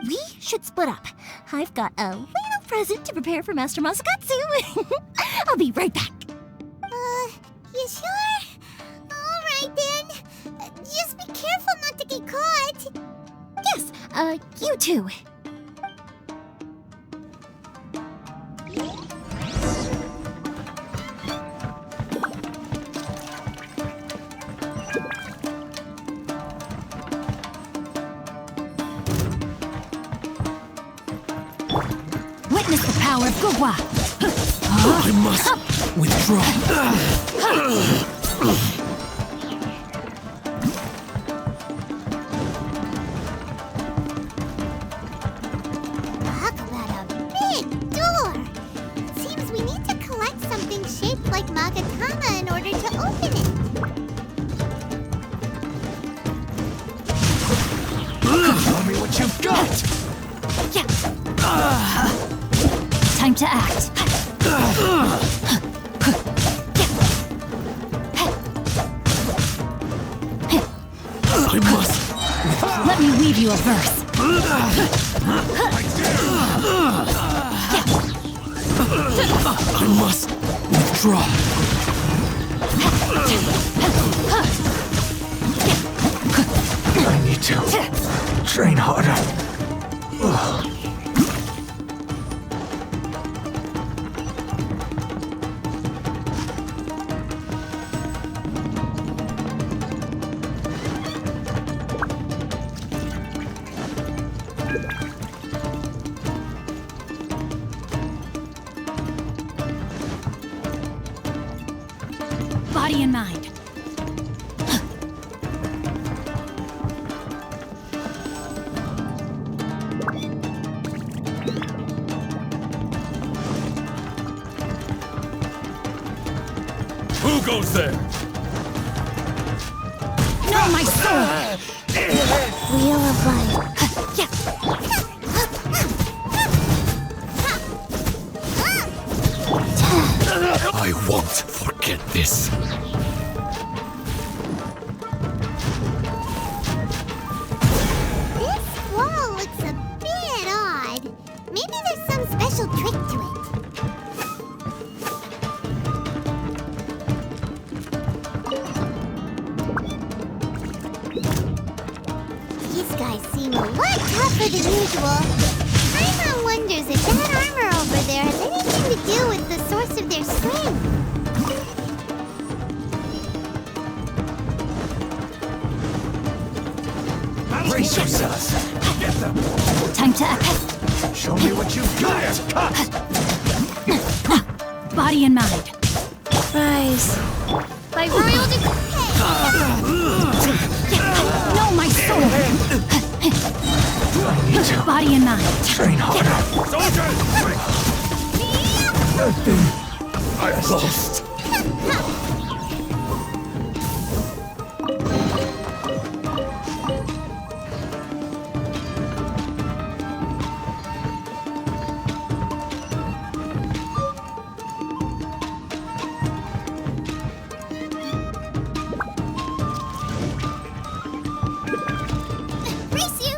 We should split up. I've got a little present to prepare for Master Masakatsu. I'll be right back. You sure? All right then. Just be careful not to get caught. Yes, you too. Witness the power of Gugwa. I must withdraw. Talk about a big door. Seems we need to collect something shaped like Magatama in order to Time to act. I must. Let me weave you a verse. I must withdraw. I need to train harder. Body and mind. Who goes there? No, my sword! Wheel of life. I won't forget this. This wall looks a bit odd. Maybe there's some special trick to it. These guys seem a lot tougher than usual. Paimon wonders if that armor over there has anything to do with the source of their strength. Brace yourselves. Get them. Time to act. Show me what you've got. Body and mind. Rise. By royal decree. No, my sword! I need to Body and mind. train harder. Soldiers! Nothing. I lost. Race you!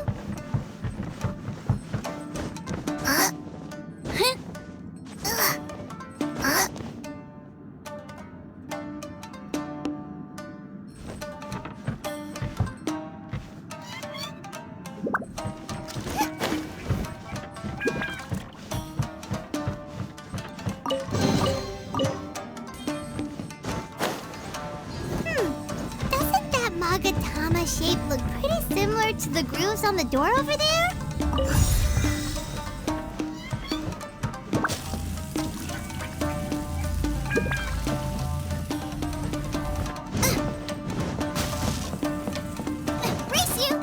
Doesn't that Magatama shape look pretty similar to the grooves on the door over there? Race you!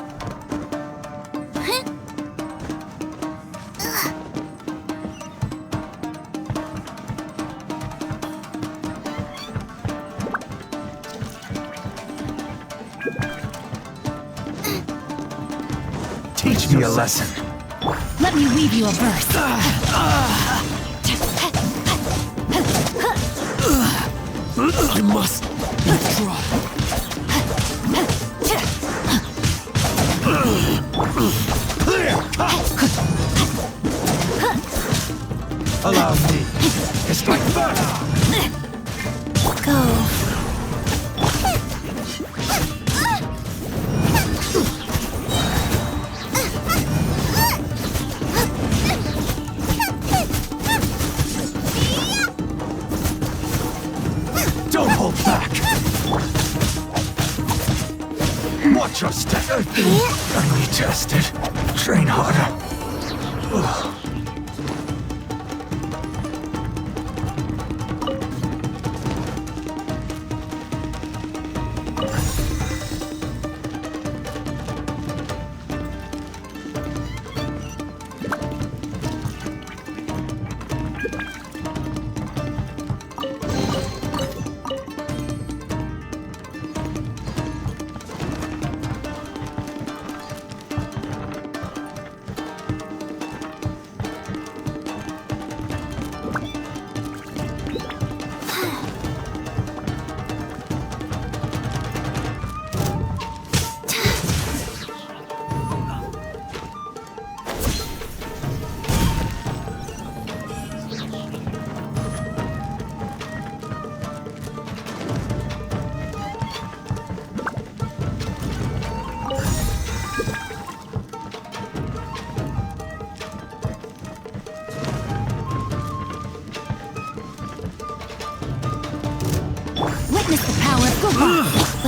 Teach me a lesson. Let me weave you a verse. I must withdraw. Clear cut. Allow me to strike first. Go. Don't hold back. Watch your step. I need tested. Train harder.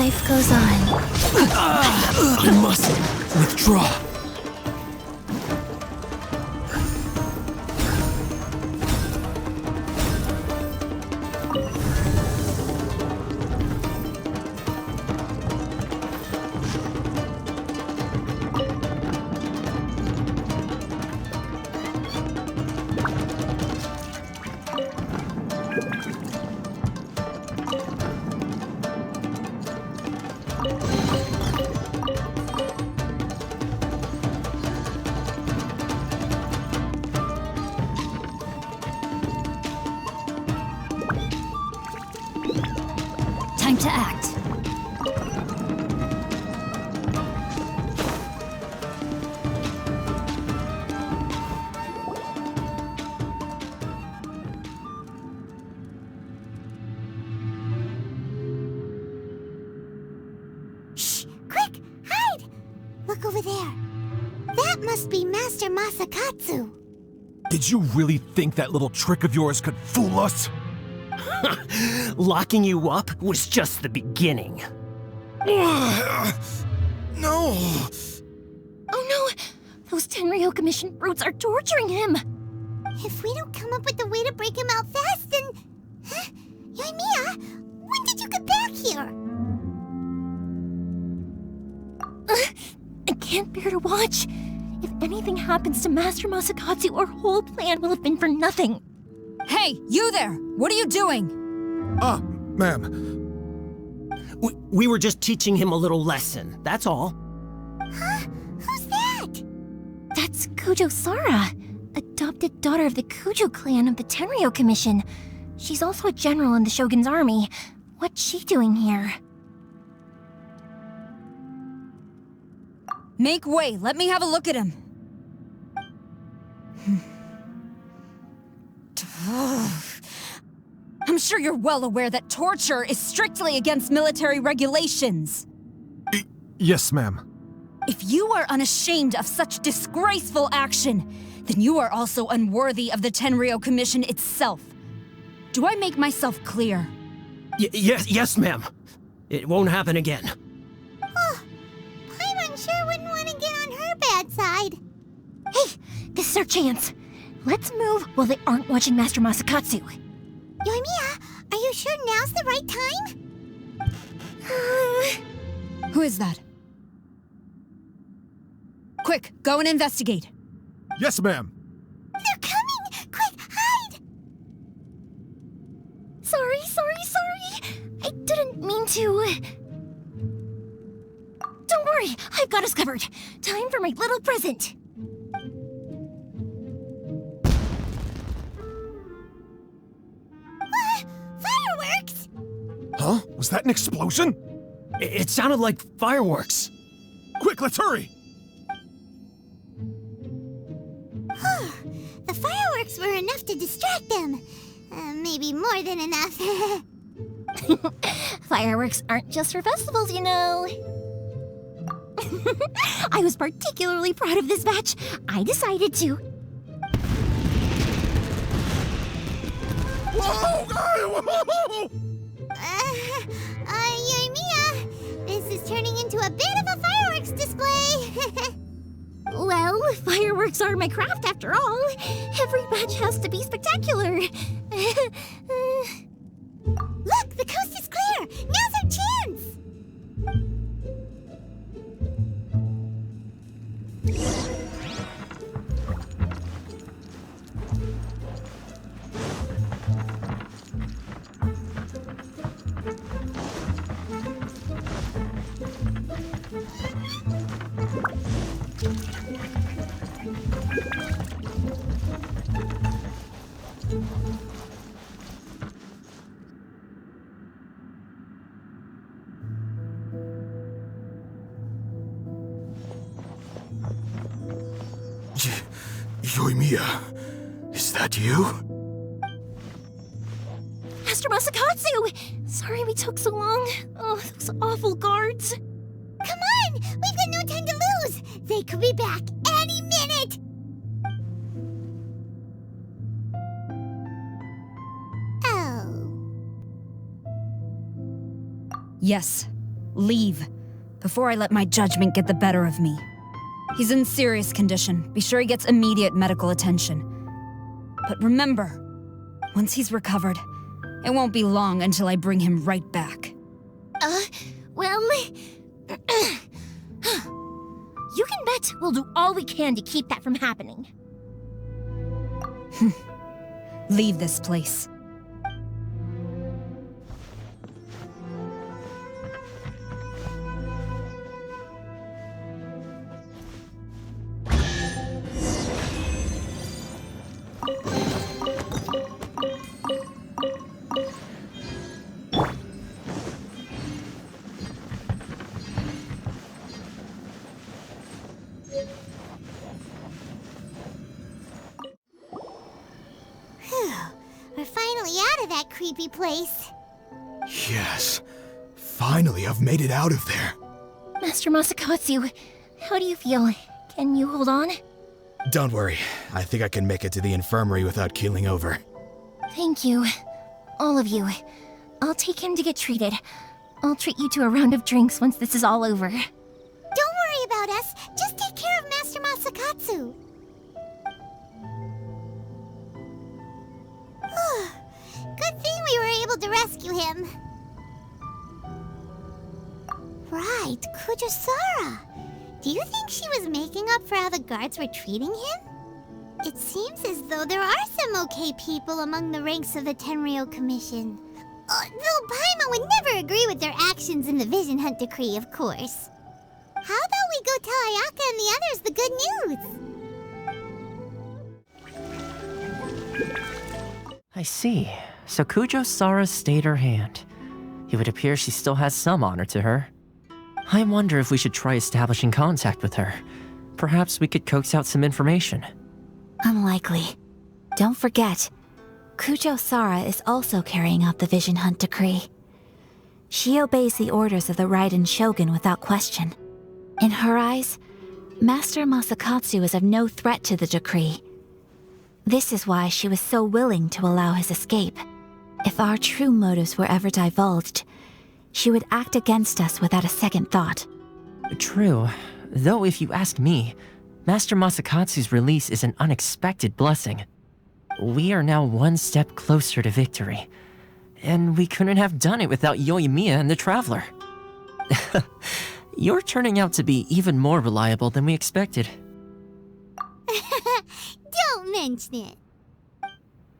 Life goes on. I must withdraw. Time to act. Shh! Quick! Hide! Look over there. That must be Master Masakatsu. Did you really think that little trick of yours could fool us? Locking you up was just the beginning. No! Oh no! Those Tenryo Commission brutes are torturing him! If we don't come up with a way to break him out fast, then... Huh? Euthymia, when did you get back here? I can't bear to watch. If anything happens to Master Masakatsu, our whole plan will have been for nothing. Hey, you there! What are you doing? Ma'am. We were just teaching him a little lesson, that's all. Huh? Who's that? That's Kujo Sara, adopted daughter of the Kujo clan of the Tenryo Commission. She's also a general in the Shogun's army. What's she doing here? Make way, let me have a look at him. I'm sure you're well aware that torture is strictly against military regulations. Yes, ma'am. If you are unashamed of such disgraceful action, then you are also unworthy of the Tenryo Commission itself. Do I make myself clear? Yes, ma'am. It won't happen again. Oh, Paimon sure wouldn't want to get on her bad side. Hey, this is our chance. Let's move while they aren't watching Master Masakatsu. Euthymia, are you sure now's the right time? Who is that? Quick, go and investigate. Yes, ma'am. They're coming! Quick, hide! Sorry. I didn't mean to. Don't worry, I've got us covered. Time for my little present. Fireworks? Huh? Was that an explosion? It sounded like fireworks. Quick, let's hurry! The fireworks were enough to distract them. Maybe more than enough. Fireworks aren't just for festivals, you know. I was particularly proud of this batch. I decided to. Whoa! Whoa! Euthymia, this is turning into a bit of a fireworks display. Well, fireworks are my craft after all. Every batch has to be spectacular. Look, the coast is clear. Now's our chance. Euthymia, is that you? Master Masakatsu! Sorry we took so long. Oh, those awful guards. Come on! We've got no time to lose! They could be back any minute! Oh. Yes, Leave, before I let my judgment get the better of me. He's in serious condition. Be sure he gets immediate medical attention. But remember, once he's recovered, it won't be long until I bring him right back. Well... You can bet we'll do all we can to keep that from happening. Leave this place. We're finally out of that creepy place. Yes. Finally, I've made it out of there. Master Masakatsu, how do you feel? Can you hold on? Don't worry. I think I can make it to the infirmary without keeling over. Thank you. All of you. I'll take him to get treated. I'll treat you to a round of drinks once this is all over. Don't worry about us. Just take care of Master Masakatsu. Good thing we were able to rescue him. Right, Kujosara. Do you think she was making up for how the guards were treating him? It seems as though there are some okay people among the ranks of the Tenryou Commission. Though Paimon would never agree with their actions in the Vision Hunt Decree, of course. How about we go tell Ayaka and the others the good news? I see. So Kujo-Sara stayed her hand. It would appear she still has some honor to her. I wonder if we should try establishing contact with her. Perhaps we could coax out some information. Unlikely. Don't forget, Kujo-Sara is also carrying out the Vision Hunt Decree. She obeys the orders of the Ryzen Shogun without question. In her eyes, Master Masakatsu is of no threat to the decree. This is why she was so willing to allow his escape. If our true motives were ever divulged, she would act against us without a second thought. True. Though if you ask me, Master Masakatsu's release is an unexpected blessing. We are now one step closer to victory. And we couldn't have done it without Euthymia and the Traveler. You're turning out to be even more reliable than we expected. Don't mention it.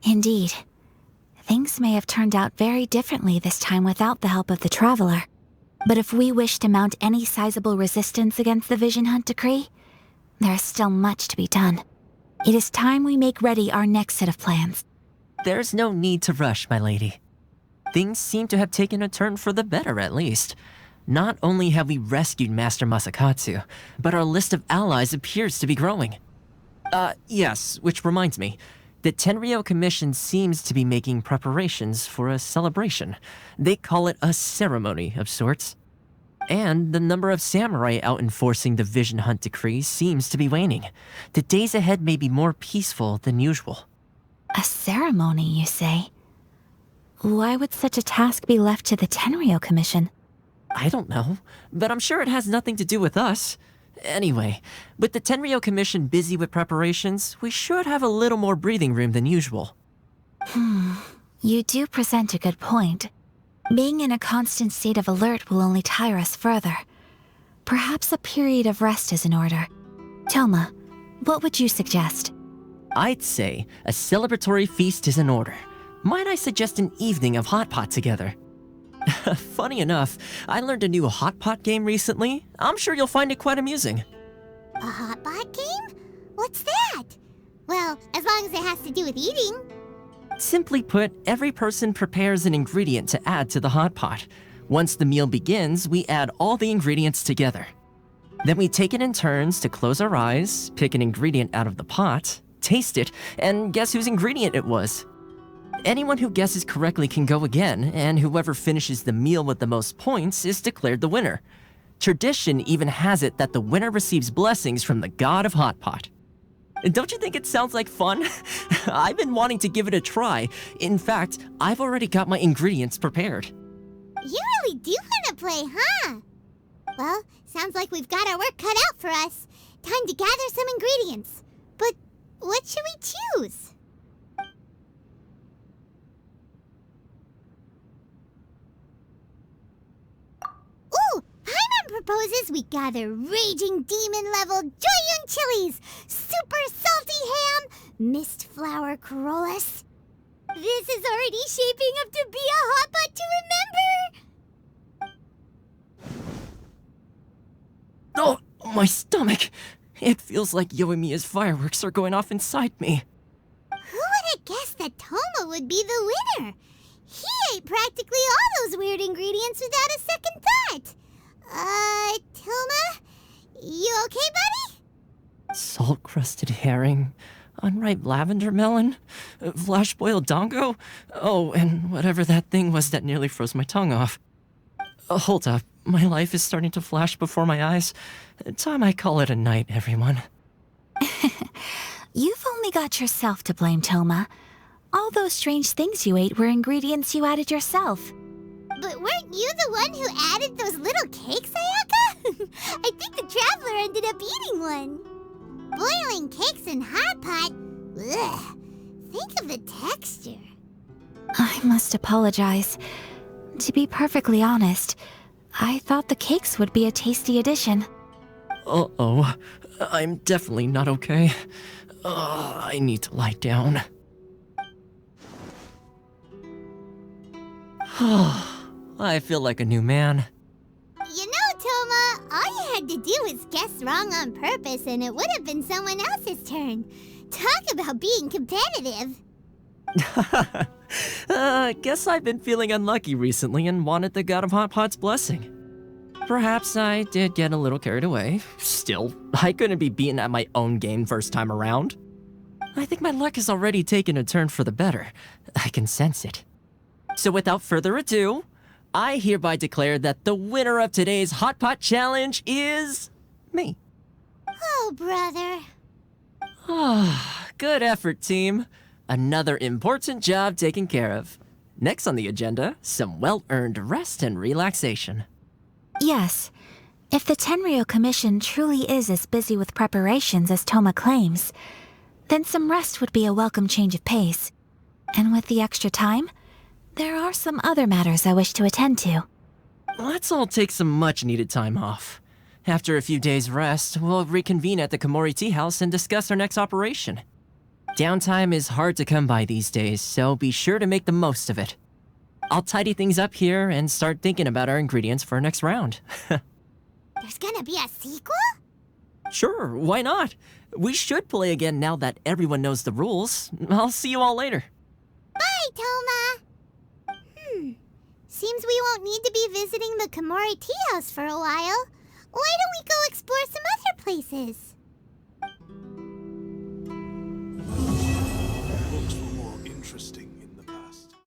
Indeed. Things may have turned out very differently this time without the help of the Traveler. But if we wish to mount any sizable resistance against the Vision Hunt Decree, there is still much to be done. It is time we make ready our next set of plans. There's no need to rush, my lady. Things seem to have taken a turn for the better, at least. Not only have we rescued Master Masakatsu, but our list of allies appears to be growing. Yes, which reminds me. The Tenryou Commission seems to be making preparations for a celebration. They call it a ceremony of sorts. And the number of samurai out enforcing the Vision Hunt Decree seems to be waning. The days ahead may be more peaceful than usual. A ceremony, you say? Why would such a task be left to the Tenryou Commission? I don't know, but I'm sure it has nothing to do with us. Anyway, with the Tenryou Commission busy with preparations, we should have a little more breathing room than usual. You do present a good point. Being in a constant state of alert will only tire us further. Perhaps a period of rest is in order. Toma, what would you suggest? I'd say a celebratory feast is in order. Might I suggest an evening of hot pot together? Funny enough, I learned a new hot pot game recently. I'm sure you'll find it quite amusing. A hot pot game? What's that? Well, as long as it has to do with eating. Simply put, every person prepares an ingredient to add to the hot pot. Once the meal begins, we add all the ingredients together. Then we take it in turns to close our eyes, pick an ingredient out of the pot, taste it, and guess whose ingredient it was. Anyone who guesses correctly can go again, and whoever finishes the meal with the most points is declared the winner. Tradition even has it that the winner receives blessings from the god of hot pot. Don't you think it sounds like fun? I've been wanting to give it a try. In fact, I've already got my ingredients prepared. You really do want to play, huh? Well, sounds like we've got our work cut out for us. Time to gather some ingredients. But what should we choose? Ooh! Paimon proposes we gather raging demon-level Joyun chilies, super salty ham, mist flower corollas. This is already shaping up to be a hot pot to remember! Oh, my stomach! It feels like Euthymia fireworks are going off inside me. Who would have guessed that Toma would be the winner? He ate practically all those weird ingredients without a second thought. Toma? You okay, buddy? Salt-crusted herring, unripe lavender melon, flash-boiled dongo, oh, and whatever that thing was that nearly froze my tongue off. Hold up, my life is starting to flash before my eyes. Time I call it a night, everyone. You've only got yourself to blame, Toma. All those strange things you ate were ingredients you added yourself. But weren't you the one who added those little cakes, Ayaka? I think the Traveler ended up eating one. Boiling cakes in hot pot? Ugh. Think of the texture. I must apologize. To be perfectly honest, I thought the cakes would be a tasty addition. Uh-oh. I'm definitely not okay. I need to lie down. I feel like a new man. You know, Toma, all you had to do was guess wrong on purpose and it would have been someone else's turn. Talk about being competitive. Guess I've been feeling unlucky recently and wanted the God of Hot Pot's blessing. Perhaps I did get a little carried away. Still, I couldn't be beaten at my own game first time around. I think my luck has already taken a turn for the better. I can sense it. So without further ado, I hereby declare that the winner of today's Hot Pot Challenge is me. Oh, brother. Good effort, team. Another important job taken care of. Next on the agenda, some well-earned rest and relaxation. Yes. If the Tenryou Commission truly is as busy with preparations as Toma claims, then some rest would be a welcome change of pace. And with the extra time, there are some other matters I wish to attend to. Let's all take some much-needed time off. After a few days' rest, we'll reconvene at the Komori Tea House and discuss our next operation. Downtime is hard to come by these days, so be sure to make the most of it. I'll tidy things up here and start thinking about our ingredients for our next round. There's gonna be a sequel? Sure, why not? We should play again now that everyone knows the rules. I'll see you all later. Bye, Toma! Seems we won't need to be visiting the Komori Tea House for a while. Why don't we go explore some other places? Looks were more interesting.